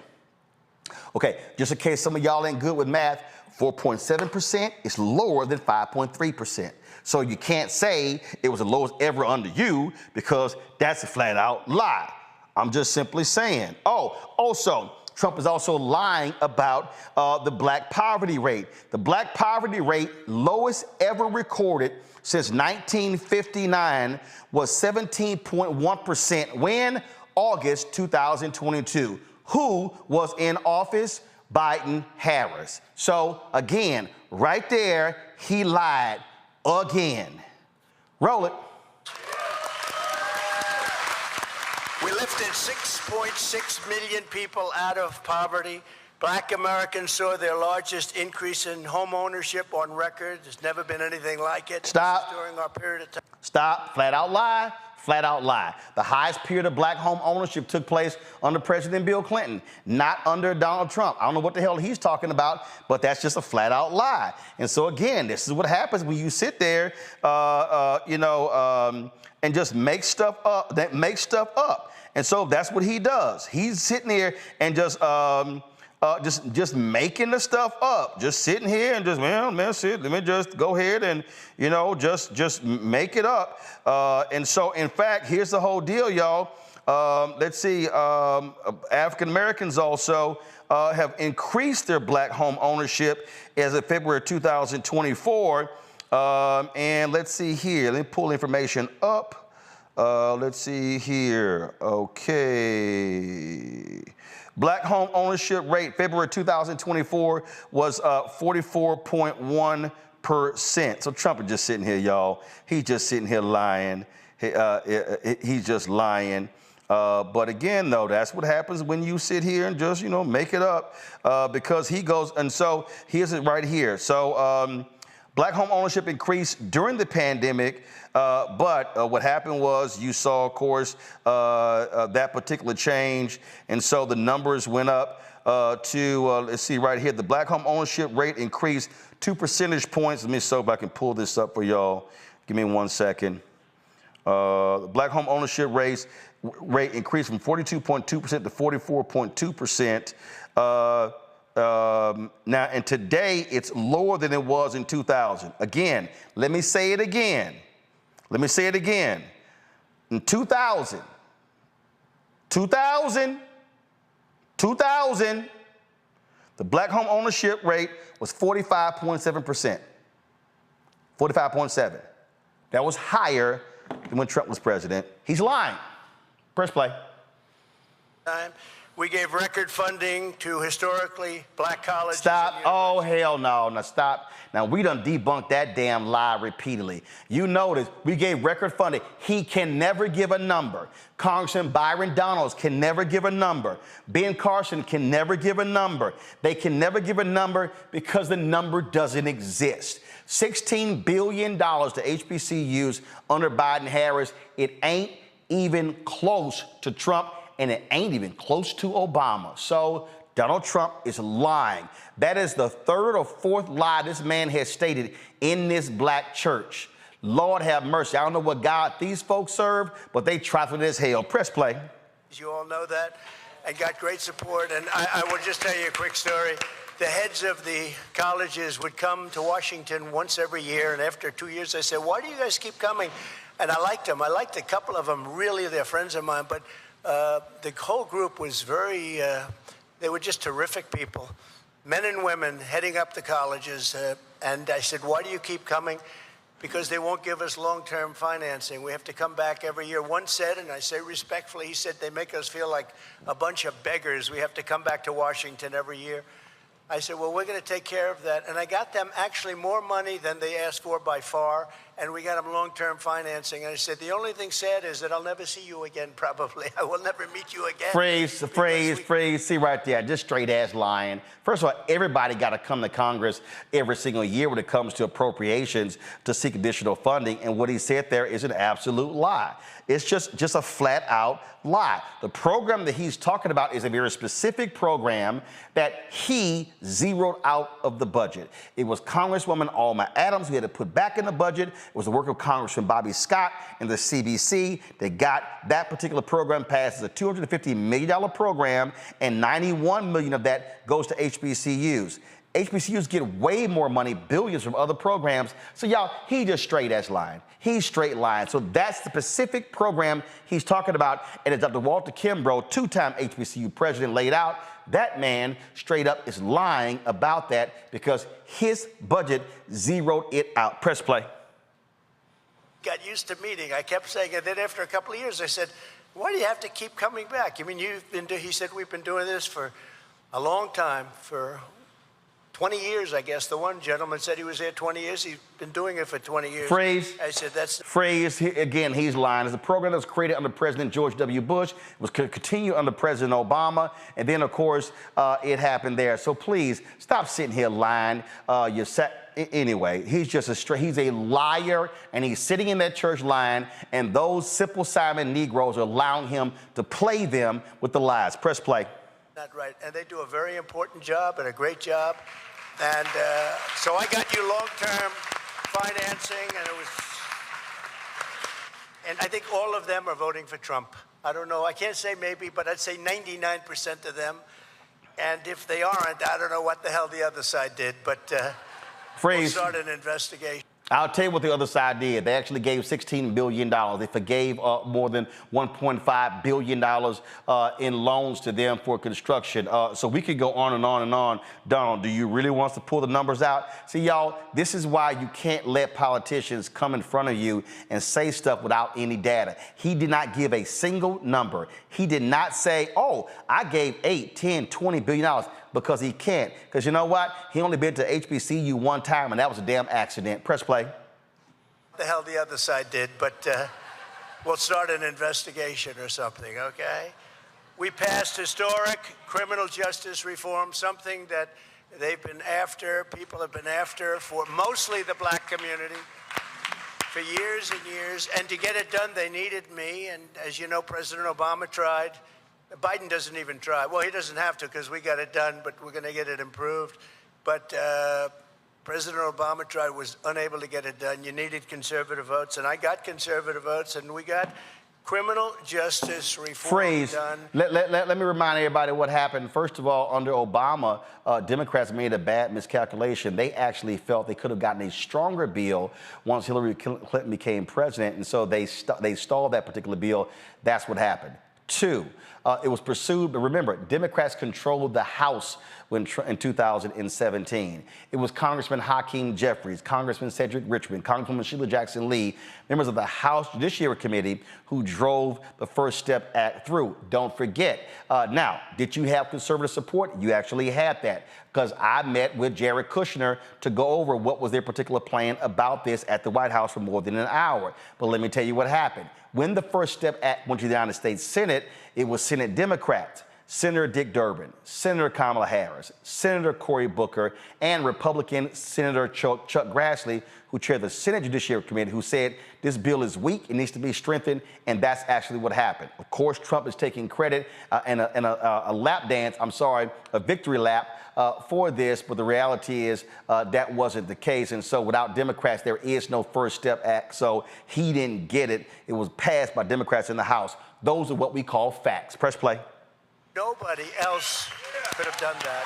Okay, just in case some of y'all ain't good with math, 4.7% is lower than 5.3%. So you can't say it was the lowest ever under you because that's a flat out lie. I'm just simply saying. Oh, also, Trump is also lying about the black poverty rate. The black poverty rate, lowest ever recorded since 1959, was 17.1%. When? August 2022. Who was in office? Biden, Harris. So again, right there, he lied again. Roll it. We lifted 6.6 million people out of poverty. Black Americans saw their largest increase in home ownership on record. There's never been anything like it. Stop. During our period of time. Stop. Flat out lie. Flat out lie. The highest period of black home ownership took place under President Bill Clinton, not under Donald Trump. I don't know what the hell he's talking about, but that's just a flat out lie. And so again, this is what happens when you sit there, and just make stuff up. And so that's what he does. He's sitting here and just making the stuff up, just sitting here and just, let me just go ahead and, just make it up. And so, in fact, here's the whole deal, y'all. Let's see, African Americans also have increased their black home ownership as of February 2024. And let's see here, let me pull information up. Let's see here, okay. Black home ownership rate, February 2024, was 44.1%. So Trump is just sitting here, y'all. He's just sitting here lying. He's just lying. But again, though, that's what happens when you sit here and just, make it up because he goes. And so here's it right here. So black home ownership increased during the pandemic. But what happened was you saw, of course, that particular change. And so the numbers went up to, let's see right here, the black home ownership rate increased 2 percentage points. Let me see if I can pull this up for y'all. Give me 1 second. The black home ownership rate increased from 42.2% to 44.2%. Now, and today it's lower than it was in 2000. Again, let me say it again. In 2000, the black home ownership rate was 45.7%. 45.7. That was higher than when Trump was president. He's lying. Press play. We gave record funding to historically black colleges. Stop. Oh, hell no. Now, stop. Now, we done debunked that damn lie repeatedly. You notice we gave record funding. He can never give a number. Congressman Byron Donalds can never give a number. Ben Carson can never give a number. They can never give a number because the number doesn't exist. $16 billion to HBCUs under Biden-Harris. It ain't even close to Trump, and it ain't even close to Obama. So Donald Trump is lying. That is the third or fourth lie this man has stated in this black church. Lord have mercy. I don't know what God these folks serve, but they trifling as hell. Press play. You all know that, and got great support. And I will just tell you a quick story. The heads of the colleges would come to Washington once every year, and after 2 years, I said, why do you guys keep coming? And I liked them. I liked a couple of them. Really, they're friends of mine, but the whole group was very, they were just terrific people, men and women heading up the colleges. And I said, why do you keep coming? Because they won't give us long-term financing. We have to come back every year. One said, and I say respectfully, he said, they make us feel like a bunch of beggars. We have to come back to Washington every year. I said, well, we're going to take care of that. And I got them actually more money than they asked for by far, and we got them long-term financing. And I said, the only thing sad is that I'll never see you again, probably. I will never meet you again. Phrase. See right there, just straight-ass lying. First of all, everybody got to come to Congress every single year when it comes to appropriations to seek additional funding, and what he said there is an absolute lie. It's just a flat-out lie. The program that he's talking about is a very specific program that he zeroed out of the budget. It was Congresswoman Alma Adams who had to put back in the budget. It was the work of Congressman Bobby Scott and the CBC that got that particular program passed as a $250 million program, and $91 million of that goes to HBCUs. HBCUs get way more money, billions from other programs. So y'all, he just straight as lying. He's straight lying. So that's the specific program he's talking about. And as Dr. Walter Kimbrough, two-time HBCU president, laid out, that man straight up is lying about that because his budget zeroed it out. Press play. Got used to meeting. I kept saying, and then after a couple of years, I said, why do you have to keep coming back? I mean, he said, we've been doing this for a long time, for 20 years, I guess. The one gentleman said he was there 20 years. He's been doing it for 20 years. Phrase. I said, that's... Phrase, again, he's lying. It's a program that was created under President George W. Bush. It was continued under President Obama. And then, of course, it happened there. So please, stop sitting here lying. Anyway, he's just he's a liar, and he's sitting in that church lying, and those Simple Simon Negroes are allowing him to play them with the lies. Press play. Not right. And they do a very important job and a great job. And so I got you long-term financing, and I think all of them are voting for Trump. I don't know. I can't say maybe, but I'd say 99% of them. And if they aren't, I don't know what the hell the other side did, but we'll start an investigation. I'll tell you what the other side did. They actually gave $16 billion. They forgave more than $1.5 billion in loans to them for construction. So we could go on and on and on. Donald, do you really want us to pull the numbers out? See, y'all, this is why you can't let politicians come in front of you and say stuff without any data. He did not give a single number. He did not say, oh, I gave 8, 10, $20 billion. Because he can't. Because you know what? He only been to HBCU one time, and that was a damn accident. Press play. What the hell the other side did, but we'll start an investigation or something, okay? We passed historic criminal justice reform, something that they've been after, people have been after for mostly the black community for years and years. And to get it done, they needed me. And as you know, President Obama tried. Biden doesn't even try. Well, he doesn't have to because we got it done, but we're going to get it improved. But President Obama tried, was unable to get it done. You needed conservative votes, and I got conservative votes, and we got criminal justice reform done. Let me remind everybody what happened. First of all, under Obama, Democrats made a bad miscalculation. They actually felt they could have gotten a stronger bill once Hillary Clinton became president, and so they stalled that particular bill. That's what happened. 2, it was pursued, but remember, Democrats controlled the House in 2017. It was Congressman Hakeem Jeffries, Congressman Cedric Richmond, Congresswoman Sheila Jackson Lee, members of the House Judiciary Committee who drove the First Step Act through. Don't forget. Now, did you have conservative support? You actually had that, because I met with Jared Kushner to go over what was their particular plan about this at the White House for more than an hour. But let me tell you what happened. When the First Step Act went to the United States Senate, it was Senate Democrats, Senator Dick Durbin, Senator Kamala Harris, Senator Cory Booker, and Republican Senator Chuck Grassley, who chaired the Senate Judiciary Committee, who said this bill is weak, it needs to be strengthened, and that's actually what happened. Of course, Trump is taking credit and a lap dance, a victory lap for this, but the reality is that wasn't the case. And so without Democrats, there is no First Step Act. So he didn't get it. It was passed by Democrats in the House. Those are what we call facts. Press play. Nobody else could have done that.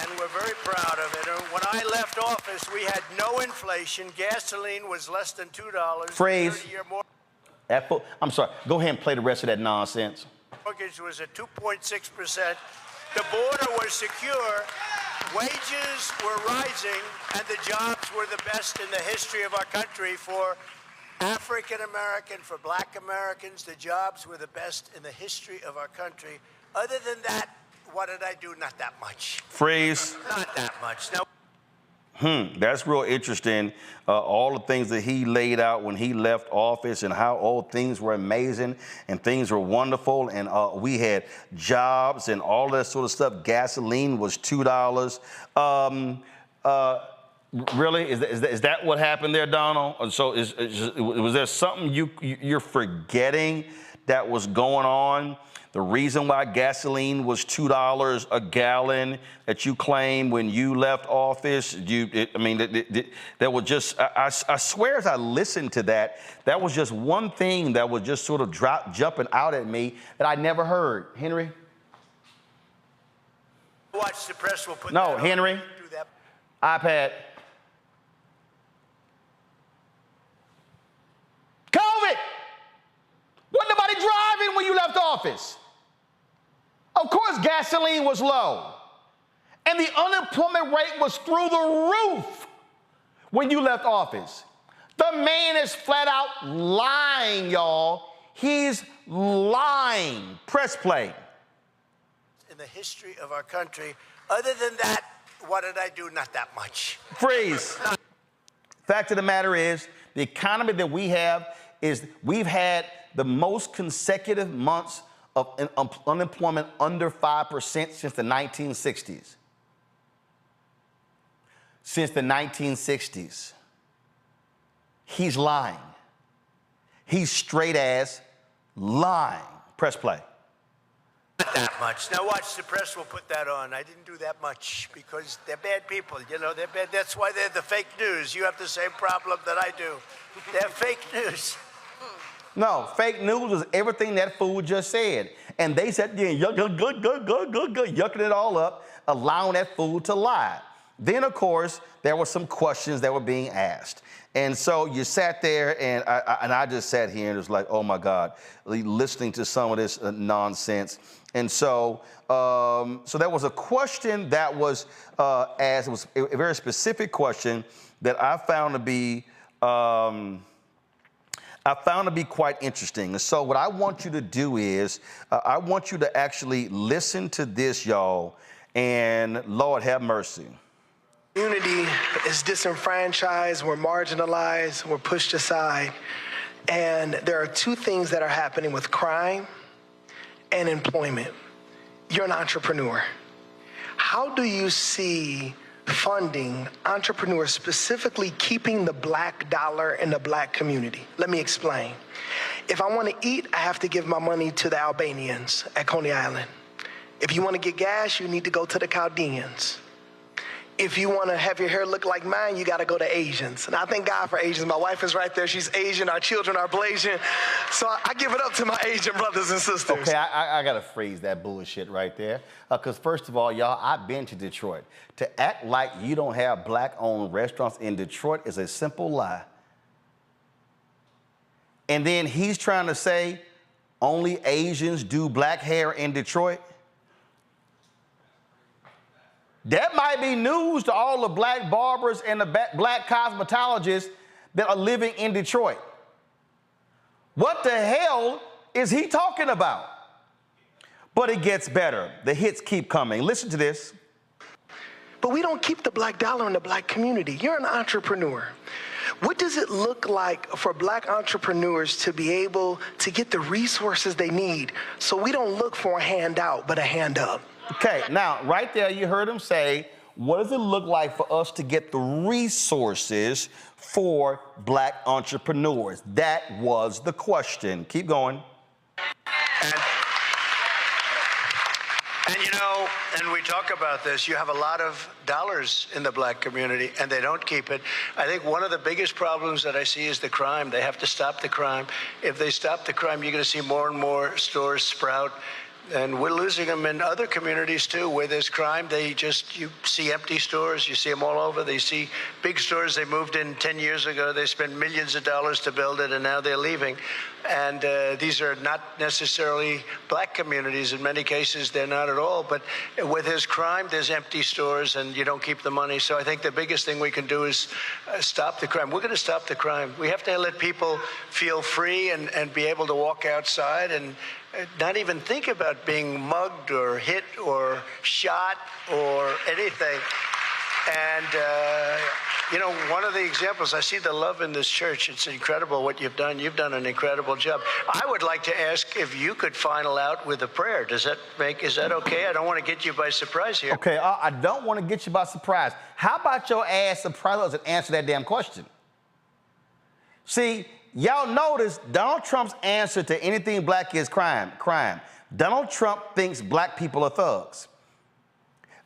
And we're very proud of it. When I left office, we had no inflation. Gasoline was less than $2. Phrase. I'm sorry. Go ahead and play the rest of that nonsense. Mortgage was at 2.6%. The border was secure, wages were rising, and the jobs were the best in the history of our country. For African American, for black Americans, the jobs were the best in the history of our country. Other than that, what did I do? Not that much. Phrase. Not that much. Now, That's real interesting. All the things that he laid out when he left office and how all things were amazing and things were wonderful. And we had jobs and all that sort of stuff. Gasoline was $2. Really? Is that what happened there, Donald? So was there something you're forgetting that was going on? The reason why gasoline was $2 a gallon that you claim when you left office, that was just, I swear as I listened to that, that was just one thing that was just sort of jumping out at me that I never heard. Henry? Watch the press will put No, that on. Henry. Do that. iPad. COVID! Wasn't nobody driving when you left office. Of course, gasoline was low. And the unemployment rate was through the roof when you left office. The man is flat out lying, y'all. He's lying. Press play. In the history of our country, other than that, what did I do? Not that much. Freeze. Fact of the matter is, the economy that we have is we've had the most consecutive months of unemployment under 5% since the 1960s. Since the 1960s. He's lying. He's straight ass lying. Press play. Not that much. Now watch, the press will put that on. I didn't do that much because they're bad people. You know, they're bad. That's why they're the fake news. You have the same problem that I do. They're fake news. No, fake news is everything that fool just said. And they said, yeah, yucking it all up, allowing that fool to lie. Then, of course, there were some questions that were being asked. And so you sat there, and I just sat here and was like, oh, my God, listening to some of this nonsense. And so there was a question that was asked. It was a very specific question that I found to be quite interesting. And so what I want you to do is I want you to actually listen to this, y'all, and Lord have mercy. Community is disenfranchised, we're marginalized, we're pushed aside. And there are two things that are happening with crime and employment. You're an entrepreneur. How do you see funding entrepreneurs, specifically keeping the black dollar in the black community? Let me explain. If I want to eat, I have to give my money to the Albanians at Coney Island. If you want to get gas, you need to go to the Chaldeans. If you want to have your hair look like mine, you got to go to Asians. And I thank God for Asians. My wife is right there. She's Asian. Our children are Blasian. So I give it up to my Asian brothers and sisters. Okay, I got to freeze that bullshit right there. Because first of all, y'all, I've been to Detroit. To act like you don't have black-owned restaurants in Detroit is a simple lie. And then he's trying to say only Asians do black hair in Detroit. That might be news to all the black barbers and the black cosmetologists that are living in Detroit. What the hell is he talking about? But it gets better. The hits keep coming. Listen to this. But we don't keep the black dollar in the black community. You're an entrepreneur. What does it look like for black entrepreneurs to be able to get the resources they need so we don't look for a handout, but a hand up? Okay, now, right there, you heard him say, what does it look like for us to get the resources for black entrepreneurs? That was the question. Keep going. And you know, and we talk about this, you have a lot of dollars in the black community and they don't keep it. I think one of the biggest problems that I see is the crime. They have to stop the crime. If they stop the crime, you're going to see more and more stores sprout. And we're losing them in other communities, too, where there's crime. You see empty stores. You see them all over. They see big stores. They moved in 10 years ago. They spent millions of dollars to build it, and now they're leaving. And these are not necessarily black communities. In many cases, they're not at all. But where there's crime, there's empty stores, and you don't keep the money. So I think the biggest thing we can do is stop the crime. We're going to stop the crime. We have to let people feel free and be able to walk outside and not even think about being mugged or hit or shot or anything. And, you know, one of the examples, I see the love in this church. It's incredible what you've done. You've done an incredible job. I would like to ask if you could final out with a prayer. Is that okay? I don't want to get you by surprise here. Okay, I don't want to get you by surprise. How about your ass surprise us and answer that damn question? See, y'all notice Donald Trump's answer to anything black is crime. Donald Trump thinks black people are thugs.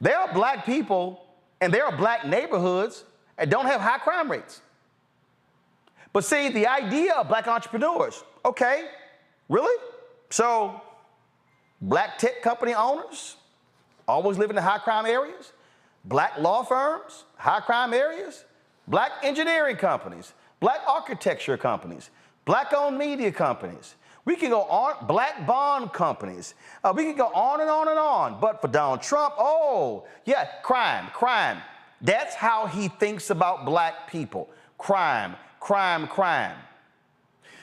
There are black people and there are black neighborhoods that don't have high crime rates. But see, the idea of black entrepreneurs, okay, really? So black tech company owners, always live in the high crime areas, black law firms, high crime areas, black engineering companies, black architecture companies, black-owned media companies. We can go on, black bond companies. We can go on and on and on. But for Donald Trump, oh, yeah, crime. That's how he thinks about black people. Crime.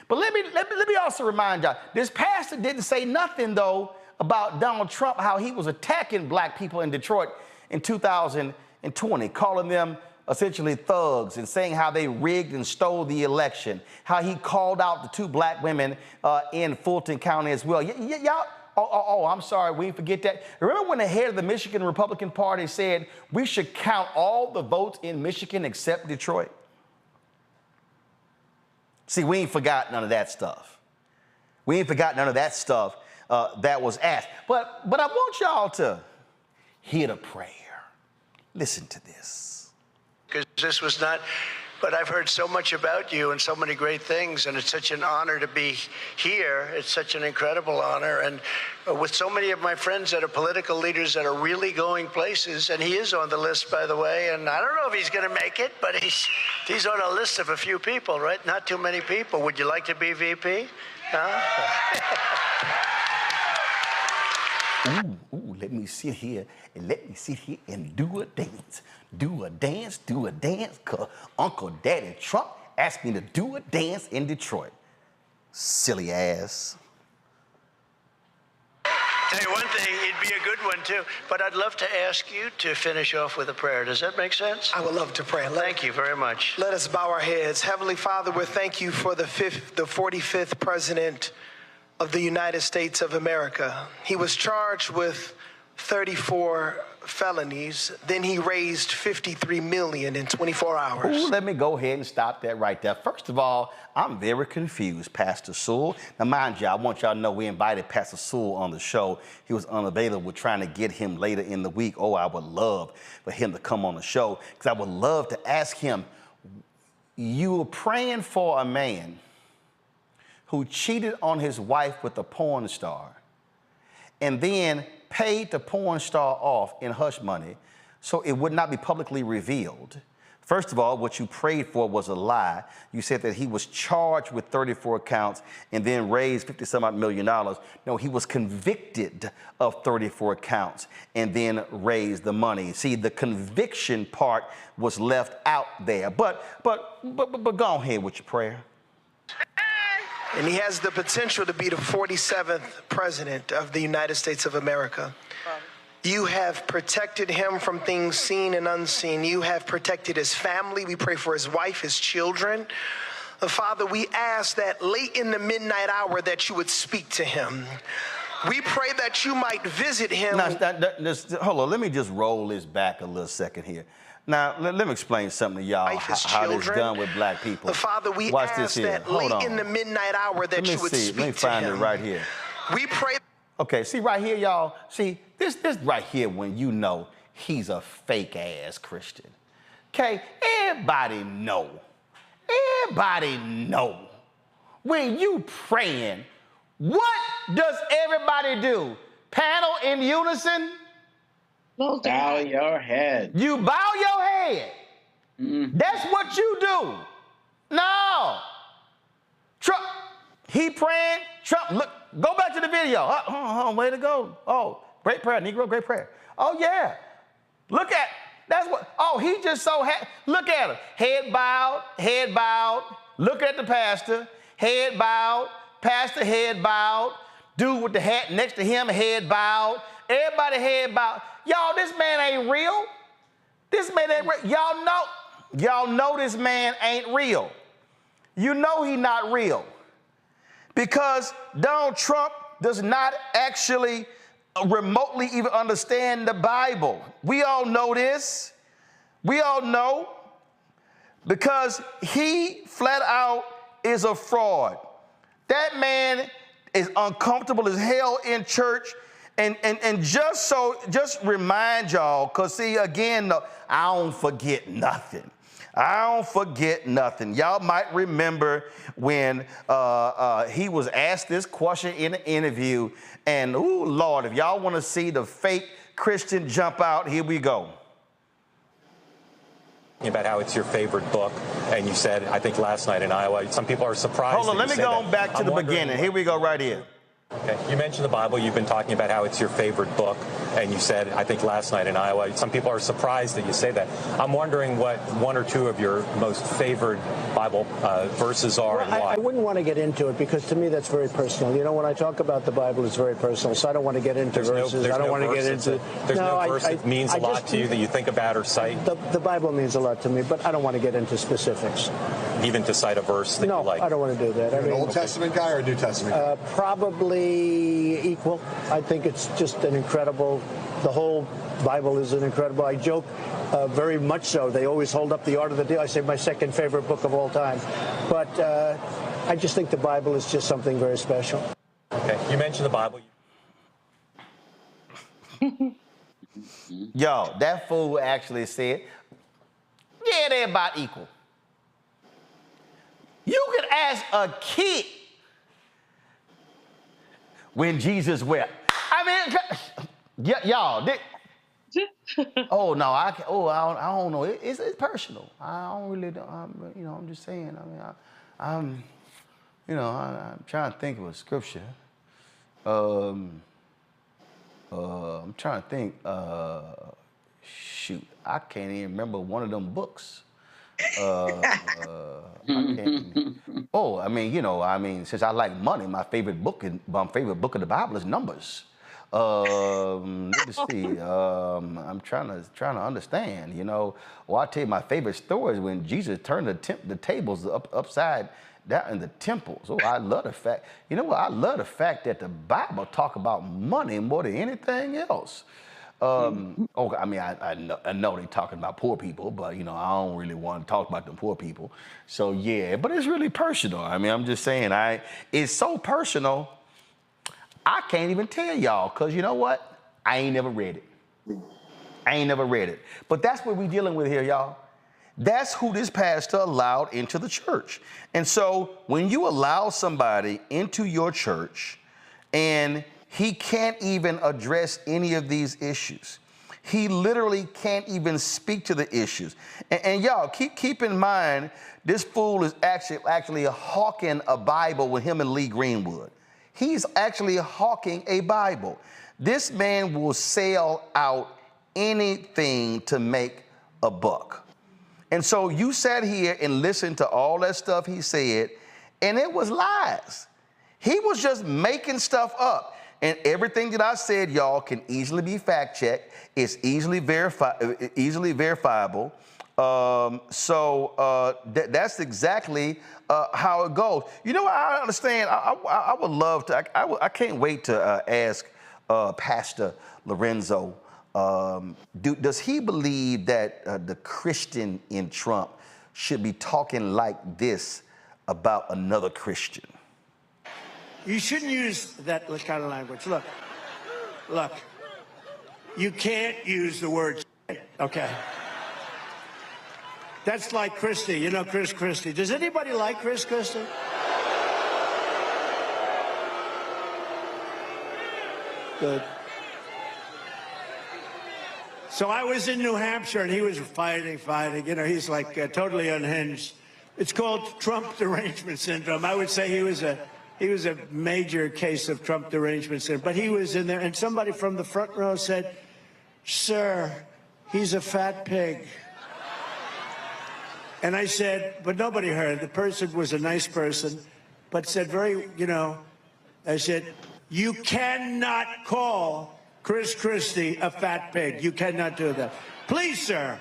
But let me also remind y'all, this pastor didn't say nothing, though, about Donald Trump, how he was attacking black people in Detroit in 2020, calling them essentially thugs and saying how they rigged and stole the election, how he called out the 2 black women in Fulton County as well. Y'all, I'm sorry, we didn't forget that. Remember when the head of the Michigan Republican Party said we should count all the votes in Michigan except Detroit? See, we ain't forgot none of that stuff. We ain't forgot none of that stuff that was asked. But I want y'all to hear the prayer. Listen to this. Because this was not, but I've heard so much about you and so many great things, and it's such an honor to be here. It's such an incredible honor, and with so many of my friends that are political leaders that are really going places, and he is on the list, by the way, and I don't know if he's going to make it, but he's on a list of a few people, right? Not too many people. Would you like to be VP? Ooh, let me sit here and do a dance. Do a dance, cause Uncle Daddy Trump asked me to do a dance in Detroit. Silly ass. Tell you one thing, it'd be a good one too, but I'd love to ask you to finish off with a prayer. Does that make sense? I would love to pray. Thank you very much. Let us bow our heads. Heavenly Father, we thank you for the 45th president of the United States of America. He was charged with 34 felonies. Then he raised $53 million in 24 hours. Ooh, let me go ahead and stop that right there. First of all, I'm very confused, Pastor Sewell. Now, mind you, I want y'all to know we invited Pastor Sewell on the show. He was unavailable. We're trying to get him later in the week. Oh, I would love for him to come on the show because I would love to ask him, you were praying for a man who cheated on his wife with a porn star and then paid the porn star off in hush money so it would not be publicly revealed. First of all, what you prayed for was a lie. You said that he was charged with 34 counts and then raised $50-some-odd million. No, he was convicted of 34 counts and then raised the money. See, the conviction part was left out there. But go ahead with your prayer. And he has the potential to be the 47th president of the United States of America. You have protected him from things seen and unseen. You have protected his family. We pray for his wife, his children. Father, we ask that late in the midnight hour that you would speak to him. We pray that you might visit him. Now, hold on, let me just roll this back a little second here. Now, let me explain something to y'all, how this done with black people. Father, we ask that late in the midnight hour that you would speak to him. Let me find it right here. We pray. Okay, see right here, y'all. See, this right here when you know he's a fake-ass Christian. Okay, everybody know. When you praying, what does everybody do? Panel in unison? Bow your head. You bow your head. Mm-hmm. That's what you do. No. Trump, he praying. Trump, look, go back to the video. Way to go. Oh, great prayer, Negro, great prayer. Oh, yeah. Look at, that's what, he just so happy. Look at him. Head bowed. Look at the pastor. Head bowed. Pastor, head bowed. Dude with the hat next to him, head bowed. Everybody head bowed. Y'all, this man ain't real. This man ain't real. Y'all know this man ain't real. You know he not real. Because Donald Trump does not actually remotely even understand the Bible. We all know this. We all know. Because he flat out is a fraud. That man is uncomfortable as hell in church. And just remind y'all, because see, again, I don't forget nothing. I don't forget nothing. Y'all might remember when he was asked this question in an interview, and ooh, Lord, if y'all want to see the fake Christian jump out, here we go. About how it's your favorite book, and you said, I think last night in Iowa, some people are surprised. Hold on, let me go back to the beginning. Here we go right here. Okay. You mentioned the Bible. You've been talking about how it's your favorite book, and you said, I think last night in Iowa, some people are surprised that you say that. I'm wondering what one or two of your most favored Bible verses are, and why. I wouldn't want to get into it because to me that's very personal. You know, when I talk about the Bible, it's very personal, so I don't want to get into verses. I don't want to get into. There's no verse that means a lot to you that you think about or cite. The Bible means a lot to me, but I don't want to get into specifics. Even to cite a verse that you like. No, I don't want to do that. You're an Old Testament guy or a New Testament guy? Probably equal. I think it's just an incredible. The whole Bible is an incredible. I joke very much so. They always hold up the Art of the Deal. I say my second favorite book of all time. But I just think the Bible is just something very special. Okay. You mentioned the Bible. Yo, that fool actually said, yeah, they're about equal. You could ask a kid when Jesus wept. I mean, y'all. Oh no, I don't know. It's personal. I don't really. You know, I'm just saying. I mean, I'm trying to think of a scripture. I'm trying to think. Shoot, I can't even remember one of them books. I mean, since I like money, my favorite book of the Bible is Numbers. Let me see. I'm trying to understand. You know, well, I tell you, my favorite story is when Jesus turned the tables upside down in the temples. Oh, I love the fact. You know what? I love the fact that the Bible talk about money more than anything else. I mean, I know they're talking about poor people, but, you know, I don't really want to talk about the poor people. So, yeah, but it's really personal. I mean, I'm just saying, it's so personal, I can't even tell y'all, because you know what? I ain't never read it. But that's what we're dealing with here, y'all. That's who this pastor allowed into the church. And so when you allow somebody into your church and he can't even address any of these issues. He literally can't even speak to the issues. And y'all, keep in mind, this fool is actually hawking a Bible with him and Lee Greenwood. He's actually hawking a Bible. This man will sell out anything to make a buck. And so you sat here and listened to all that stuff he said, and it was lies. He was just making stuff up. And everything that I said, y'all, can easily be fact-checked. It's easily verifiable. That's exactly how it goes. You know what? I understand. I would love to. I can't wait to ask Pastor Lorenzo, does he believe that the Christian in Trump should be talking like this about another Christian? You shouldn't use that kind of language. Look, you can't use the word shit, okay? That's like Christie, you know Chris Christie. Does anybody like Chris Christie? Good. So I was in New Hampshire and he was fighting. You know, he's like totally unhinged. It's called Trump derangement syndrome. I would say he was a major case of Trump derangement syndrome. But he was in there, and somebody from the front row said, "Sir, he's a fat pig." And I said, but nobody heard. The person was a nice person, but said I said, you cannot call Chris Christie a fat pig. You cannot do that. Please, sir,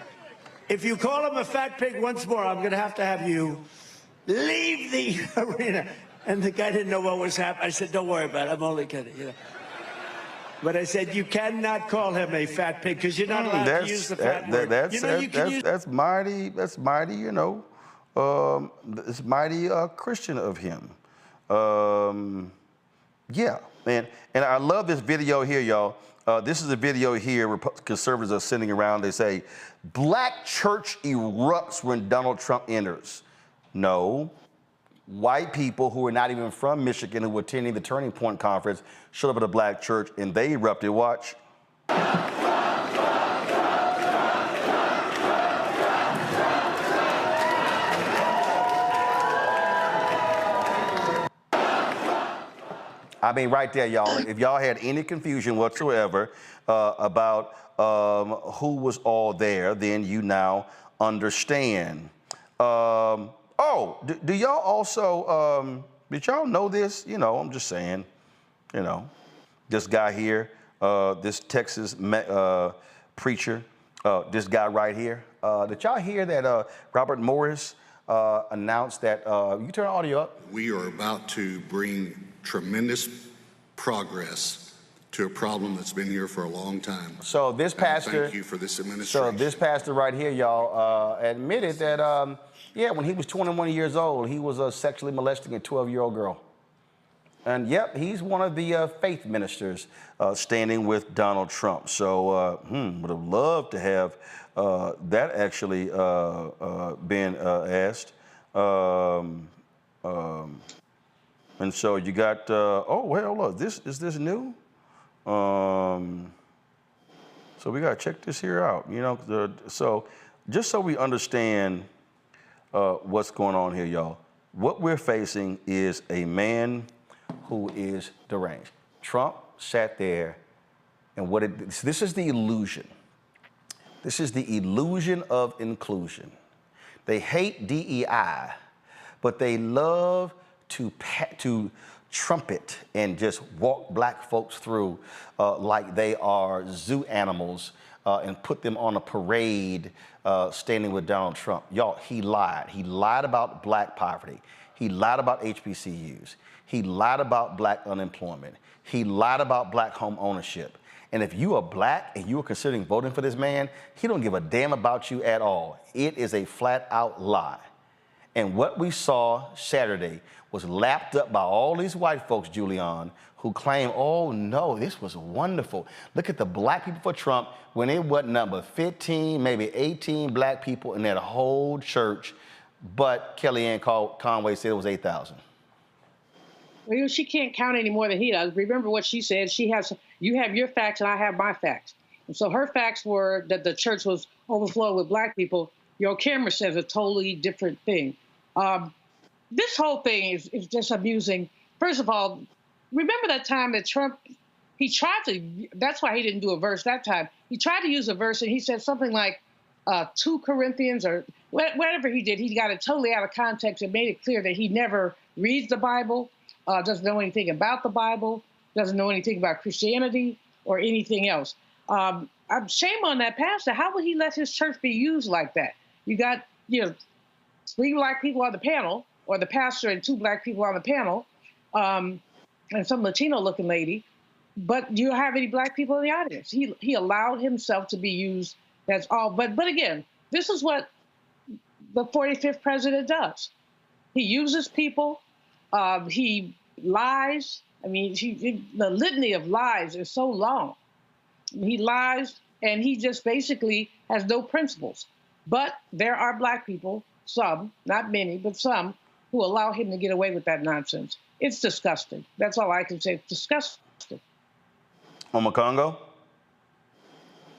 if you call him a fat pig once more, I'm going to have you leave the arena. And the guy didn't know what was happening. I said, don't worry about it. I'm only kidding. You know. But I said, you cannot call him a fat pig because you're not allowed to use the fat word. That's mighty, it's mighty Christian of him. Yeah, and I love this video here, y'all. This is a video here where conservatives are sitting around. They say, black church erupts when Donald Trump enters. No. White people who are not even from Michigan who were attending the Turning Point conference showed up at a black church and they erupted. Watch. I mean, right there, y'all. If y'all had any confusion whatsoever about who was all there, then you now understand. Do y'all also, did y'all know this? You know, I'm just saying, you know, this guy here, this Texas preacher, this guy right here. Did y'all hear that Robert Morris announced that, you turn the audio up. We are about to bring tremendous progress to a problem that's been here for a long time. So this pastor, thank you for this administration. So this pastor right here, y'all, admitted that, yeah, when he was 21 years old, he was sexually molesting a 12-year-old girl. And yep, he's one of the faith ministers standing with Donald Trump. So would have loved to have that actually been asked. And so you got, oh, well, look, is this new? So we got to check this here out, you know. So just so we understand what's going on here, y'all, what we're facing is a man who is deranged. Trump sat there, and this is the illusion. This is the illusion of inclusion. They hate DEI, but they love to trumpet and just walk black folks through like they are zoo animals and put them on a parade standing with Donald Trump. Y'all, he lied. He lied about black poverty. He lied about HBCUs. He lied about black unemployment. He lied about black home ownership. And if you are black and you are considering voting for this man, he don't give a damn about you at all. It is a flat out lie. And what we saw Saturday was lapped up by all these white folks, Julian, who claim, oh no, this was wonderful. Look at the black people for Trump when it wasn't number 15, maybe 18 black people in that whole church, but Kellyanne Conway said it was 8,000. Well, she can't count any more than he does. Remember what she said. You have your facts and I have my facts. And so her facts were that the church was overflowed with black people. Your camera says a totally different thing. This whole thing is just amusing. First of all, remember that time that Trump, that's why he didn't do a verse that time. He tried to use a verse and he said something like 2 Corinthians or whatever he did. He got it totally out of context and made it clear that he never reads the Bible, doesn't know anything about the Bible, doesn't know anything about Christianity or anything else. Shame on that pastor. How would he let his church be used like that? You got, 3 black people on the panel, or the pastor and 2 black people on the panel, and some Latino-looking lady, but you don't have any black people in the audience. He allowed himself to be used. That's all. But again, this is what the 45th president does. He uses people. He lies. I mean, the litany of lies is so long. He lies, and he just basically has no principles. But there are black people, some, not many, but some, who allow him to get away with that nonsense. It's disgusting. That's all I can say. It's disgusting. Congo?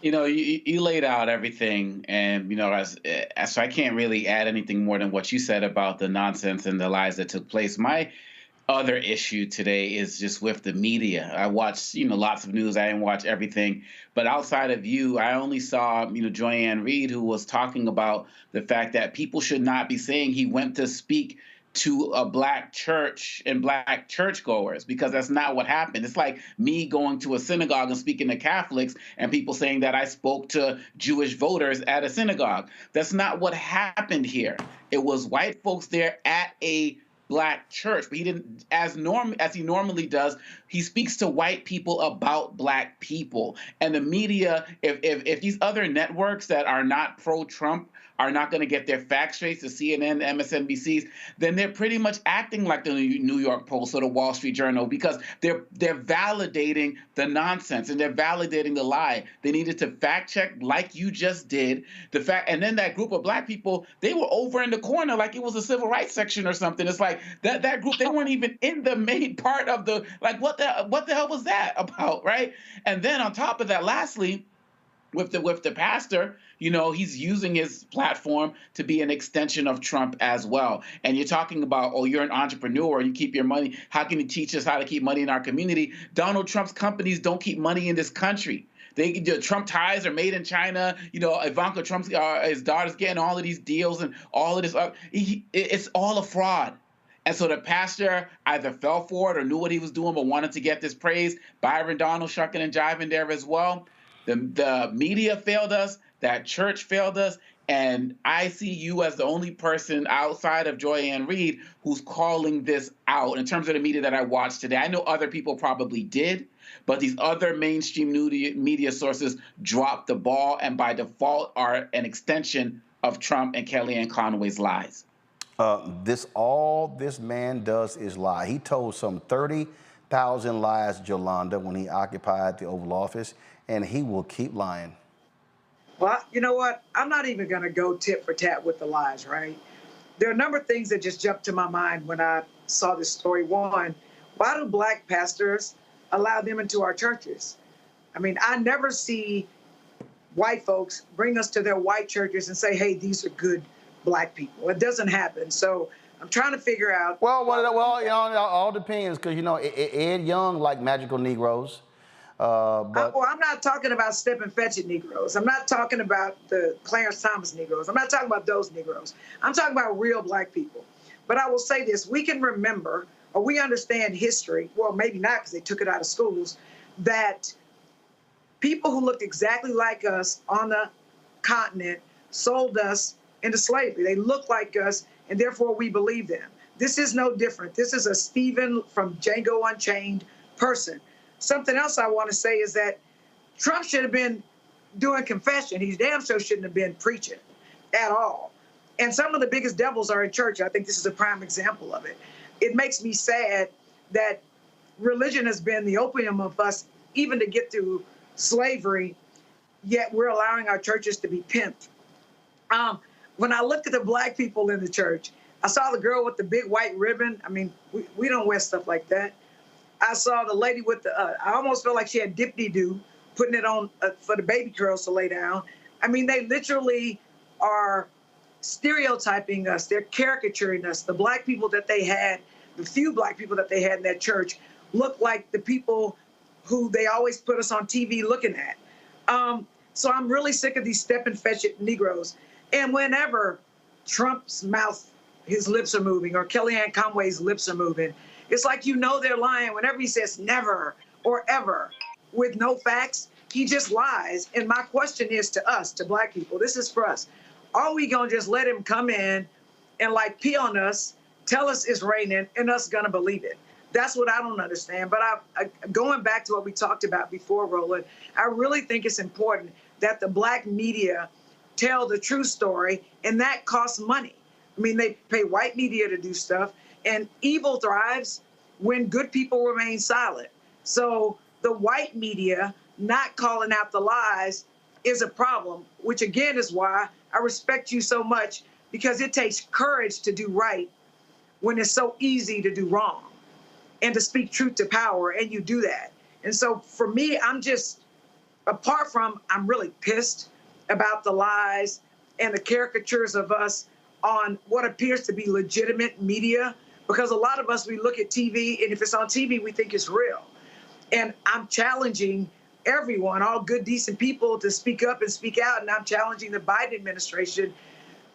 You laid out everything, and so I can't really add anything more than what you said about the nonsense and the lies that took place. My other issue today is just with the media. I watched, lots of news. I didn't watch everything, but outside of you, I only saw, Joy-Ann Reid, who was talking about the fact that people should not be saying he went to speak to a black church and black churchgoers, because that's not what happened. It's like me going to a synagogue and speaking to Catholics and people saying that I spoke to Jewish voters at a synagogue. That's not what happened here. It was white folks there at a black church, but he didn't, as he normally does, he speaks to white people about black people. And the media, if these other networks that are not pro-Trump are not going to get their facts straight, the CNN, MSNBCs, then they're pretty much acting like the New York Post or the Wall Street Journal, because they're validating the nonsense and they're validating the lie. They needed to fact check like you just did. And then that group of black people, they were over in the corner like it was a civil rights section or something. It's like that group, they weren't even in the main part of the, like, what the hell was that about, right? And then on top of that, lastly, with the pastor, you know, he's using his platform to be an extension of Trump as well. And you're talking about, oh, you're an entrepreneur, you keep your money. How can you teach us how to keep money in our community? Donald Trump's companies don't keep money in this country. The Trump ties are made in China. You know, Ivanka Trump's his daughter's getting all of these deals and all of this. It's all a fraud. And so the pastor either fell for it or knew what he was doing but wanted to get this praise. Byron Donald shucking and jiving there as well. The media failed us. That church failed us. And I see you as the only person outside of Joy Ann Reid who's calling this out in terms of the media that I watched today. I know other people probably did, but these other mainstream media sources dropped the ball and by default are an extension of Trump and Kellyanne Conway's lies. All this man does is lie. He told some 30,000 lies, Jolanda, when he occupied the Oval Office, and he will keep lying. Well, you know what? I'm not even going to go tit for tat with the lies, right? There are a number of things that just jumped to my mind when I saw this story. One, why do black pastors allow them into our churches? I mean, I never see white folks bring us to their white churches and say, hey, these are good black people. It doesn't happen. So I'm trying to figure out. Well, you know, it all depends, because, you know, Ed Young liked magical Negroes. I'm not talking about step and fetch it Negroes. I'm not talking about the Clarence Thomas Negroes. I'm not talking about those Negroes. I'm talking about real black people. But I will say this, we can remember, or we understand history, well, maybe not because they took it out of schools, that people who looked exactly like us on the continent sold us into slavery. They looked like us, and therefore we believe them. This is no different. This is a Stephen from Django Unchained person. Something else I want to say is that Trump should have been doing confession. He damn sure shouldn't have been preaching at all. And some of the biggest devils are in church. I think this is a prime example of it. It makes me sad that religion has been the opium of us, even to get through slavery, yet we're allowing our churches to be pimped. When I looked at the black people in the church, I saw the girl with the big white ribbon. I mean, we don't wear stuff like that. I saw the lady with the, I almost felt like she had dip-de-doo, putting it on for the baby girls to lay down. I mean, they literally are stereotyping us. They're caricaturing us. The black people that they had, the few black people that they had in that church, look like the people who they always put us on TV looking at. So I'm really sick of these step and fetch it Negroes. And whenever Trump's mouth, his lips are moving, or Kellyanne Conway's lips are moving, it's like, you know, they're lying. Whenever he says never or ever with no facts, he just lies. And my question is to us, to black people, this is for us. Are we going to just let him come in and like pee on us, tell us it's raining, and us going to believe it? That's what I don't understand. But going back to what we talked about before, Roland, I really think it's important that the black media tell the true story, and that costs money. I mean, they pay white media to do stuff. And evil thrives when good people remain silent. So the white media not calling out the lies is a problem, which again is why I respect you so much, because it takes courage to do right when it's so easy to do wrong and to speak truth to power, and you do that. And so for me, I'm just, apart from I'm really pissed about the lies and the caricatures of us on what appears to be legitimate media, because a lot of us, we look at TV, and if it's on TV, we think it's real. And I'm challenging everyone, all good, decent people, to speak up and speak out. And I'm challenging the Biden administration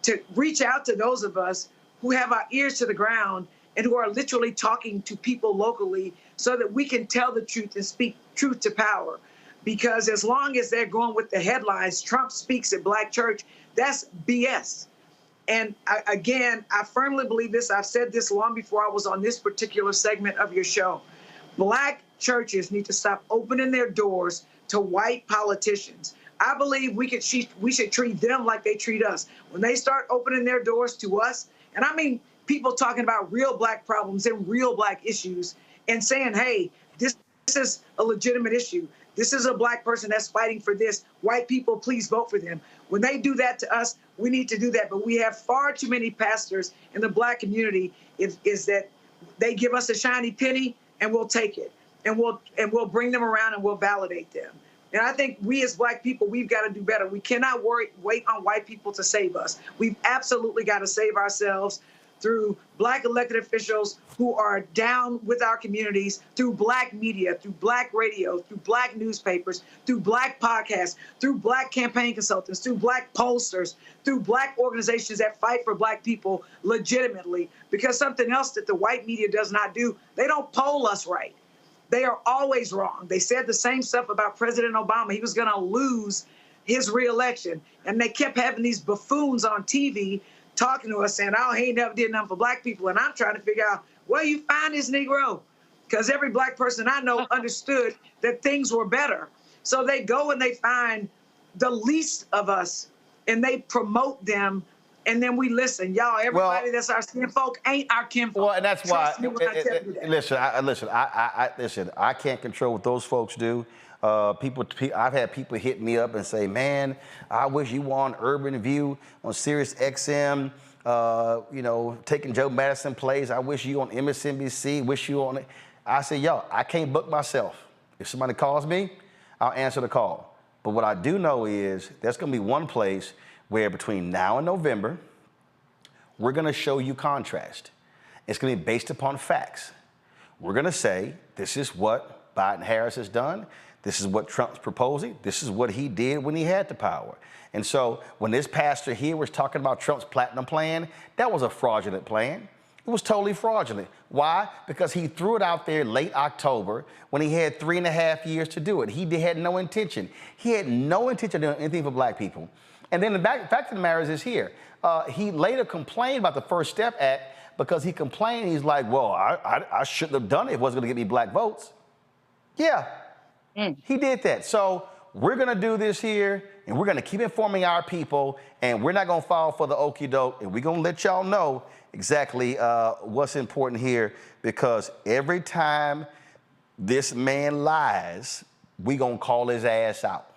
to reach out to those of us who have our ears to the ground and who are literally talking to people locally so that we can tell the truth and speak truth to power. Because as long as they're going with the headlines, Trump speaks at black church, that's BS. And again, I firmly believe this. I've said this long before I was on this particular segment of your show. Black churches need to stop opening their doors to white politicians. I believe we should treat them like they treat us. When they start opening their doors to us, and I mean people talking about real black problems and real black issues and saying, hey, this is a legitimate issue. This is a black person that's fighting for this. White people, please vote for them. When they do that to us, we need to do that. But we have far too many pastors in the black community is that they give us a shiny penny and we'll take it. And we'll bring them around and we'll validate them. And I think we as black people, we've got to do better. We cannot wait on white people to save us. We've absolutely got to save ourselves through black elected officials who are down with our communities, through black media, through black radio, through black newspapers, through black podcasts, through black campaign consultants, through black pollsters, through black organizations that fight for black people legitimately. Because something else that the white media does not do, they don't poll us right. They are always wrong. They said the same stuff about President Obama. He was going to lose his reelection. And they kept having these buffoons on TV talking to us saying, oh, he ain't never did nothing for black people. And I'm trying to figure out where you find this Negro. Because every black person I know understood that things were better. So they go and they find the least of us and they promote them. And then we listen. Y'all, everybody that's our kinfolk ain't our kinfolk. Well, and that's why. Listen, I can't control what those folks do. I've had people hit me up and say, man, I wish you were on Urban View on Sirius XM, taking Joe Madison plays. I wish you on MSNBC, wish you on it. I say, yo, I can't book myself. If somebody calls me, I'll answer the call. But what I do know is there's going to be one place where between now and November, we're going to show you contrast. It's going to be based upon facts. We're going to say, this is what Biden-Harris has done. This is what Trump's proposing. This is what he did when he had the power. And so when this pastor here was talking about Trump's platinum plan, that was a fraudulent plan. It was totally fraudulent. Why? Because he threw it out there late October when he had 3.5 years to do it. He had no intention. He had no intention of doing anything for black people. And then the fact of the matter is here. He later complained about the First Step Act because he complained. He's like, well, I shouldn't have done it if it wasn't going to get me black votes. Yeah, he did that. So we're going to do this here, and we're going to keep informing our people, and we're not going to fall for the okie doke, and we're going to let y'all know exactly what's important here, because every time this man lies, we're going to call his ass out.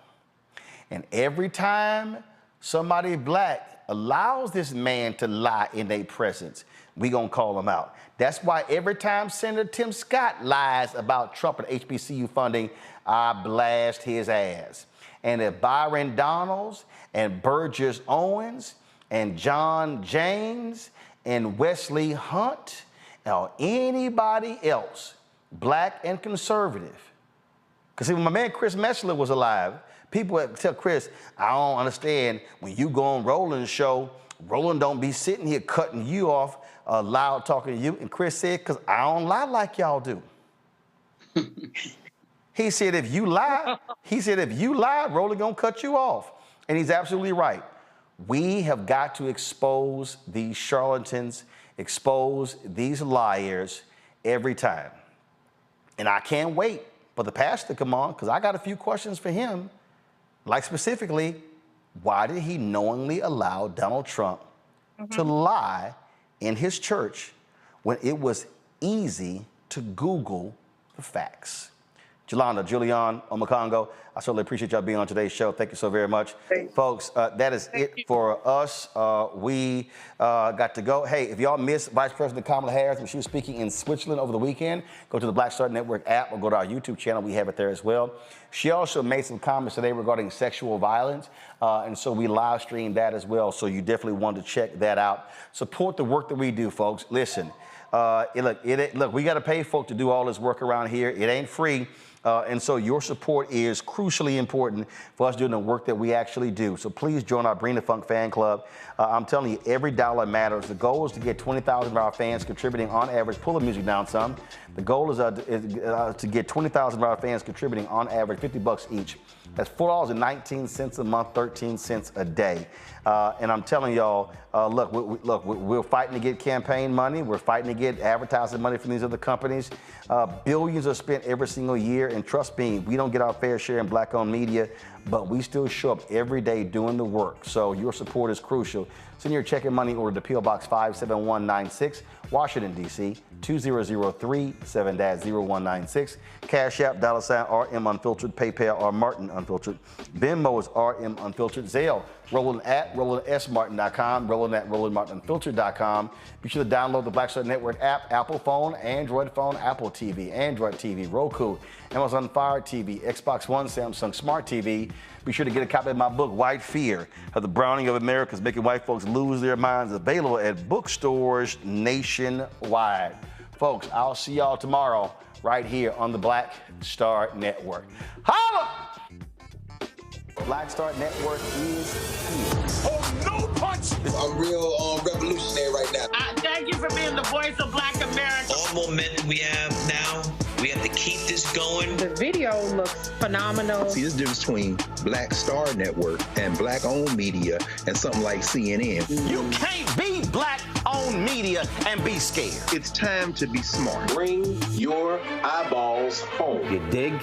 And every time somebody black allows this man to lie in their presence, we gonna call him out. That's why every time Senator Tim Scott lies about Trump and HBCU funding, I blast his ass. And if Byron Donalds and Burgess Owens and John James and Wesley Hunt or anybody else, black and conservative, because when my man Chris Messler was alive, people would tell Chris, I don't understand, when you go on Roland's show, Roland don't be sitting here cutting you off, loud talking to you. And Chris said, because I don't lie like y'all do. He said, if you lie, Roland gonna cut you off. And he's absolutely right. We have got to expose these charlatans, expose these liars every time. And I can't wait for the pastor to come on, because I got a few questions for him. Like specifically, why did he knowingly allow Donald Trump to lie in his church when it was easy to Google the facts? Jolanda, Julian, Omakongo, I certainly appreciate y'all being on today's show. Thank you so very much. Folks, that is it for us. We got to go. Hey, if y'all missed Vice President Kamala Harris when she was speaking in Switzerland over the weekend, go to the Black Star Network app or go to our YouTube channel. We have it there as well. She also made some comments today regarding sexual violence, and so we live streamed that as well, so you definitely want to check that out. Support the work that we do, folks. Listen, look, we got to pay folk to do all this work around here. It ain't free. And so your support is crucially important for us doing the work that we actually do. So please join our Bring the Funk fan club. I'm telling you, every dollar matters. The goal is to get 20,000 of our fans contributing on average. Pull the music down some. The goal is to get 20,000 of our fans contributing on average $50 each. That's $4.19 a month, 13 cents a day. And I'm telling y'all, look, we're fighting to get campaign money. We're fighting to get advertising money from these other companies. Billions are spent every single year. And trust me, we don't get our fair share in black-owned media, but we still show up every day doing the work. So your support is crucial. Send your check and money order to P.O. Box 57196, Washington, D.C. 2003 7-0196. Cash App, $RM Unfiltered, PayPal, or Martin Unfiltered. Venmo is RM Unfiltered. Zelle, Roland at RolandSMartin.com, Roland at RolandMartinUnfiltered.com. Be sure to download the Black Star Network app, Apple phone, Android phone, Apple TV, Android TV, Roku, Amazon Fire TV, Xbox One, Samsung Smart TV. Be sure to get a copy of my book, White Fear, of the Browning of America's Making White Folks Lose Their Minds, available at bookstores nationwide. Folks, I'll see y'all tomorrow right here on the Black Star Network. Holla! Black Star Network is here. Oh, no punch! I'm real revolutionary right now. Thank you for being the voice of Black America. All momentum we have now, we have to keep this going. The video looks phenomenal. See, there's a difference between Black Star Network and black-owned media and something like CNN. You can't be black-owned media and be scared. It's time to be smart. Bring your eyeballs home. You dig?